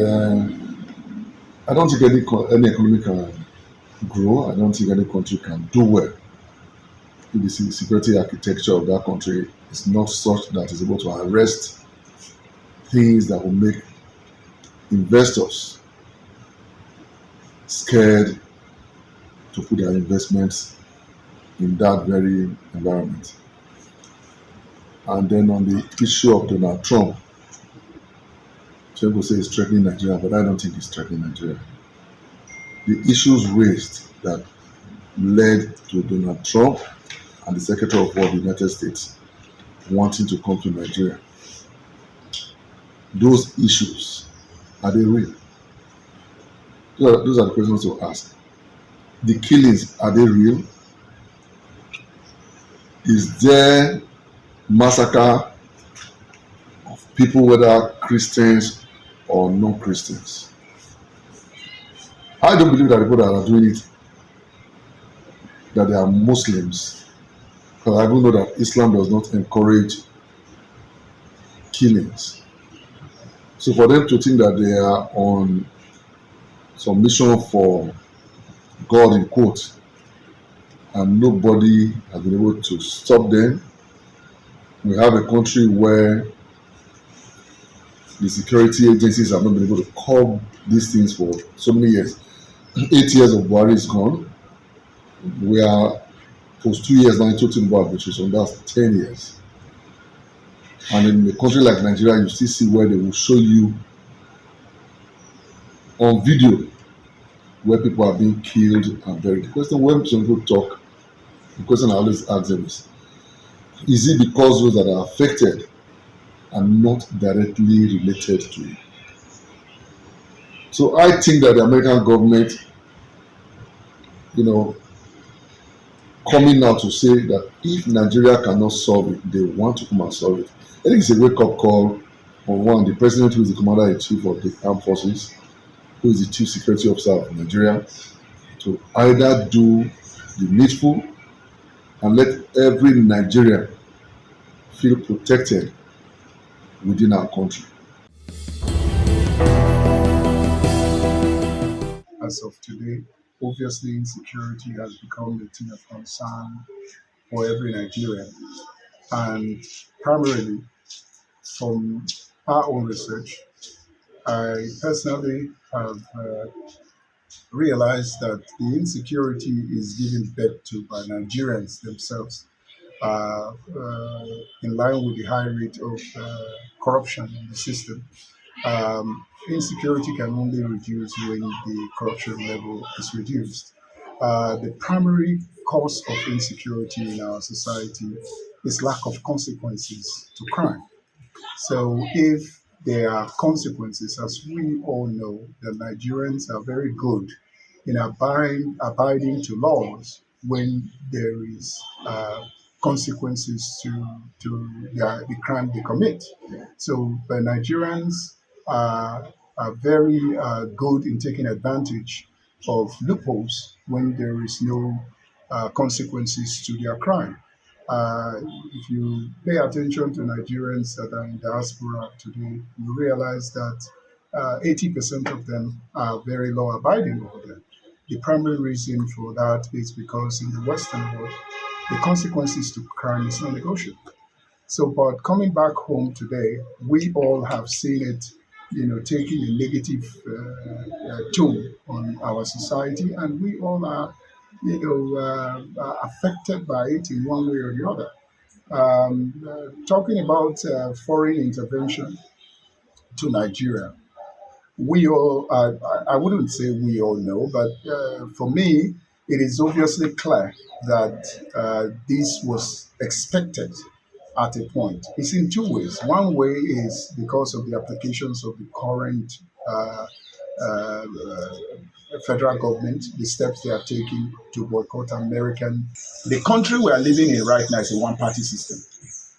Speaker 4: I don't think any economy can grow. I don't think any country can do well if the security architecture of that country is not such that it's able to arrest things that will make investors scared to put their investments in that very environment. And then on the issue of Donald Trump, some people say it's threatening Nigeria, but I don't think it's threatening Nigeria. The issues raised that led to Donald Trump and the Secretary of War of the United States wanting to come to Nigeria, those issues, are they real? Those are the questions to ask. The killings, are they real? Is there massacre of people, whether Christians or non-Christians? I don't believe that the people that are doing it, that they are Muslims, because I do know that Islam does not encourage killings. So for them to think that they are on some mission for God in quotes and nobody has been able to stop them. We have a country where the security agencies have not been able to curb these things for so many years. 8 years of Buhari is gone. We are post 2 years now talking about arbitration. That's 10 years. And in a country like Nigeria, you still see where they will show you on video where people are being killed and buried. The question when some people talk, the question I always ask them is it because those that are affected are not directly related to it? So I think that the American government, coming out to say that if Nigeria cannot solve it, they want to come and solve it. I think it's a wake-up call on one, the president who is the commander-in-chief of the armed forces, who is the chief security officer of Nigeria, to either do the needful and let every Nigerian feel protected within our country.
Speaker 23: As of today, obviously insecurity has become a thing of concern for every Nigerian. And primarily from our own research, I personally have realized that the insecurity is given birth to by Nigerians themselves, in line with the high rate of corruption in the system. Insecurity can only reduce when the corruption level is reduced. The primary cause of insecurity in our society is lack of consequences to crime. So if there are consequences, as we all know, the Nigerians are very good in abiding to laws when there is consequences to the crime they commit. So the Nigerians are very good in taking advantage of loopholes when there is no consequences to their crime. If you pay attention to Nigerians that are in diaspora today, you realize that 80% of them are very law abiding over there. The primary reason for that is because in the Western world, the consequences to crime is non negotiable. So, but coming back home today, we all have seen it, taking a negative tone on our society, and we all are, affected by it in one way or the other. Talking about foreign intervention to Nigeria, we all, I wouldn't say we all know, but for me, it is obviously clear that this was expected at a point. It's in two ways. One way is because of the applications of the current federal government, the steps they are taking to boycott American. The country we are living in right now is a one-party system.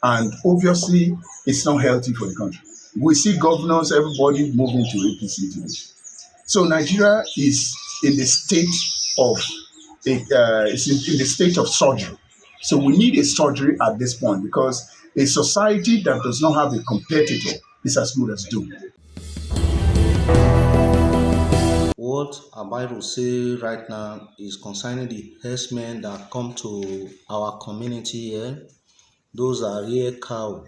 Speaker 23: And obviously, it's not healthy for the country. We see governors, everybody moving to APC today. So Nigeria is in the state of in the state of surgery. So we need a surgery at this point because a society that does not have a competitor is as good as doomed.
Speaker 22: What am I to say right now is concerning the herdsmen that come to our community here. Those are real cow.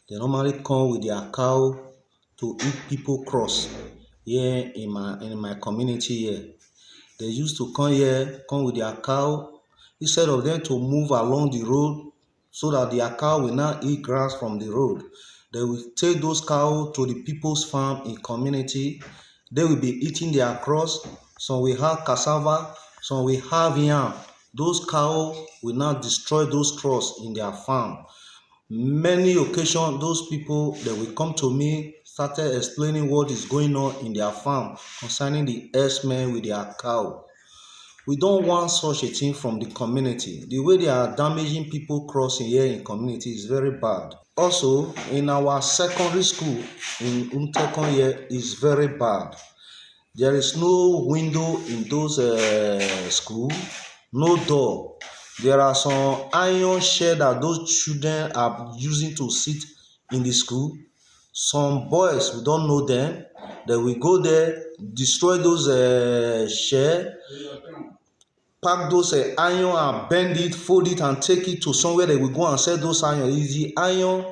Speaker 22: They normally come with their cow to eat people cross here in my community here. They used to come with their cow. Instead of them to move along the road so that their cow will not eat grass from the road, they will take those cows to the people's farm in community. They will be eating their cross. Some will have cassava, some will have yam. Those cows will not destroy those cross in their farm. Many occasions, those people, they will come to me, started explaining what is going on in their farm concerning the herdsmen with their cow. We don't want such a thing from the community. The way they are damaging people crossing here in community is very bad. Also, in our secondary school in Umtekon here is very bad. There is no window in those schools, no door. There are some iron shed that those children are using to sit in the school. Some boys, we don't know them, they will go there, destroy those shed, pack those iron and bend it, fold it and take it to somewhere they will go and sell those iron. It's the iron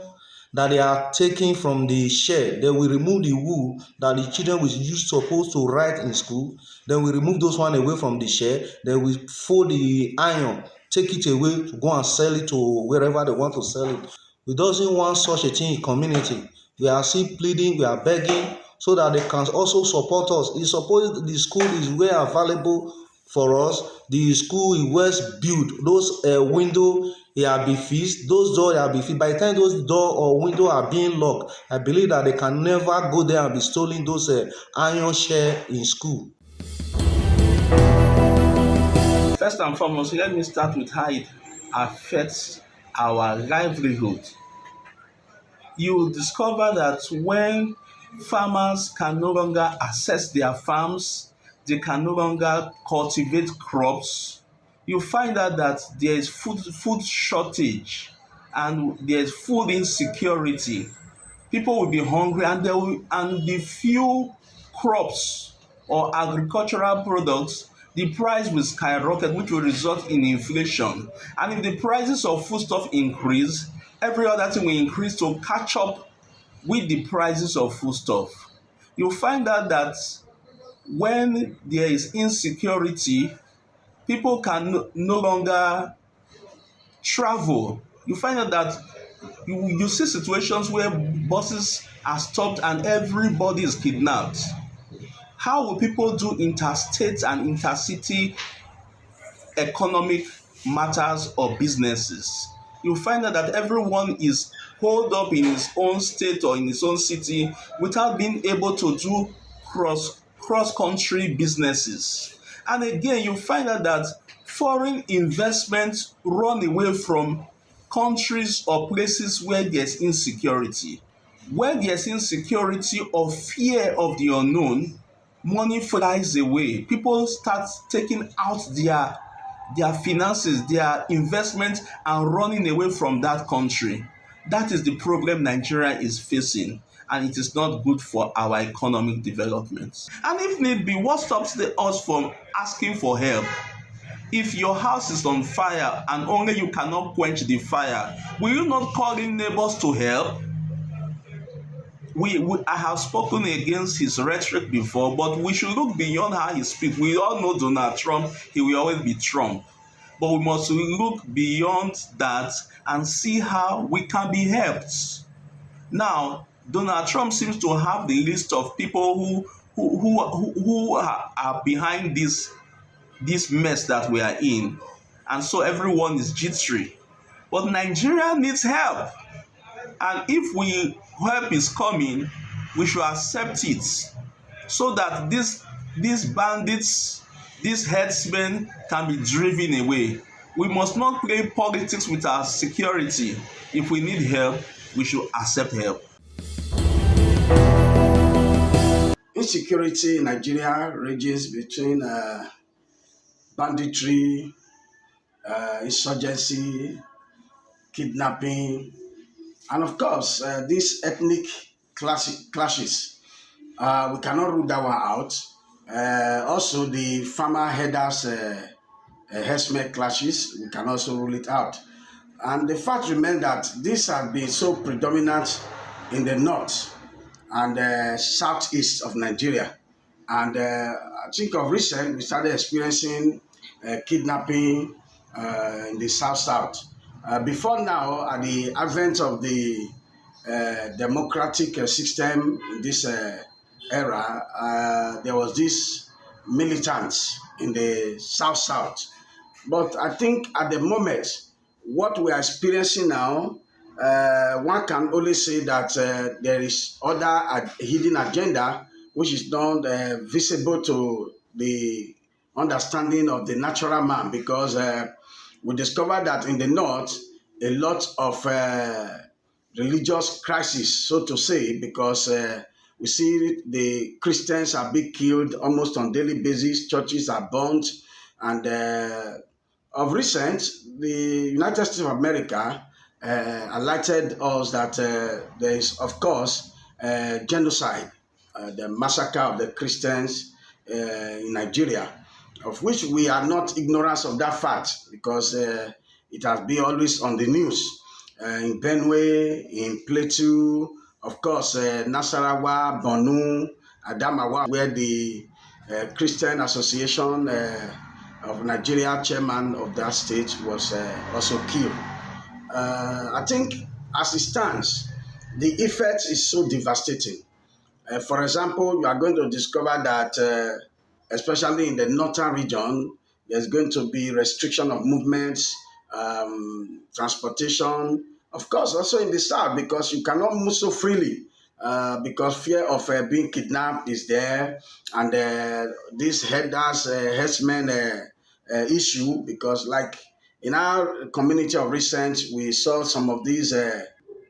Speaker 22: that they are taking from the shed. They will remove the wool that the children will use supposed to write in school. They will remove those one away from the shed. They will fold the iron, take it away to go and sell it to wherever they want to sell it. We doesn't want such a thing in community. We are still pleading, we are begging so that they can also support us. It's supposed the school is well available for us. The school is well built. Those windows have been fixed. Those doors have been fixed. By the time those door or window are being locked, I believe that they can never go there and be stealing those iron share in school.
Speaker 19: First and foremost, let me start with how it affects our livelihood. You will discover that when farmers can no longer access their farms, they can no longer cultivate crops, you find out that there is food shortage and there is food insecurity. People will be hungry and the few crops or agricultural products, the price will skyrocket, which will result in inflation. And if the prices of foodstuff increase, every other thing will increase to catch up with the prices of foodstuff. You'll find out that when there is insecurity, people can no longer travel. You find out that you see situations where buses are stopped and everybody is kidnapped. How will people do interstate and intercity economic matters or businesses? You find out that everyone is holed up in his own state or in his own city without being able to do cross-country businesses. And again, you find out that foreign investments run away from countries or places where there's insecurity. When there's insecurity or fear of the unknown, money flies away. People start taking out
Speaker 1: their finances, their investment are running away from that country. That is the problem Nigeria is facing, and it is not good for our economic development. And if need be, what stops us from asking for help? If your house is on fire and only you cannot quench the fire, will you not call in neighbors to help? I have spoken against his rhetoric before, but we should look beyond how he speaks. We all know Donald Trump, he will always be Trump. But we must look beyond that and see how we can be helped. Now, Donald Trump seems to have the list of people who are behind this mess that we are in. And so everyone is jittery. But Nigeria needs help. And if help is coming, we should accept it so that these bandits, these headsmen can be driven away. We must not play politics with our security. If we need help, we should accept help.
Speaker 5: Insecurity in Nigeria ranges between banditry, insurgency, kidnapping, and of course, these ethnic clashes. We cannot rule that one out. Also, the farmer herders herdsmen clashes, we can also rule it out. And the fact remains that this has been so predominant in the north and southeast of Nigeria. And I think of recent, we started experiencing kidnapping in the south. Before now, at the advent of the democratic system in this era, there was this militants in the south. But I think at the moment, what we are experiencing now, one can only say that there is other hidden agenda which is not visible to the understanding of the natural man, because we discovered that in the north, a lot of religious crisis, so to say, because we see the Christians are being killed almost on daily basis, churches are burnt, and of recent, the United States of America alerted us that there is, of course, genocide, the massacre of the Christians in Nigeria, of which we are not ignorant of that fact, because it has been always on the news. In Benue, in Plateau, of course, Nasarawa, Borno, Adamawa, where the Christian Association of Nigeria chairman of that state was also killed. I think as it stands, the effect is so devastating. For example, you are going to discover that especially in the northern region, there's going to be restriction of movements, transportation. Of course, also in the south, because you cannot move so freely, because fear of being kidnapped is there, and this herdsmen issue, because like in our community of recent, we saw some of these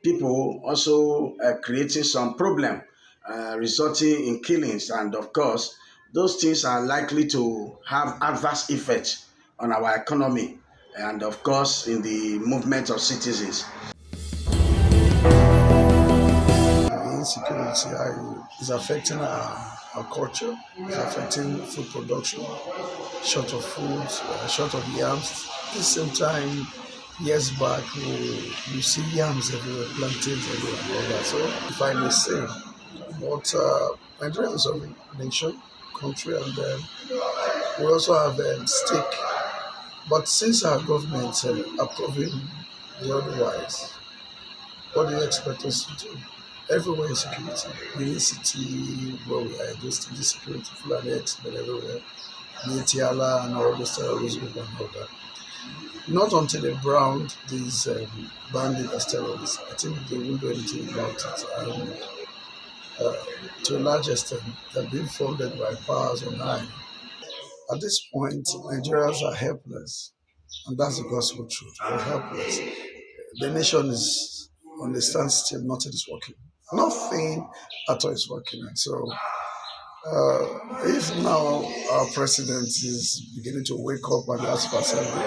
Speaker 5: people also creating some problem, resulting in killings, and of course, those things are likely to have adverse effects on our economy and, of course, in the movement of citizens.
Speaker 23: Insecurity is affecting our culture, it's affecting food production, short of food, short of yams. At the same time, years back, you see yams everywhere, plantains everywhere, and all that. So, if I may say, but Nigeria is a nation, country, and we also have stake. But since our government are proving the otherwise, what do you expect us to do? Everywhere is security. The city where we are, those the security, Fulani X-Men everywhere, the Tiala and all those terrorism and all that. Not until they browned these bandits as terrorists, I think they won't do anything about it. To a large extent, they're being funded by powers on high. At this point, Nigerians are helpless, and that's the gospel truth. We're helpless. The nation is on the standstill, nothing is working. Nothing at all is working. And so
Speaker 7: If now our president is beginning to wake up and ask for assembly,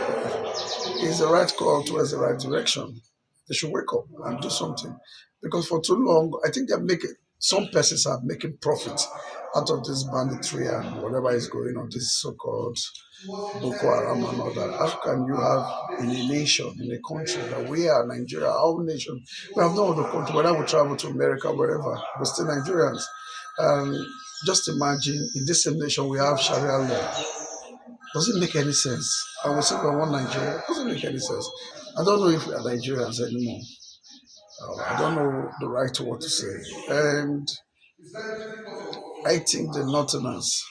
Speaker 7: it's the right call towards the right direction. They should wake up and do something. Because for too long, I think they're making, some persons are making profit out of this banditry and whatever is going on, this so-called Boko Haram and all that. How can you have in a nation, in a country that we are Nigeria, our nation, we have no other country, whether we travel to America, wherever, we're still Nigerians. And just imagine in this same nation we have Sharia law. Does it make any sense? And we say we want Nigeria. Doesn't make any sense. I don't know if we are Nigerians anymore. I don't know the right word to say. And I think the Northerners,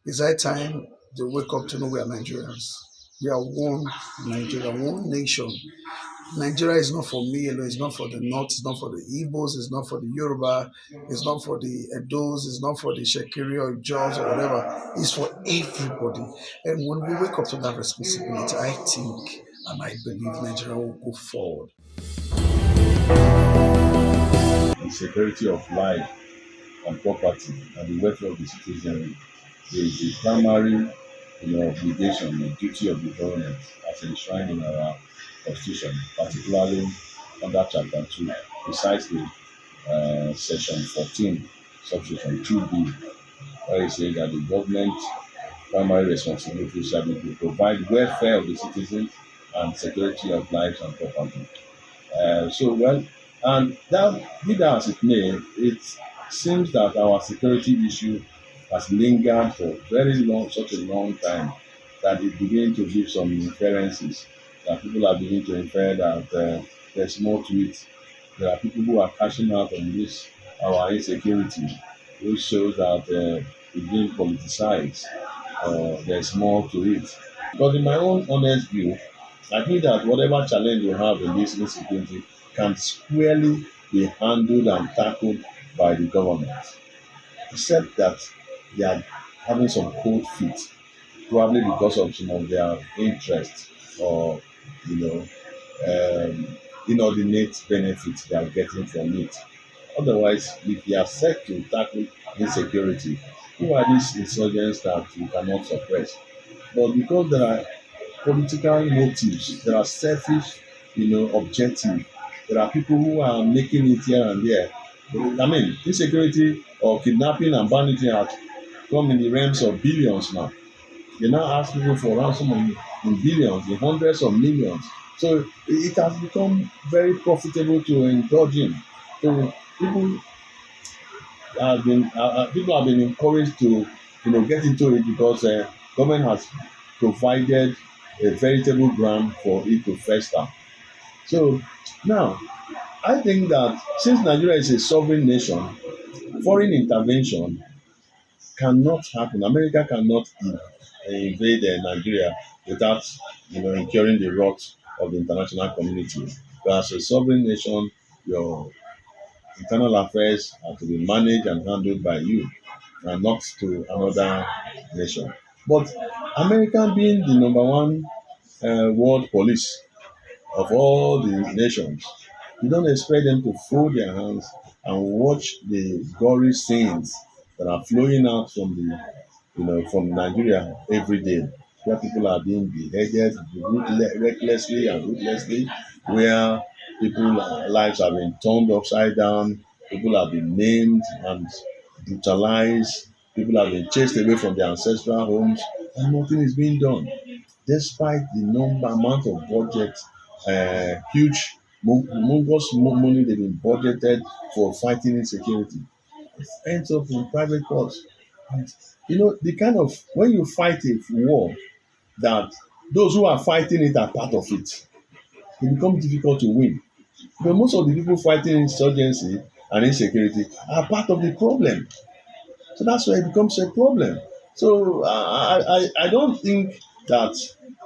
Speaker 7: it's high time they wake up to know we are Nigerians. We are one Nigeria, one nation. Nigeria is not for me alone, it's not for the North, it's not for the Igbos, it's not for the Yoruba, it's not for the Edos, it's not for the Shekiri or Jaws or whatever. It's for everybody. And when we wake up to that responsibility, I think and I believe Nigeria will go forward.
Speaker 11: The security of life and property and the welfare of the citizenry is the primary obligation, the duty of the government as enshrined in our Constitution, particularly under Chapter 2, precisely Section 14, Subsection 2B, where it says that the government primary responsibility shall be to provide welfare of the citizens and security of lives and property. And that, be that as it may, it seems that our security issue has lingered for such a long time, that it begins to give some inferences, that people are beginning to infer that there's more to it. There are people who are cashing out on this, our insecurity, which shows that it's being politicized. There's more to it. But in my own honest view, I think that whatever challenge we have in this insecurity can squarely be handled and tackled by the government, except that they are having some cold feet, probably because of some of their interests or inordinate benefits they are getting from it. Otherwise, if they are set to tackle insecurity, who are these insurgents that we cannot suppress? But because there are political motives, there are selfish, objectives, there are people who are making it here and there. I mean, insecurity or kidnapping and banditry have come in the realms of billions now. They now ask people for ransom in billions, in hundreds of millions. So it has become very profitable to indulge in. So people have been encouraged to get into it because government has provided a veritable ground for it to fester. So now, I think that since Nigeria is a sovereign nation, foreign intervention cannot happen. America cannot invade Nigeria without incurring the wrath of the international community. But as a sovereign nation, your internal affairs are to be managed and handled by you and not to another nation. But America being the number one world police of all the nations, you don't expect them to fold their hands and watch the gory scenes that are flowing out from from Nigeria every day, where people are being beheaded recklessly and ruthlessly, where people's lives have been turned upside down, people have been maimed and brutalized, people have been chased away from their ancestral homes, and nothing is being done, despite the amount of budget, huge, humongous money they've been budgeted for fighting insecurity. It ends up in private courts. And the kind of, when you fight a war that those who are fighting it are part of it, it becomes difficult to win. But most of the people fighting insurgency and insecurity are part of the problem. So that's why it becomes a problem. So I don't think that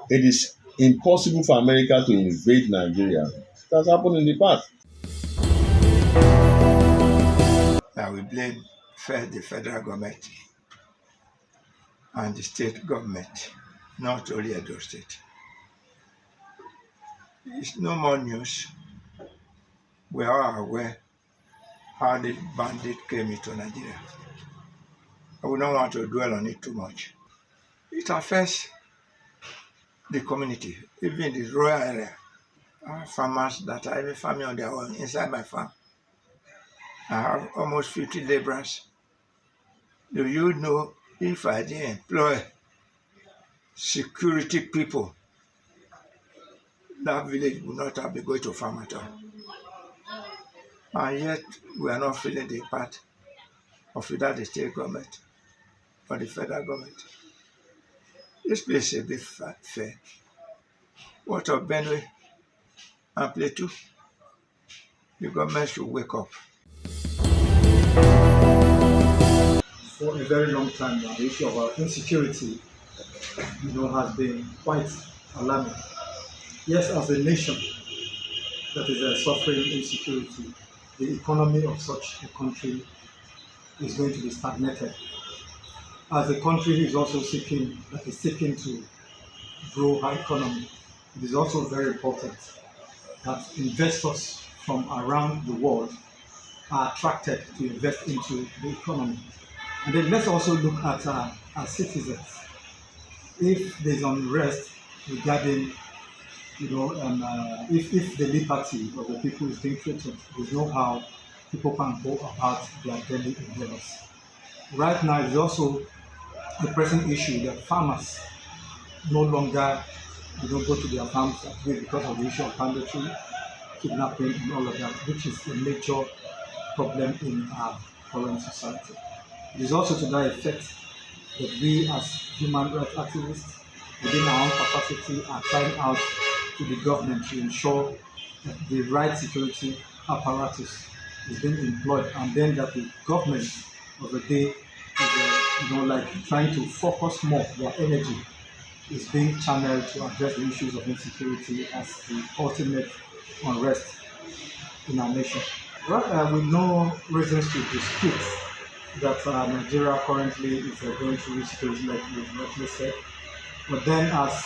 Speaker 11: it is impossible for America to invade Nigeria. It has happened in the past.
Speaker 12: Now we blame the federal government and the state government, not only Edo State. It's no more news. We are aware how the bandit came into Nigeria. I would not want to dwell on it too much. It affects the community, even the rural area. I have farmers that are even farming on their own inside my farm. I have almost 50 laborers. Do you know if I didn't employ security people, that village would not have been going to farm at all. And yet we are not feeling the impact of either the state government or the federal government. This place is a bit fair. What of Benue and Plateau? The government should wake up.
Speaker 23: For a very long time now, the issue of our insecurity, has been quite alarming. Yes, as a nation that is suffering insecurity, the economy of such a country is going to be stagnated. As a country is also seeking to grow our economy, it is also very important that investors from around the world are attracted to invest into the economy. And then let's also look at our citizens. If there's unrest regarding, if the liberty of the people is being threatened, there's no how people can go about their daily endeavors. Right now, there's also the present issue that farmers no longer go to their farms because of the issue of banditry, kidnapping, and all of that, which is a major problem in our current society. It is also to that effect that we as human rights activists within our own capacity are trying out to the government to ensure that the right security apparatus is being employed, and then that the government of the day is trying to focus more their energy is being channeled to address the issues of insecurity as the ultimate unrest in our nation. With no reasons to dispute that Nigeria currently is going through insecurity, like you rightly said. But then, as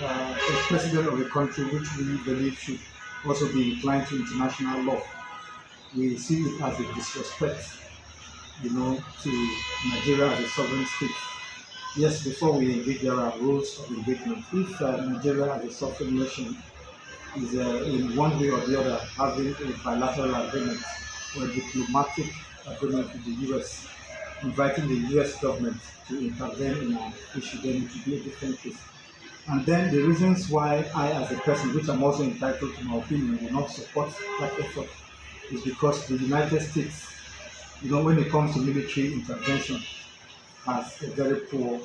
Speaker 23: a president of the country, which we believe should also be inclined to international law, we see it as a disrespect, to Nigeria as a sovereign state. Yes, before we engage, there are rules of engagement. If Nigeria as a sovereign nation is in one way or the other having a bilateral agreement or a diplomatic agreement with the US, inviting the US government to intervene in our issue, then it will be a different case. And then the reasons why I, as a person, which I'm also entitled to my opinion, will not support that effort is because the United States, when it comes to military intervention, has a very poor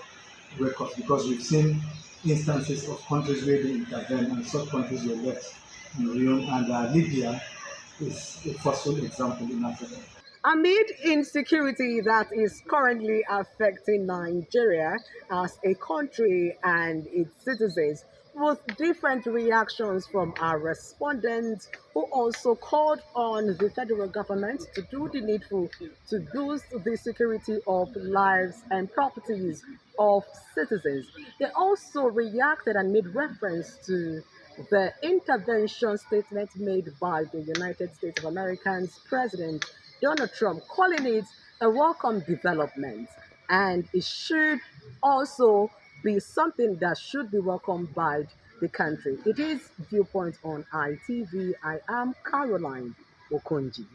Speaker 23: record, because we've seen instances of countries where they intervene and such countries were left in ruin, and Libya is a forceful example in Africa.
Speaker 3: Amid insecurity that is currently affecting Nigeria as a country and its citizens, with different reactions from our respondents, who also called on the federal government to do the needful to boost the security of lives and properties of citizens. They also reacted and made reference to the intervention statement made by the United States of America's President Donald Trump, calling it a welcome development, and it should also be something that should be welcomed by the country. It is Viewpoint on ITV. I am Caroline Okonji.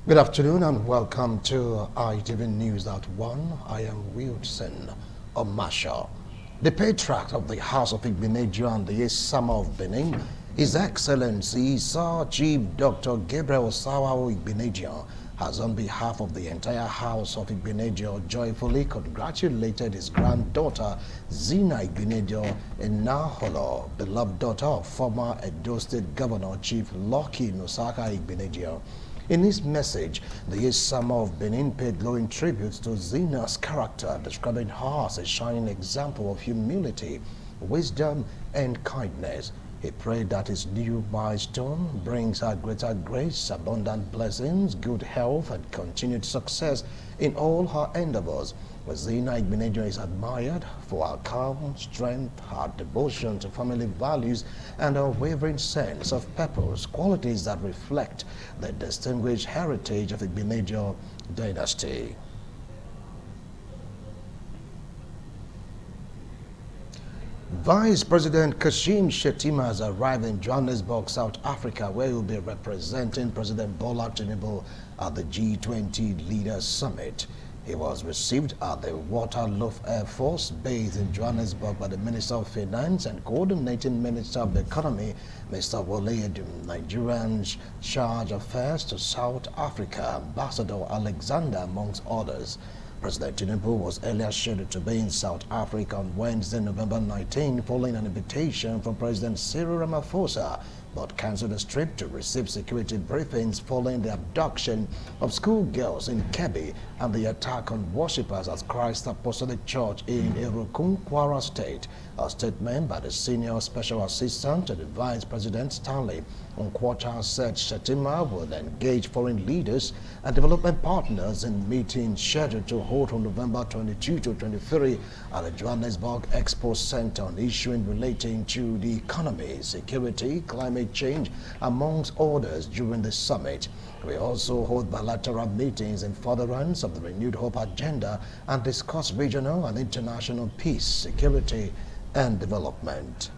Speaker 16: Good afternoon and welcome to ITV News at 1. I am Wilson Omasha. The patriarch of the House of Igbeneghu and the Esama of Benin, His Excellency Sir Chief Dr. Gabriel Osawawo Igbeneghu, has on behalf of the entire House of Igbeneghu joyfully congratulated his granddaughter Zina Igbeneghu Enaholo, beloved daughter of former Edo State Governor Chief Lucky Nosaka Igbeneghu. In his message, the Esama of Benin paid glowing tributes to Zina's character, describing her as a shining example of humility, wisdom, and kindness. He prayed that his new milestone brings her greater grace, abundant blessings, good health, and continued success in all her endeavors. Zina Igbeneghu is admired for her calm strength, her devotion to family values, and her unwavering sense of purpose, qualities that reflect the distinguished heritage of the Igbeneghu dynasty. Vice President Kashim Shettima has arrived in Johannesburg, South Africa, where he will be representing President Bola Tinubu at the G20 Leaders Summit. He was received at the Waterloof Air Force Base in Johannesburg by the Minister of Finance and Coordinating Minister of the Economy, Mr. Wole Edun, Nigerian's charge affairs to South Africa, Ambassador Alexander, amongst others. President Tinubu was earlier scheduled to be in South Africa on Wednesday, November 19, following an invitation from President Cyril Ramaphosa, but cancelled his trip to receive security briefings following the abduction of schoolgirls in Kebbi and the attack on worshippers at Christ Apostolic Church in Erukun, Kwara State. A statement by the Senior Special Assistant to the Vice President Stanley Nkwacha said Shettima will engage foreign leaders and development partners in meetings scheduled to hold on November 22 to 23 at the Johannesburg Expo Center on issues relating to the economy, security, climate change, amongst others during the summit. We also hold bilateral meetings in furtherance of the Renewed Hope agenda and discuss regional and international peace, security, and development.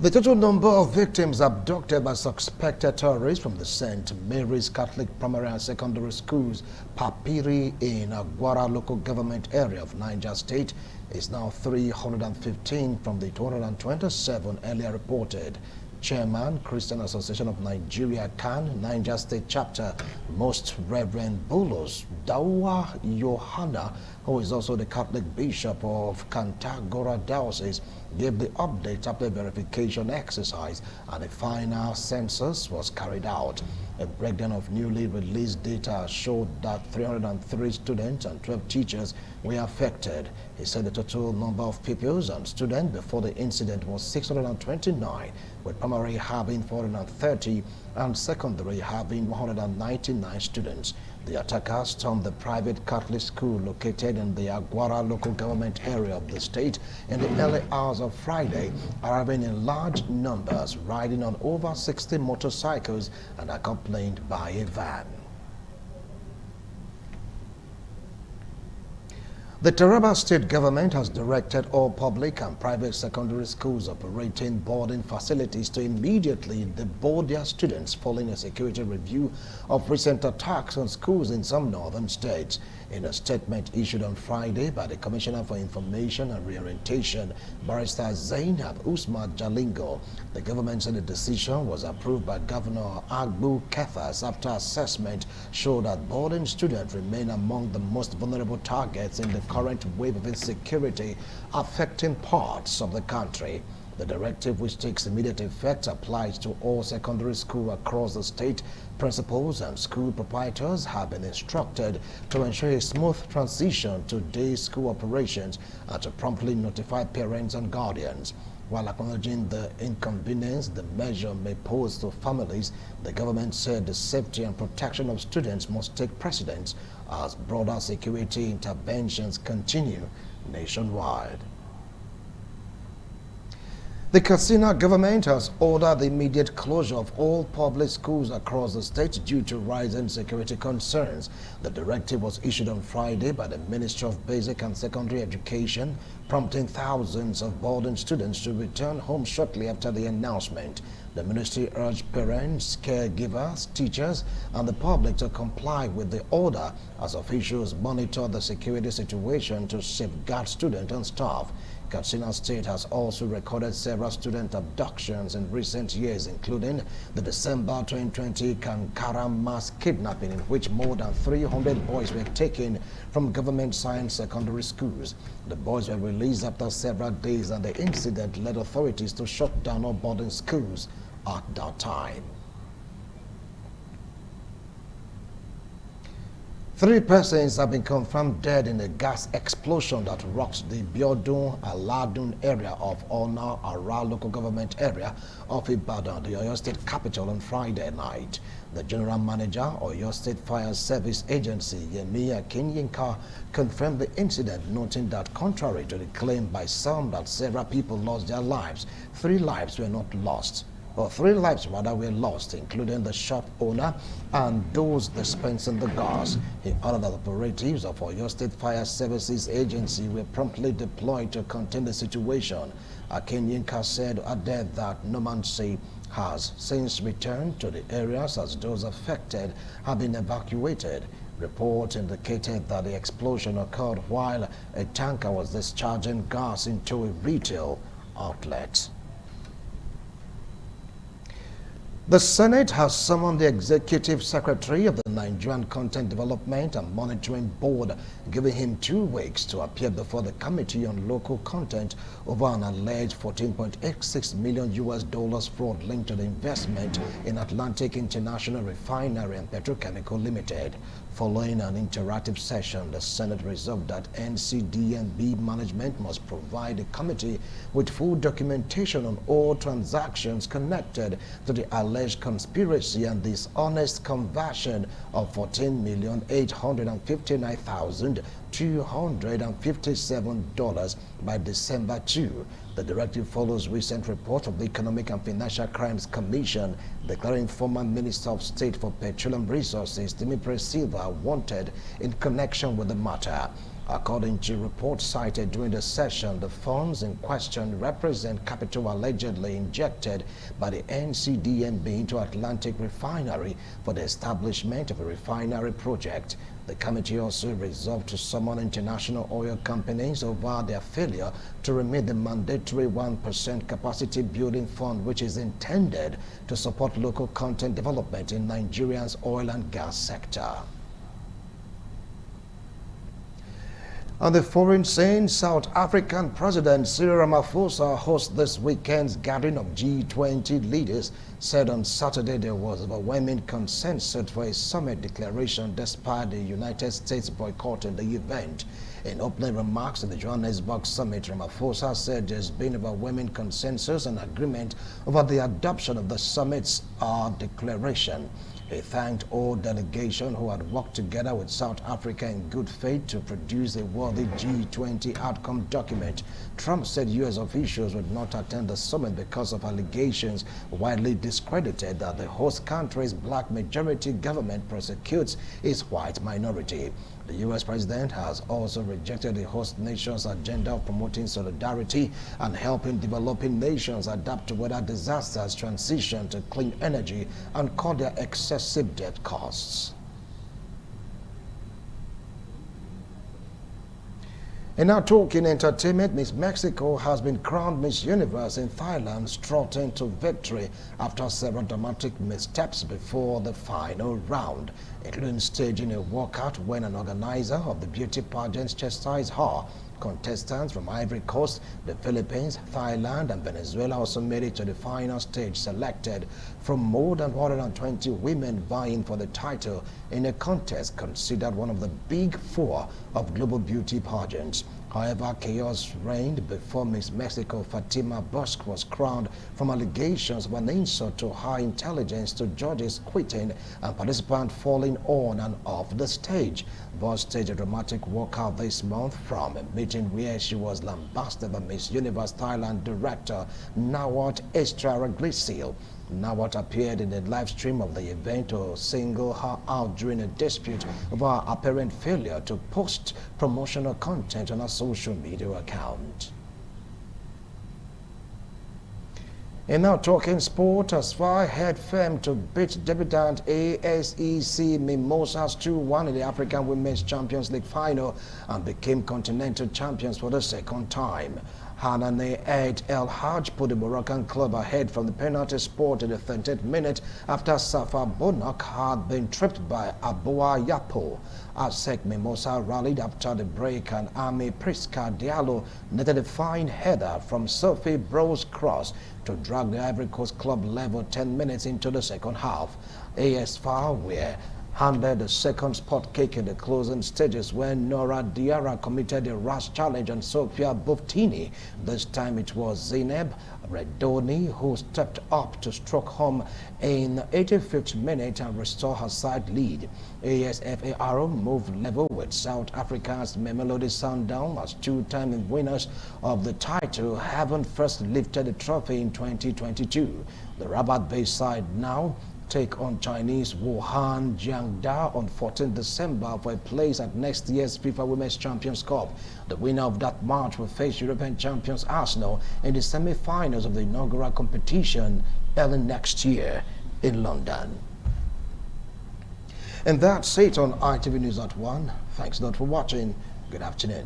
Speaker 16: The total number of victims abducted by suspected terrorists from the St. Mary's Catholic Primary and Secondary Schools, Papiri, in Agwara local government area of Niger State is now 315 from the 227 earlier reported. Chairman, Christian Association of Nigeria, CAN, Niger State Chapter, Most Reverend Bulos Dawa Yohana, who is also the Catholic Bishop of Kantagora Diocese, gave the update after a verification exercise and a final census was carried out. A breakdown of newly released data showed that 303 students and 12 teachers were affected. He said the total number of pupils and students before the incident was 629, with primary having 430 and secondary having 199 students. The attackers stormed the private Catholic school located in the Agwara local government area of the state in the early hours of Friday, arriving in large numbers, riding on over 60 motorcycles and accompanied by a van. The Taraba state government has directed all public and private secondary schools operating boarding facilities to immediately deboard their students following a security review of recent attacks on schools in some northern states. In a statement issued on Friday by the Commissioner for Information and Reorientation, Barrister Zainab Usman Jalingo, the government said the decision was approved by Governor Agbu Kefas after assessment showed that boarding students remain among the most vulnerable targets in the current wave of insecurity affecting parts of the country. The directive, which takes immediate effect, applies to all secondary schools across the state. Principals and school proprietors have been instructed to ensure a smooth transition to day school operations and to promptly notify parents and guardians. While acknowledging the inconvenience the measure may pose to families, the government said the safety and protection of students must take precedence as broader security interventions continue nationwide. The Katsina government has ordered the immediate closure of all public schools across the state due to rising security concerns. The directive was issued on Friday by the Ministry of Basic and Secondary Education, prompting thousands of boarding students to return home shortly after the announcement. The ministry urged parents, caregivers, teachers, and the public to comply with the order as officials monitor the security situation to safeguard students and staff. Katsina State has also recorded several student abductions in recent years, including the December 2020 Kankara mass kidnapping, in which more than 300 boys were taken from government science secondary schools. The boys were released after several days, and the incident led authorities to shut down all boarding schools at that time. 3 persons have been confirmed dead in a gas explosion that rocked the Biodun Aladun area of Ona Ara local government area of Ibadan, the Oyo State capital, on Friday night. The general manager of Oyo State Fire Service Agency, Yemi Akinyinka, confirmed the incident, noting that contrary to the claim by some that several people lost their lives, 3 lives were not lost. Or 3 lives rather were lost, including the shop owner and those dispensing the gas. He ordered that operatives of Oyo State Fire Services Agency were promptly deployed to contain the situation. Akinyinka said added that Nomancy has since returned to the areas as those affected have been evacuated. Reports indicated that the explosion occurred while a tanker was discharging gas into a retail outlet. The Senate has summoned the Executive Secretary of the Nigerian Content Development and Monitoring Board, giving him 2 weeks to appear before the Committee on Local Content over an alleged $14.86 million fraud linked to the investment in Atlantic International Refinery and Petrochemical Limited. Following an interactive session, the Senate resolved that NCDMB management must provide the committee with full documentation on all transactions connected to the alleged conspiracy and dishonest conversion of $14,859,257 by December 2. The directive follows recent report of the Economic and Financial Crimes Commission declaring former Minister of State for Petroleum Resources, Timipre Silva, wanted in connection with the matter. According to reports cited during the session, the funds in question represent capital allegedly injected by the NCDMB into Atlantic Refinery for the establishment of a refinery project. The committee also resolved to summon international oil companies over their failure to remit the mandatory 1% capacity building fund, which is intended to support local content development in Nigeria's oil and gas sector. On the foreign scene, South African President Cyril Ramaphosa hosts this weekend's gathering of G20 leaders, said on Saturday there was overwhelming consensus for a summit declaration despite the United States boycotting the event. In opening remarks at the Johannesburg summit, Ramaphosa said there's been overwhelming consensus and agreement over the adoption of the summit's declaration. He thanked all delegations who had worked together with South Africa in good faith to produce a worthy G20 outcome document. Trump said U.S. officials would not attend the summit because of allegations widely discredited that the host country's black majority government prosecutes its white minority. The U.S. president has also rejected the host nation's agenda of promoting solidarity and helping developing nations adapt to weather disasters, transition to clean energy, and cut their excessive debt costs. And now talking entertainment, Miss Mexico has been crowned Miss Universe in Thailand, strutting to victory after several dramatic missteps before the final round, including staging a walkout when an organizer of the beauty pageant chastised her. Contestants from Ivory Coast, the Philippines, Thailand, and Venezuela also made it to the final stage, selected from more than 120 women vying for the title in a contest considered one of the big 4 of global beauty pageants. However, chaos reigned before Miss Mexico Fatima Busk was crowned from allegations of an insult to her intelligence to judges quitting and participants falling on and off the stage. Busk staged a dramatic walkout this month from a meeting where she was lambasted by Miss Universe Thailand director Nawat Estraraglisil. Nawat appeared in the live stream of the event to single her out during a dispute over her apparent failure to post promotional content on her social media account. And now talking sport, as far ahead firm to beat debutant ASEC Mimosas 2-1 in the African Women's Champions League final and became continental champions for the second time. Hanane Eid El Hajj put the Moroccan club ahead from the penalty spot in the 30th minute after Safa Bonak had been tripped by Aboa Yapo. ASEC Mimosa rallied after the break and Ami Priska Diallo netted a fine header from Sophie Bro's cross to drag the Ivory Coast club level 10 minutes into the second half. AS FAR were handed the second spot kick in the closing stages when Nora Diarra committed a rash challenge on Sofia Buftini. This time it was Zainab Redoni who stepped up to stroke home in the 85th minute and restore her side lead. ASFAR moved level with South Africa's Mamelodi Sundown as two-time winners of the title, having first lifted the trophy in 2022. The Rabat-based side now take on Chinese Wuhan Jiangda on 14 December for a place at next year's FIFA Women's Champions Cup. The winner of that match will face European champions Arsenal in the semi-finals of the inaugural competition early next year in London. And that's it on ITV News at 1. Thanks a lot for watching. Good afternoon.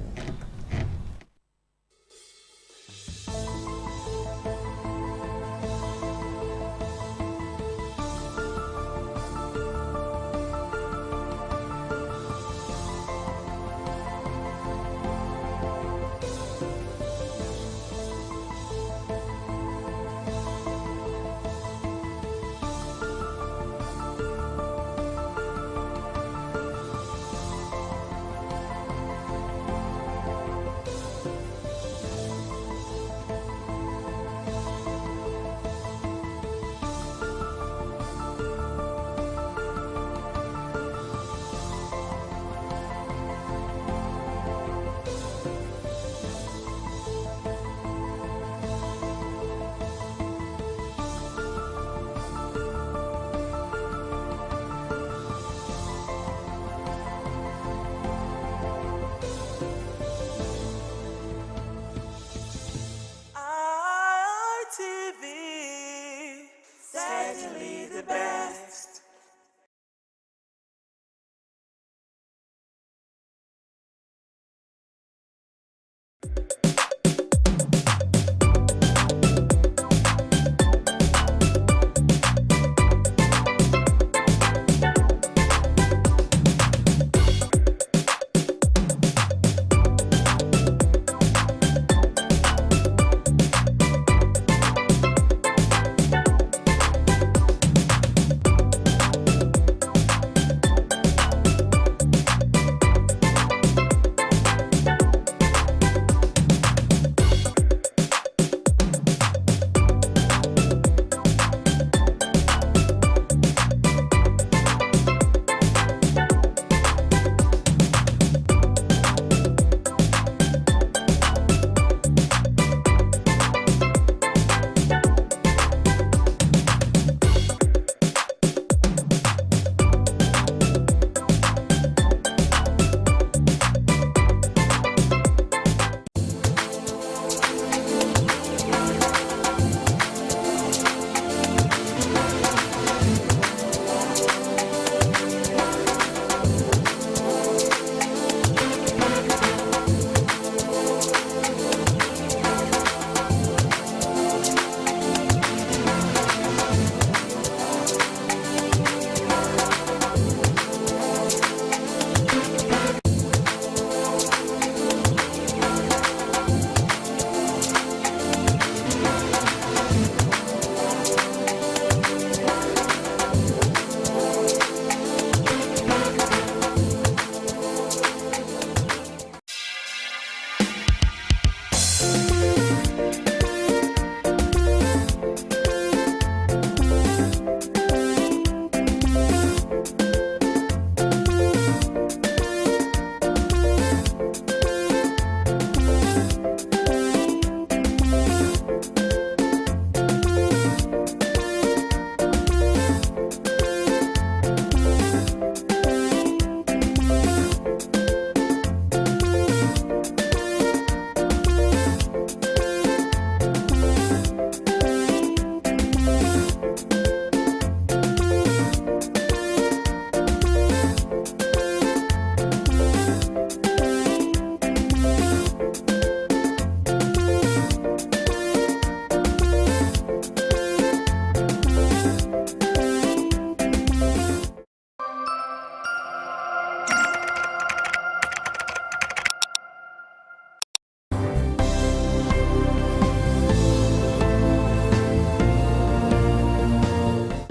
Speaker 6: Certainly the best.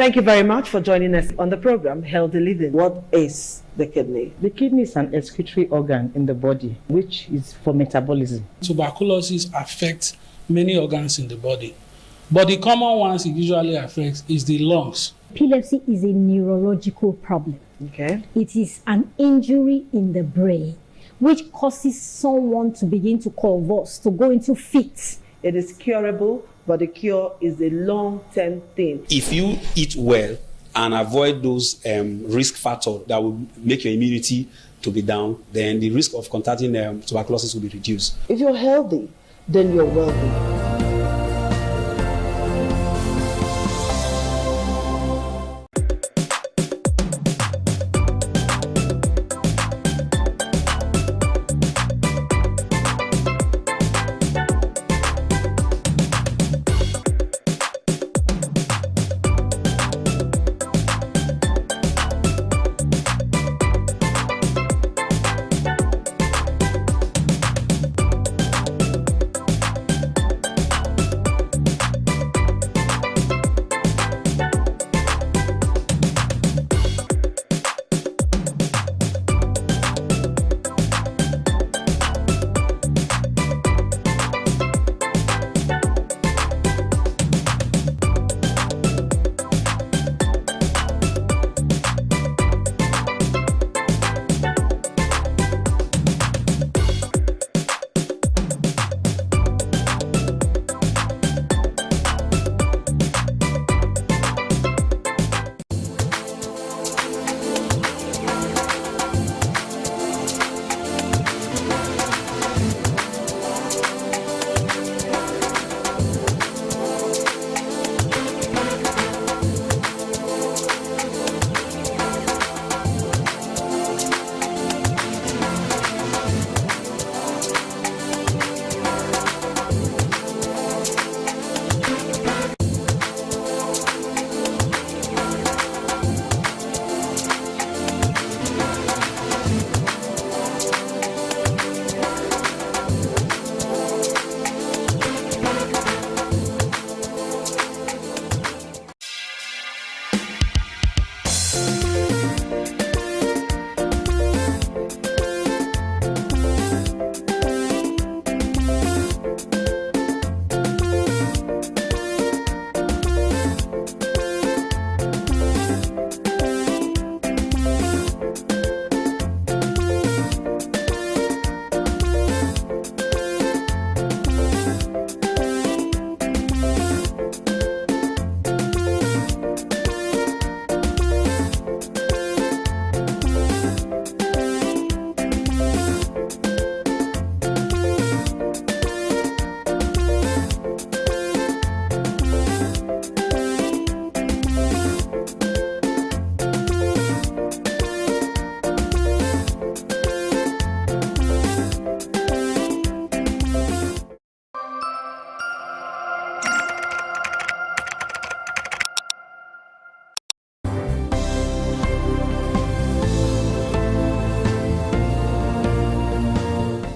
Speaker 3: Thank you very much for joining us on the program Healthy Living. What is the kidney?
Speaker 10: The kidney is an excretory organ in the body, which is for metabolism.
Speaker 14: Tuberculosis affects many organs in the body, but the common ones it usually affects is the lungs.
Speaker 15: Epilepsy is a neurological problem.
Speaker 3: Okay.
Speaker 15: It is an injury in the brain which causes someone to begin to convulse, to go into fits.
Speaker 3: It is curable, but the cure is a long-term thing.
Speaker 24: If you eat well and avoid those risk factors that will make your immunity to be down, then the risk of contracting tuberculosis will be reduced.
Speaker 3: If you're healthy, then you're wealthy.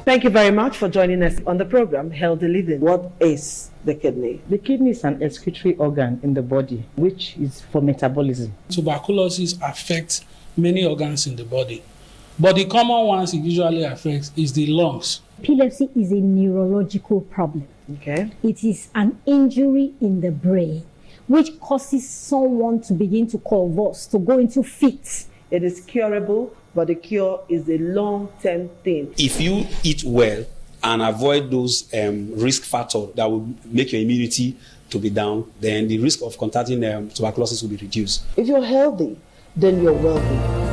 Speaker 3: Thank you very much for joining us on the program Healthy Living. What is the kidney?
Speaker 10: The kidney is an excretory organ in the body, which is for metabolism.
Speaker 14: Tuberculosis affects many organs in the body, but the common ones it usually affects is the lungs.
Speaker 15: Epilepsy is a neurological problem.
Speaker 3: Okay.
Speaker 15: It is an injury in the brain which causes someone to begin to convulse, to go into fits.
Speaker 3: It is curable, but the cure is a long-term thing.
Speaker 24: If you eat well and avoid those risk factors that will make your immunity to be down, then the risk of contracting tuberculosis will be reduced.
Speaker 3: If you're healthy, then you're wealthy.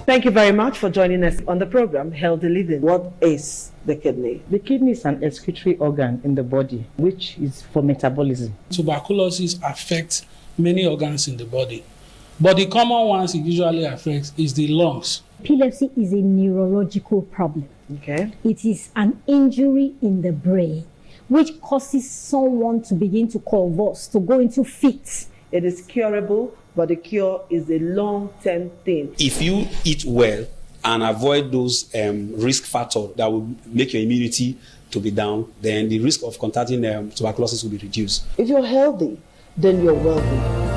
Speaker 3: Thank you very much for joining us on the program, Healthy Living. What is the kidney?
Speaker 10: The kidney is an excretory organ in the body, which is for metabolism.
Speaker 14: Tuberculosis affects many organs in the body, but the common ones it usually affects is the lungs.
Speaker 15: Epilepsy is a neurological problem.
Speaker 3: Okay.
Speaker 15: It is an injury in the brain which causes someone to begin to convulse, to go into fits.
Speaker 3: It is curable, but the cure is a long-term thing.
Speaker 24: If you eat well and avoid those risk factors that will make your immunity to be down, then the risk of contracting tuberculosis will be reduced.
Speaker 3: If you're healthy, then you're wealthy.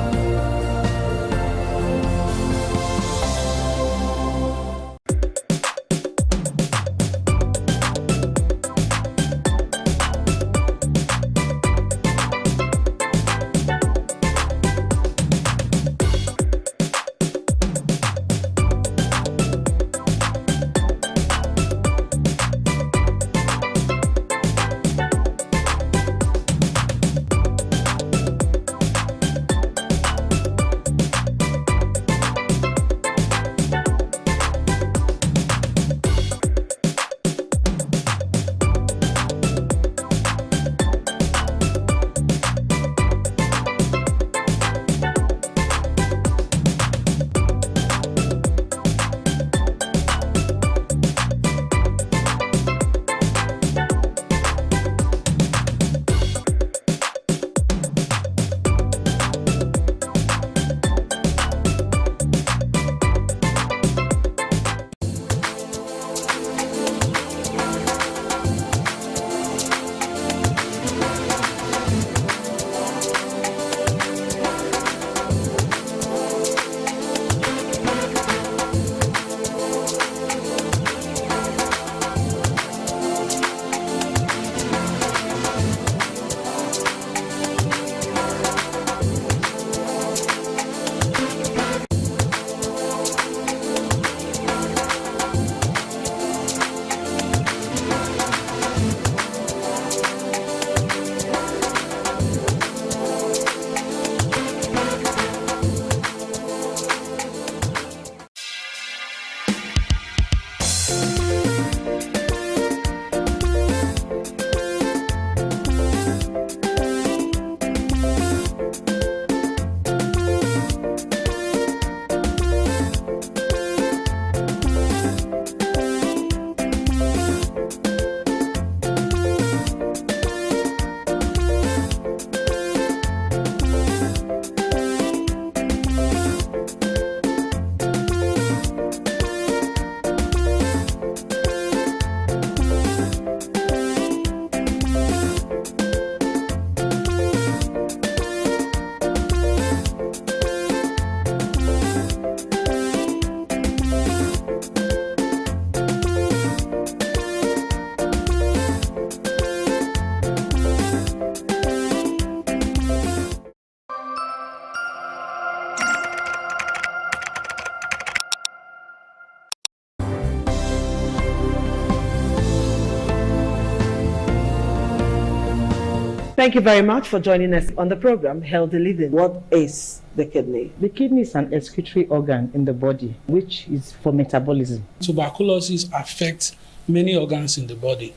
Speaker 3: Thank you very much for joining us on the program, Healthy Living. What is the kidney?
Speaker 10: The kidney is an excretory organ in the body, which is for metabolism.
Speaker 14: Tuberculosis affects many organs in the body,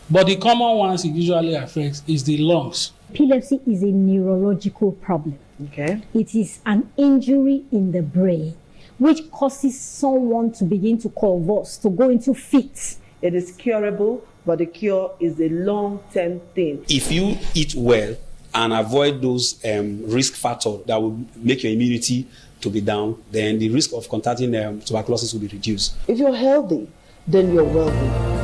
Speaker 14: but the common ones it usually affects is the lungs.
Speaker 15: Epilepsy is a neurological problem.
Speaker 3: Okay.
Speaker 15: It is an injury in the brain which causes someone to begin to convulse, to go into fits.
Speaker 3: It is curable, but the cure is a long-term thing.
Speaker 24: If you eat well and avoid those risk factors that will make your immunity to be down, then the risk of contracting tuberculosis will be reduced.
Speaker 3: If you're healthy, then you're wealthy.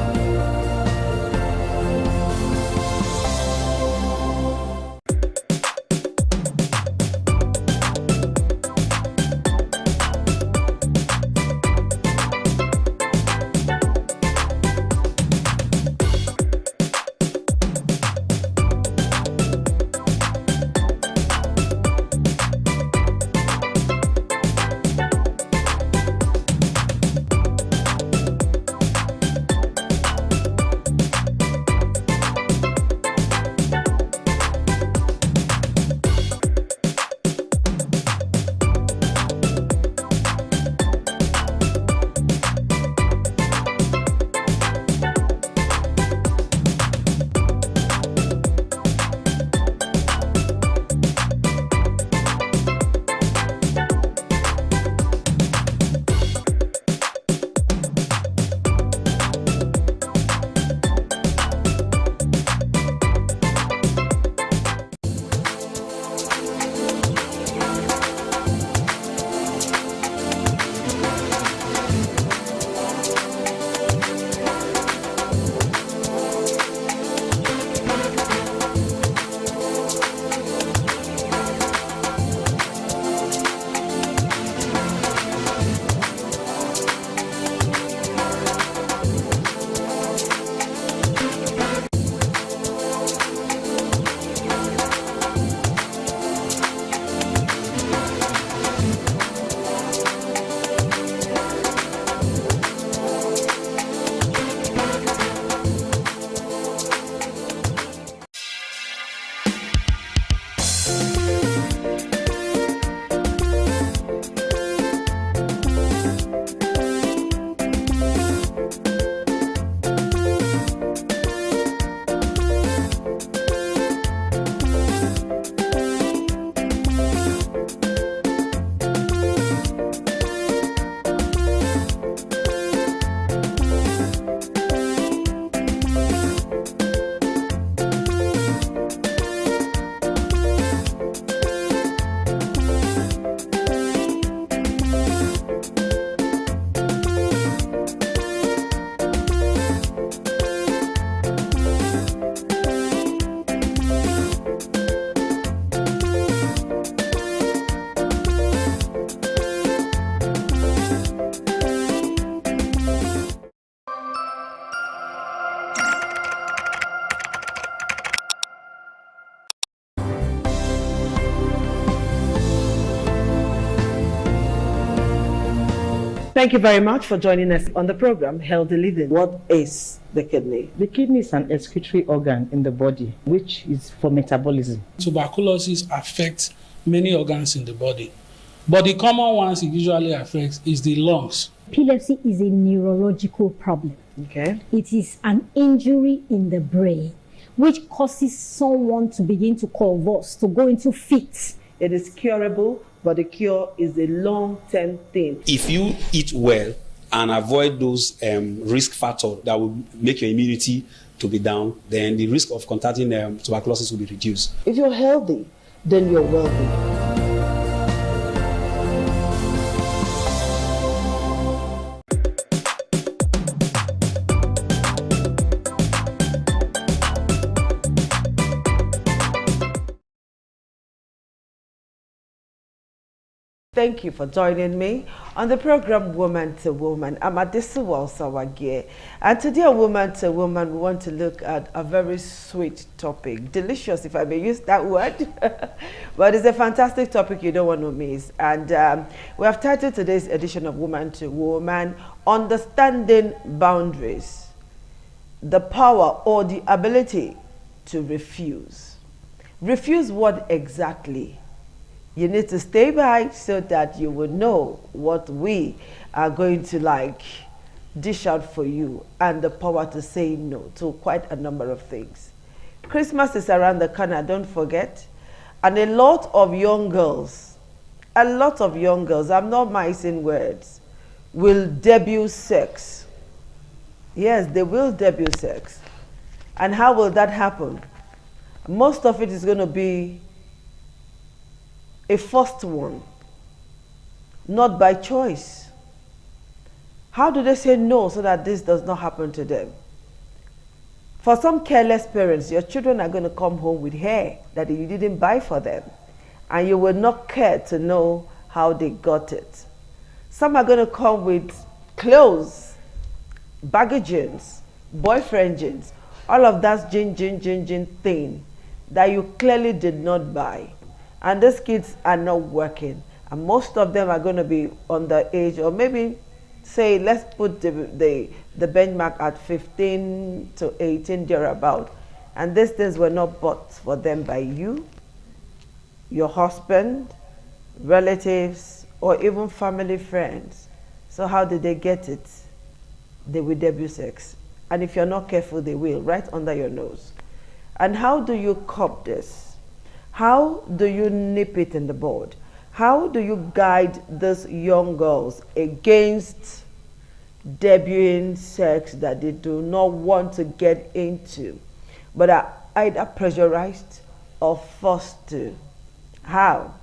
Speaker 3: Thank you very much for joining us on the program, Healthy Living. What is the kidney?
Speaker 10: The kidney is an excretory organ in the body, which is for metabolism.
Speaker 14: Tuberculosis affects many organs in the body, but the common ones it usually affects is the lungs.
Speaker 15: Epilepsy is a neurological problem.
Speaker 3: Okay.
Speaker 15: It is an injury in the brain which causes someone to begin to convulse, to go into fits.
Speaker 3: It is curable, but the cure is a long-term thing.
Speaker 24: If you eat well and avoid those risk factors that will make your immunity to be down, then the risk of contracting tuberculosis will be reduced.
Speaker 3: If you're healthy, then you're wealthy. Thank you for joining me on the program Woman to Woman. I'm Adesiwa Osawagi, and today on Woman to Woman we want to look at a very sweet topic, delicious if I may use that word, but it's a fantastic topic you don't want to miss. And we have titled today's edition of Woman to Woman, Understanding Boundaries, the power or the ability to refuse. Refuse what exactly? You need to stay by so that you will know what we are going to dish out for you, and the power to say no to quite a number of things. Christmas is around the corner, don't forget. And a lot of young girls, I'm not mixing words, will debut sex. Yes, they will debut sex. And how will that happen? Most of it is going to be a first one, not by choice. How do they say no so that this does not happen to them? For some careless parents, your children are going to come home with hair that you didn't buy for them, and you will not care to know how they got it. Some are going to come with clothes, baggage jeans, boyfriend jeans, all of that gin thing that you clearly did not buy. And these kids are not working, and most of them are going to be underage, or maybe say, let's put the benchmark at 15 to 18 thereabout. And these things were not bought for them by you, your husband, relatives, or even family friends. So how did they get it? They will debut sex. And if you're not careful, they will, right under your nose. And how do you cop this? How do you nip it in the bud? How do you guide these young girls against debuting sex that they do not want to get into, but are either pressurized or forced to? How?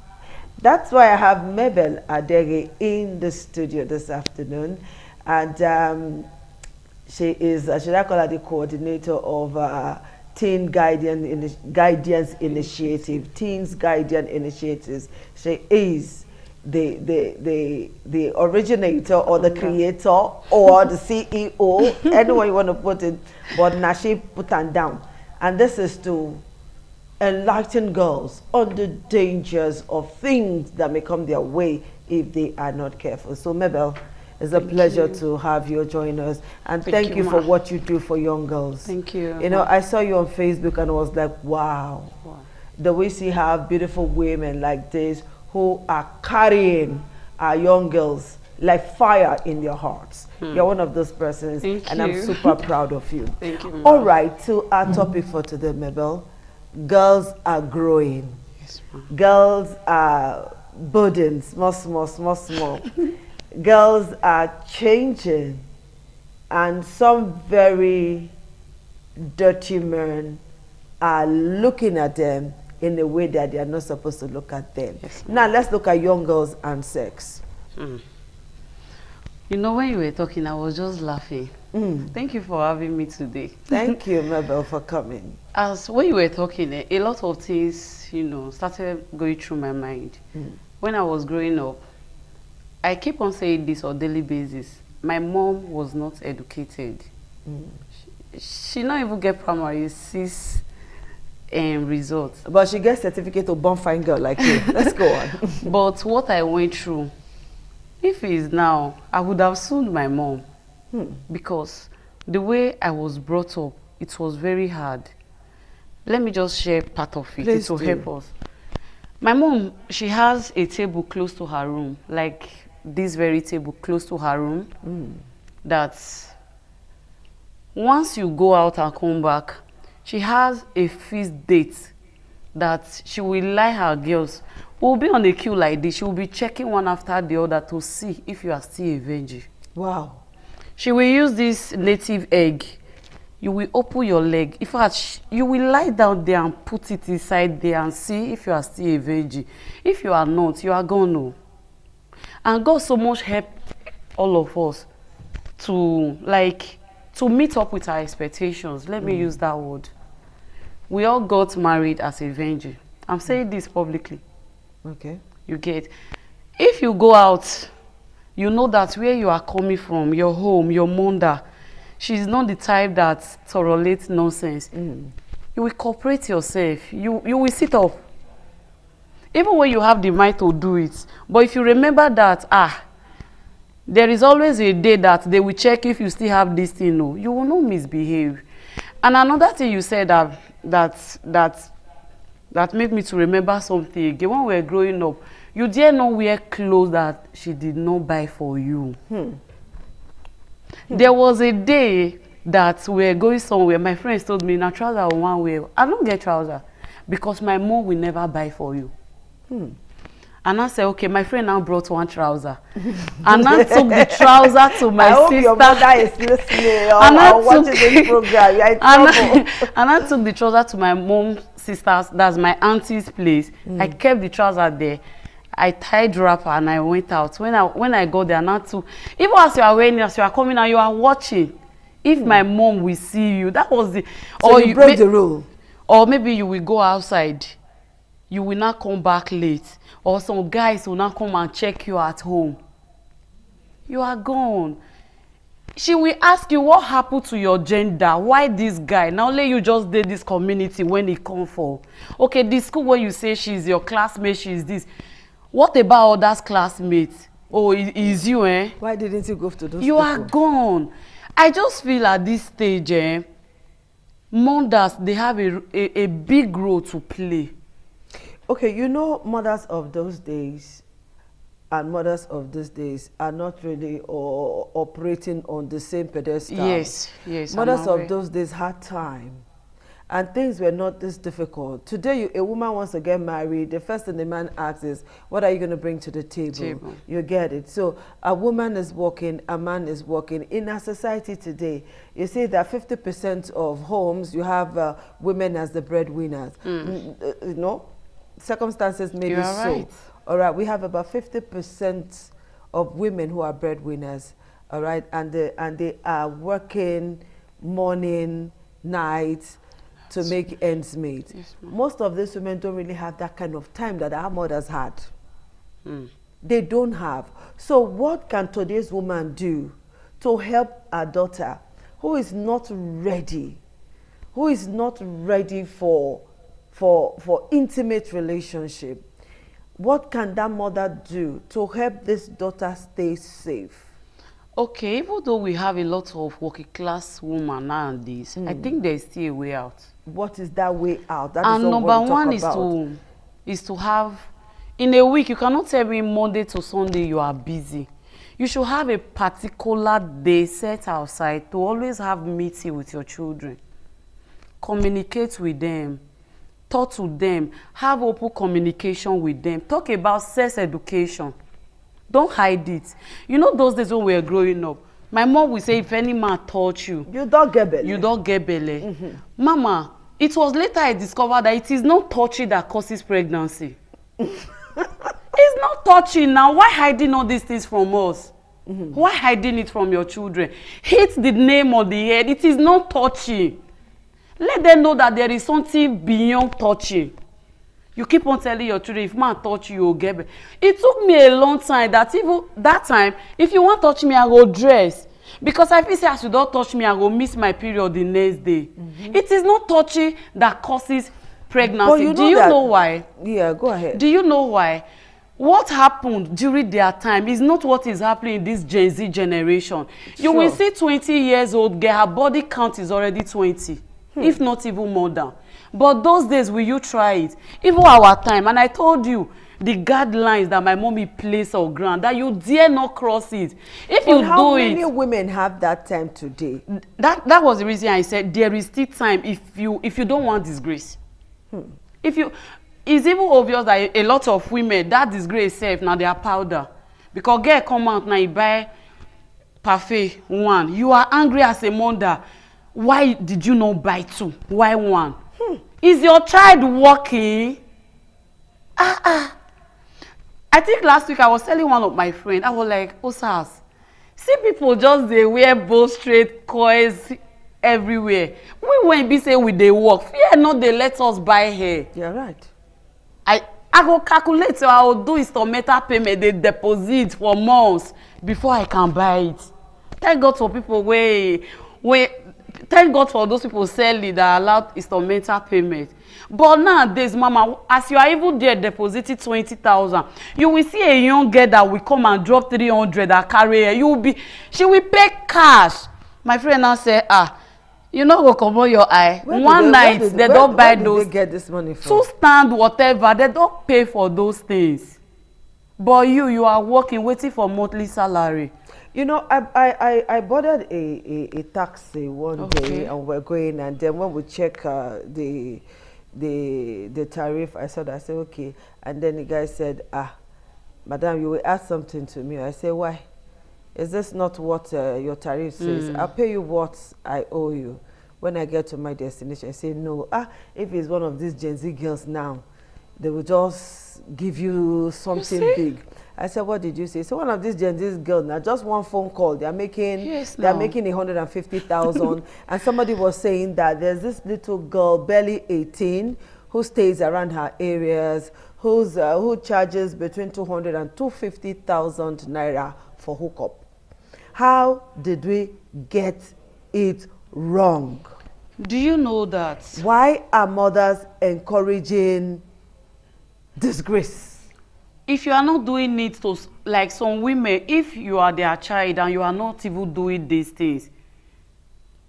Speaker 3: That's why I have Mabel Adege in the studio this afternoon, and she is, should I call her the coordinator of Teen Guidance Initiative, Teens Guidance Initiatives. She is the originator or the creator or the CEO, anyone you want to put it, but now she put them down. And this is to enlighten girls on the dangers of things that may come their way if they are not careful. So Mabel, it's a pleasure to have you join us, and thank you for what you do for young girls.
Speaker 8: Thank you.
Speaker 3: You know, I saw you on Facebook and I was like, wow. The way we have beautiful women like this who are carrying our young girls like fire in their hearts. You're one of those persons, and I'm super proud of you.
Speaker 8: Thank you.
Speaker 3: All right, to our topic for today, Mabel. Girls are growing.
Speaker 8: Yes,
Speaker 3: girls are budding, small. Girls are changing, and some very dirty men are looking at them in a way that they are not supposed to look at them. Yes, now let's look at young girls and sex.
Speaker 8: You know, when you were talking, I was just laughing. Thank you for having me today.
Speaker 3: Thank you, Mabel, for coming.
Speaker 8: As when you were talking, a lot of things, you know, started going through my mind. When I was growing up, I keep on saying this on a daily basis. My mom was not educated. She not even get primary 6 results.
Speaker 3: But she gets certificate of born fine girl like you. Let's go on.
Speaker 8: But what I went through, If it's now, I would have sued my mom. Because the way I was brought up, it was very hard. Let me just share part of it.
Speaker 3: Please
Speaker 8: It will
Speaker 3: do.
Speaker 8: help us. My mom, she has a table close to her room, like this very table close to her room. That once you go out and come back, she has a fixed date that she will lie her girls. We'll be on a queue like this. She will be checking one after the other to see if you are still a virgin.
Speaker 3: Wow.
Speaker 8: She will use this native egg. You will open your leg. In fact, you will lie down there and put it inside there and see if you are still a virgin. If you are not, you are gone. No. And God so much helped all of us to meet up with our expectations. Let me use that word. We all got married as a virgin. I'm saying this publicly.
Speaker 3: Okay.
Speaker 8: You get. If you go out, you know that where you are coming from, your home, your mother, she's not the type that tolerates nonsense. You will cooperate yourself. You will sit up. Even when you have the mind to do it. But if you remember that, there is always a day that they will check if you still have this thing, no, you will not misbehave. And another thing you said that made me to remember something again. When we were growing up, you dare not wear clothes that she did not buy for you. There was a day that we were going somewhere. My friends told me, "Na trouser I want wear." I don't get trouser because my mom will never buy for you. And I said, okay, my friend now brought one trouser. And I took the trouser to my sister. I hope
Speaker 3: your mother is listening or watching this program. You're in trouble.
Speaker 8: And I took the trouser to my mom's sister's, that's my auntie's place. I kept the trouser there. I tied wrapper and I went out. When I got there, not to, even as you are wearing, as you are coming out, you are watching. If my mom will see you, that was the.
Speaker 3: So or you broke the rule.
Speaker 8: Or maybe you will go outside. You will not come back late. Or some guys will not come and check you at home. You are gone. She will ask you what happened to your gender. Why this guy? Now let you just date this community when he come for. Okay, the school where you say she's your classmate, she's this. What about others classmates? Oh, is you, eh?
Speaker 3: Why didn't you go to those
Speaker 8: You
Speaker 3: people?
Speaker 8: are gone. I just feel at this stage, mothers, they have a big role to play.
Speaker 3: Okay, you know, mothers of those days and mothers of these days are not really operating on the same pedestal.
Speaker 8: Yes.
Speaker 3: Mothers of those days had time and things were not this difficult. Today, a woman wants to get married, the first thing the man asks is, what are you going to bring to the table? You get it. So a woman is working, a man is working. In our society today, you see that 50% of homes, you have women as the breadwinners. You know? Circumstances maybe so.
Speaker 8: Right.
Speaker 3: All right, we have about 50% of women who are breadwinners. All right, and they are working morning, night to make ends meet.
Speaker 8: Yes,
Speaker 3: most of these women don't really have that kind of time that our mothers had. They don't have. So what can today's woman do to help our daughter who is not ready, for intimate relationship? What can that mother do to help this daughter stay safe?
Speaker 8: Okay, even though we have a lot of working class women nowadays, I think there's still a way out.
Speaker 3: What is that way out? That
Speaker 8: And
Speaker 3: is
Speaker 8: number one is to have, in a week, you cannot tell me Monday to Sunday you are busy. You should have a particular day set outside to always have meeting with your children. Communicate with them. Talk to them. Have open communication with them. Talk about sex education. Don't hide it. You know those days when we were growing up, my mom would say, if any man touch you,
Speaker 3: you don't get belly.
Speaker 8: You don't get belly. Mama, it was later I discovered that it is not touching that causes pregnancy. It's not touching now. Why hiding all these things from us? Why hiding it from your children? Hit the name on the head. It is not touching. Let them know that there is something beyond touching. You keep on telling your children, if man touch you, you'll get better. It took me a long time that even that time, if you want to touch me, I go dress. Because I feel say as you don't touch me, I go miss my period the next day. It is not touching that causes pregnancy. Do you know why?
Speaker 3: Yeah, go ahead.
Speaker 8: Do you know why? what happened during their time is not what is happening in this Gen Z generation. You will see 20 years old girl, her body count is already 20, if not even more than. But those days, will you try it? Even our time, and I told you, the guidelines that my mommy placed on ground, that you dare not cross it. If you do it,
Speaker 9: how many women have that time today?
Speaker 8: That was the reason I said there is still time if you don't want disgrace. If you, it's even obvious that a lot of women, that disgrace self, now they are powder. Because girl come out now, you buy parfait one. You are angry as a mother. Why did you not buy two? Why one? Is your child working? I think last week I was telling one of my friends, I was like, Osas, see people just they wear bow straight coils everywhere. When we say we they work, fear not they let us buy hair.
Speaker 9: You're right.
Speaker 8: I go calculate, so I will do instrumental payment, they deposit for months before I can buy it. Thank God for people thank God for those people selling that allowed instrumental payment. But nowadays, Mama, as you are even there depositing 20,000, you will see a young girl that will come and drop 300 that carry her. She will pay cash. My friend now say, you know go come on your eye. One night they don't buy those.
Speaker 9: Where did they get this money from?
Speaker 8: Two stand whatever, they don't pay for those things. But you are working, waiting for monthly salary.
Speaker 9: You know, I boarded a taxi one day, and we're going, and then when we check the tariff, I said okay, and then the guy said, madam, you will add something to me. I said, why? Is this not what your tariff says? I'll pay you what I owe you when I get to my destination. I say, no, if it's one of these Gen Z girls now, they will just give you something big. I said, what did you say? So one of these Gen Z girls, now just one phone call, they're making 150,000. And somebody was saying that there's this little girl, barely 18, who stays around her areas, who charges between 200 and 250,000 naira for hookup. How did we get it wrong?
Speaker 8: Do you know that?
Speaker 9: Why are mothers encouraging disgrace?
Speaker 8: If you are not doing it to, like some women, if you are their child and you are not even doing these things,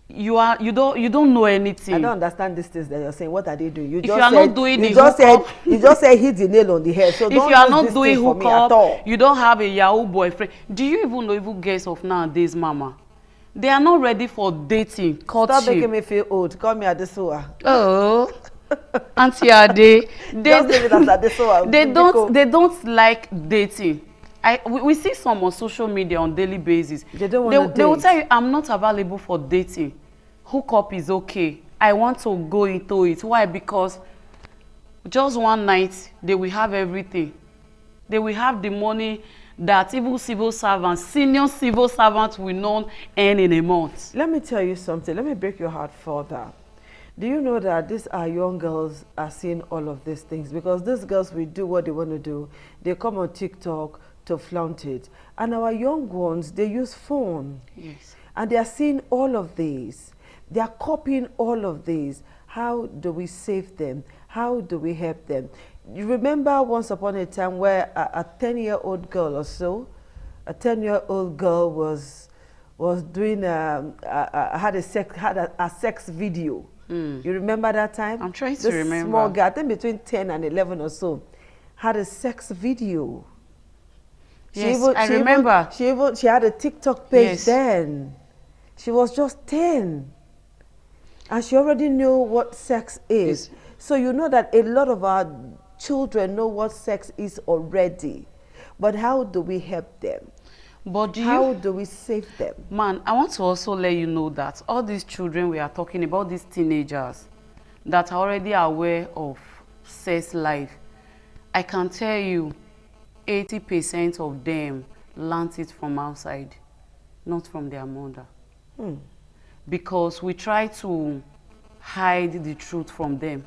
Speaker 8: you don't know anything.
Speaker 9: I don't understand these things that you're saying. What are they doing?
Speaker 8: You are not doing
Speaker 9: you just said hit the nail on the head. So
Speaker 8: if you are not doing hookup, you don't have a Yahoo boyfriend. Do you even know even girls of nowadays, Mama? They are not ready for dating, courtship.
Speaker 9: Stop making me feel old. Call me Adesua.
Speaker 8: Oh, Auntie Ade. They don't like dating. We see some on social media on daily basis.
Speaker 9: They don't want to date.
Speaker 8: They will tell you, I'm not available for dating. Hookup is okay. I want to go into it. Why? Because just one night, they will have everything. They will have the money that even civil servants, senior civil servants will not earn in a month.
Speaker 9: Let me tell you something. Let me break your heart further. Do you know that these are young girls are seeing all of these things? Because these girls will do what they want to do. They come on TikTok to flaunt it. And our young ones, they use phone.
Speaker 8: Yes.
Speaker 9: And they are seeing all of these. They are copying all of these. How do we save them? How do we help them? You remember once upon a time where a 10-year-old girl or so, a 10-year-old girl was doing had a sex video. You remember that time?
Speaker 8: I'm trying to remember.
Speaker 9: This small girl, I think between 10 and 11 or so, had a sex video.
Speaker 8: Yes, I remember.
Speaker 9: She had a TikTok page then. She was just 10. And she already knew what sex is. Yes. So you know that a lot of our children know what sex is already. But how do we help them?
Speaker 8: But
Speaker 9: how do we save them?
Speaker 8: Man, I want to also let you know that all these children we are talking about, these teenagers that are already aware of sex life, I can tell you 80% of them learned it from outside, not from their mother. Because we try to hide the truth from them.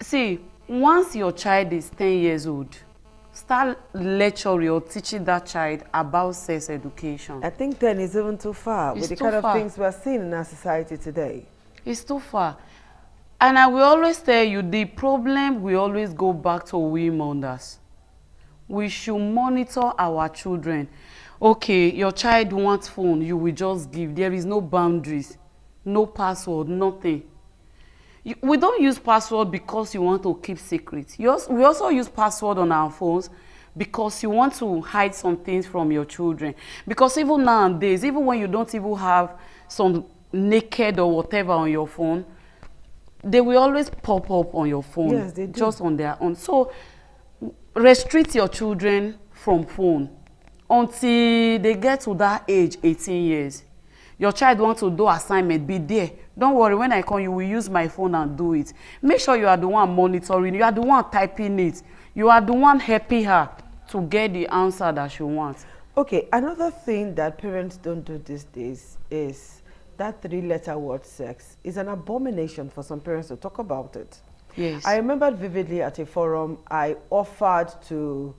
Speaker 8: See, once your child is 10 years old, start lecturing or teaching that child about sex education.
Speaker 9: I think 10 is even too far with the kind of things we're seeing in our society today.
Speaker 8: It's too far. And I will always tell you, the problem will always go back to we mothers. We should monitor our children. Okay, your child wants phone, you will just give. There is no boundaries, no password, nothing. We don't use password because you want to keep secrets. We also use password on our phones because you want to hide some things from your children. Because even nowadays, even when you don't even have some naked or whatever on your phone, they will always pop up on your phone.
Speaker 9: Yes, they do.
Speaker 8: Just on their own. So restrict your children from phone until they get to that age, 18 years. Your child wants to do assignment, be there. Don't worry, when I come, you will use my phone and do it. Make sure you are the one monitoring, you are the one typing it. You are the one helping her to get the answer that she wants.
Speaker 9: Okay, another thing that parents don't do these days is that 3-letter word sex is an abomination for some parents to talk about it.
Speaker 8: Yes.
Speaker 9: I remember vividly at a forum, I offered to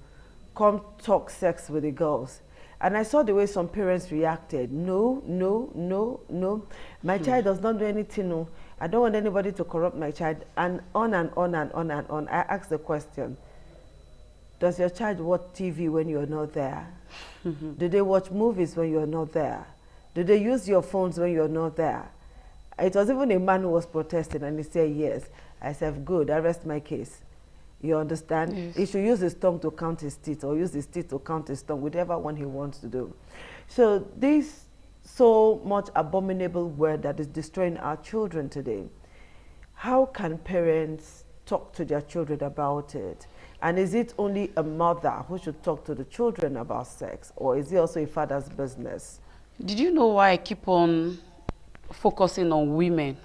Speaker 9: come talk sex with the girls. And I saw the way some parents reacted. No, no, no, no. My child does not do anything. No. I don't want anybody to corrupt my child. And on and on and on and on. I asked the question, does your child watch TV when you're not there? Do they watch movies when you're not there? Do they use your phones when you're not there? It was even a man who was protesting and he said yes. I said, good, I rest my case. You understand?
Speaker 8: Yes.
Speaker 9: He should use his tongue to count his teeth or use his teeth to count his tongue, whichever one he wants to do. So this so much abominable word that is destroying our children today, how can parents talk to their children about it? And is it only a mother who should talk to the children about sex, or is it also a father's business?
Speaker 8: Did you know why I keep on focusing on women?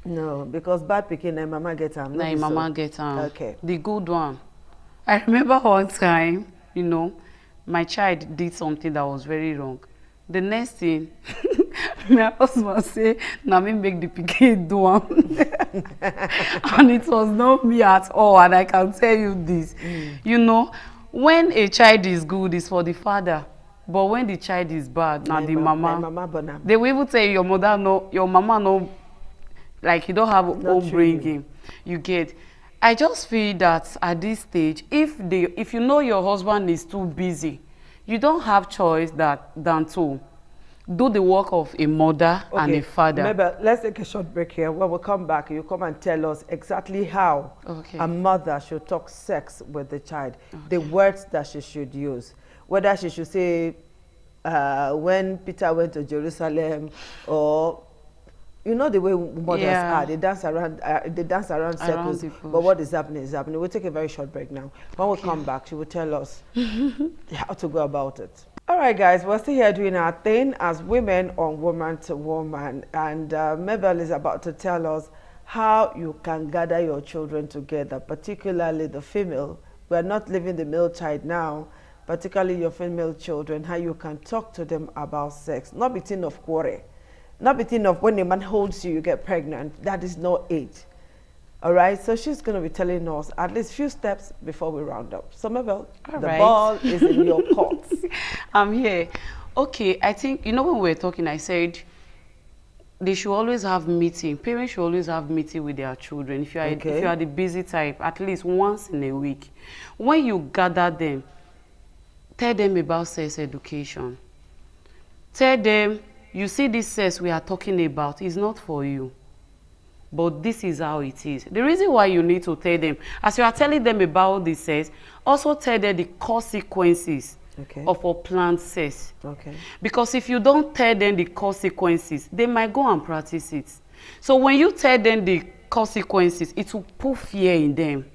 Speaker 9: No, because bad picking and mama get them.
Speaker 8: Nah, mama get them.
Speaker 9: Okay.
Speaker 8: The good one. I remember one time, you know, my child did something that was very wrong. The next thing, my husband say, "Na me make the pikin do am," and it was not me at all. And I can tell you this, you know, when a child is good, it's for the father. But when the child is bad, now the mama, they will even tell you, your mama no, like you don't have home bringing. You get. I just feel that at this stage, if you know your husband is too busy, you don't have choice than to do the work of a mother and a father.
Speaker 9: Maybe let's take a short break here. When we come back, you come and tell us exactly how a mother should talk sex with the child, the words that she should use. Whether she should say, when Peter went to Jerusalem, or you know the way mothers are, they dance around circles. But what is happening is happening. We'll take a very short break now. When we come back, she will tell us how to go about it. All right, guys, we're still here doing our thing as women on Woman to Woman, and Mabel is about to tell us how you can gather your children together, particularly the female. We're not leaving the male child now. Particularly your female children, how you can talk to them about sex. Not between of quarrel. Not between of when a man holds you, you get pregnant. That is not it. All right, so she's going to be telling us at least a few steps before we round up. So Mabel, ball is in your court.
Speaker 8: I'm here. Okay, I think, you know, when we were talking, I said they should always have meeting. Parents should always have meeting with their children. If you are the busy type, at least once in a week. When you gather them, tell them about sex education. Tell them, you see this sex we are talking about is not for you. But this is how it is. The reason why you need to tell them, as you are telling them about the sex, also tell them the consequences of unplanned sex. Because if you don't tell them the consequences, they might go and practice it. So when you tell them the consequences, it will put fear in them.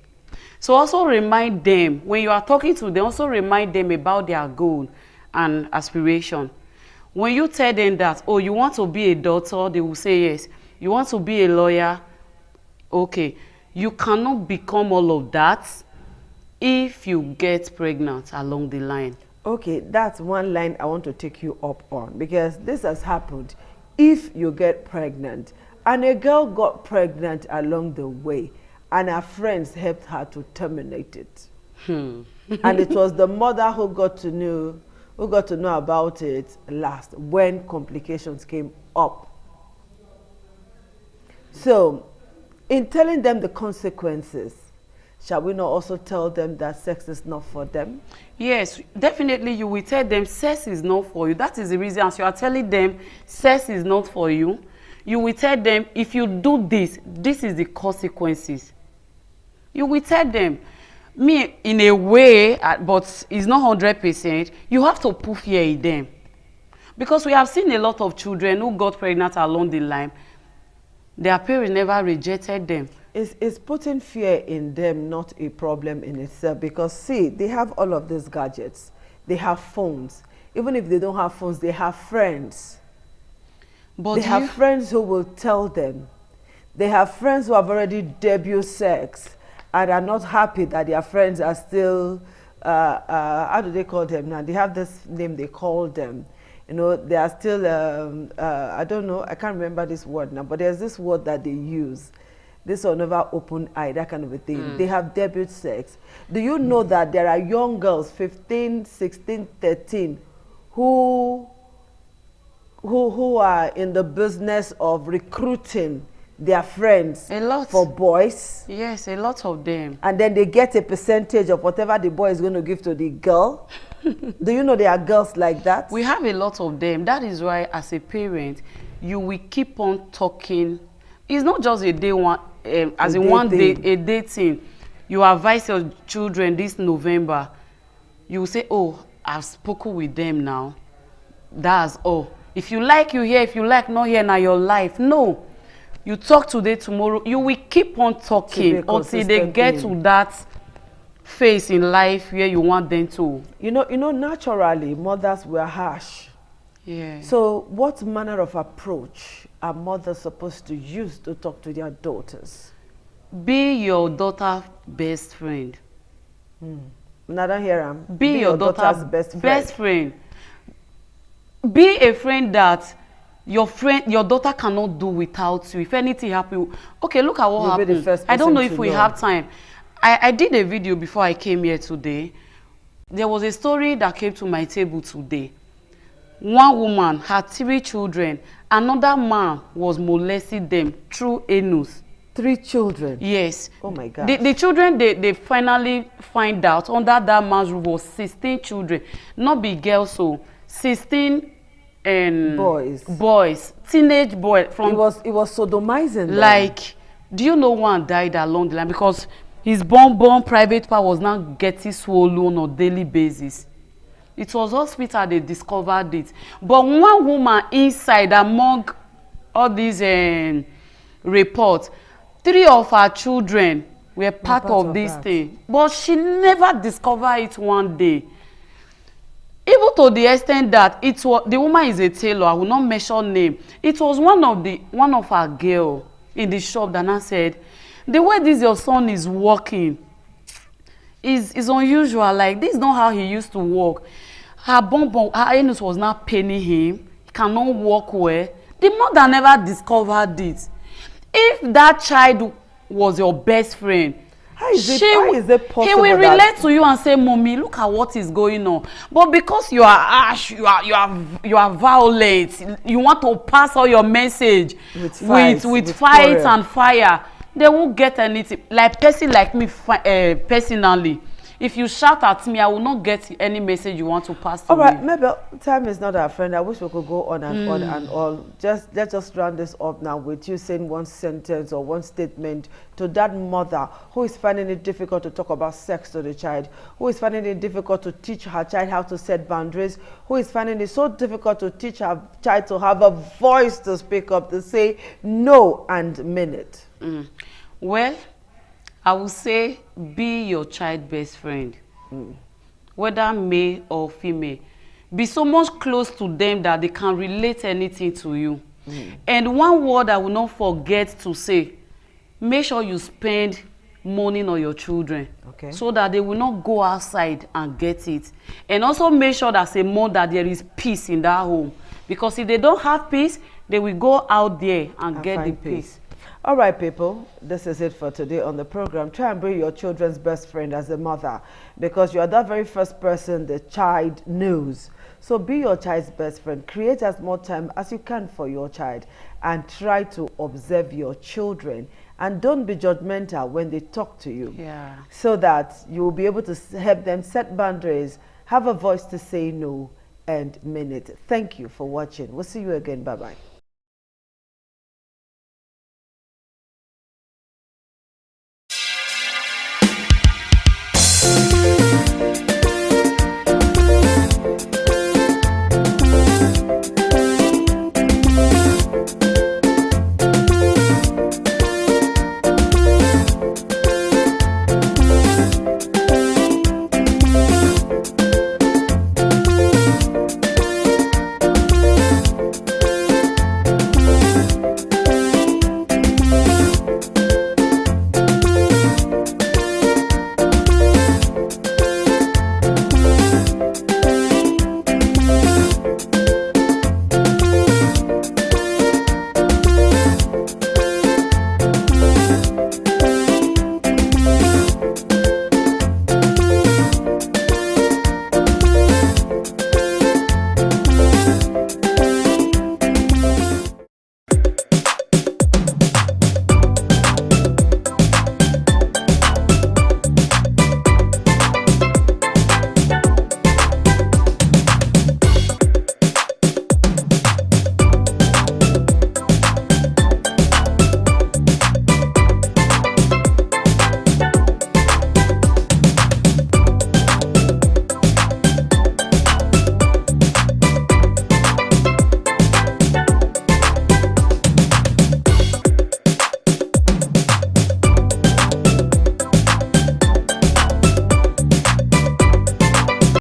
Speaker 8: So also remind them, when you are talking to them, also remind them about their goal and aspiration. When you tell them that, oh, you want to be a doctor, they will say yes. You want to be a lawyer, okay. You cannot become all of that if you get pregnant along the line.
Speaker 9: Okay, that's one line I want to take you up on, because this has happened. If you get pregnant, and a girl got pregnant along the way, and her friends helped her to terminate it. And it was the mother who got to know about it last when complications came up. So In telling them the consequences, shall we not also tell them that sex is not for them?
Speaker 8: Yes, definitely you will tell them sex is not for you. That is the reason, as you are telling them sex is not for you, you will tell them if you do this, this is the consequences. You will tell them, me in a way, but it's not 100%, you have to put fear in them. Because we have seen a lot of children who got pregnant along the line, their parents never rejected them.
Speaker 9: Is putting fear in them not a problem in itself? Because see, they have all of these gadgets. They have phones. Even if they don't have phones, they have friends. But they have friends who will tell them. They have friends who have already debuted sex and are not happy that their friends are still, how do they call them now? They have this name they call them. You know, they are still, I don't know, I can't remember this word now, but there's this word that they use. This will never open eye, that kind of a thing. They have debut sex. Do you know that there are young girls, 15, 16, 13, who are in the business of recruiting their friends for boys?
Speaker 8: Yes, a lot of them.
Speaker 9: And then they get a percentage of whatever the boy is going to give to the girl. Do you know there are girls like that?
Speaker 8: We have a lot of them. That is why, as a parent, you will keep on talking. It's not just a day one, as in one day, a day thing. You advise your children this November. You will say, oh, I've spoken with them now. That's all. If you like, you hear. If you like, not hear, now your life. No. You talk today, tomorrow. You will keep on talking until they get to that phase in life where you want them to.
Speaker 9: You know, naturally, mothers were harsh.
Speaker 8: Yeah.
Speaker 9: So what manner of approach are mothers supposed to use to talk to their daughters?
Speaker 8: Be your daughter's best friend.
Speaker 9: I don't hear him.
Speaker 8: Be your daughter's best friend. Be a friend that your daughter cannot do without you. If anything happens, okay, look at what happened. I don't know if we have time. I did a video before I came here today. There was a story that came to my table today. One woman had 3 children. Another man was molesting them through anus.
Speaker 9: 3 children?
Speaker 8: Yes.
Speaker 9: Oh my God.
Speaker 8: The children, they finally find out under that man's roof was 16 children. Not big girls, so 16 boys, teenage boys. From
Speaker 9: it was sodomizing them.
Speaker 8: Like, do you know one died along the line because his born private part was now getting swollen on a daily basis. It was hospital they discovered it. But one woman inside among all these reports, 3 of her children were part of this thing. But she never discovered it one day. Even to the extent that it was, the woman is a tailor, I will not mention name. It was one of her girl in the shop that now said, the way this your son is working is unusual. Like, this is not how he used to work. Her anus was not paining him. He cannot walk well. The mother never discovered it. If that child was your best friend, how is it possible? He will relate to you and say, "Mommy, look at what is going on." But because you are harsh, you are violent, you want to pass all your message with fight and fire, they won't get anything. Like person like me, personally, if you shout at me, I will not get any message you want to pass to me.
Speaker 9: All right, maybe time is not our friend. I wish we could go on and on and on. Let's just round this up now with you saying one sentence or one statement to that mother who is finding it difficult to talk about sex to the child, who is finding it difficult to teach her child how to set boundaries, who is finding it so difficult to teach her child to have a voice to speak up, to say no and mean it.
Speaker 8: Well, I will say be your child's best friend, whether male or female. Be so much close to them that they can relate anything to you. And one word I will not forget to say, make sure you spend money on your children, so that they will not go outside and get it. And also make sure that as a mother that there is peace in that home. Because if they don't have peace, they will go out there and get the peace.
Speaker 9: All right, people, this is it for today on the program. Try and be your children's best friend as a mother, because you are that very first person the child knows. So be your child's best friend. Create as much time as you can for your child and try to observe your children and don't be judgmental when they talk to you.
Speaker 8: Yeah.
Speaker 9: So that you will be able to help them set boundaries, have a voice to say no, and mean it. Thank you for watching. We'll see you again. Bye-bye.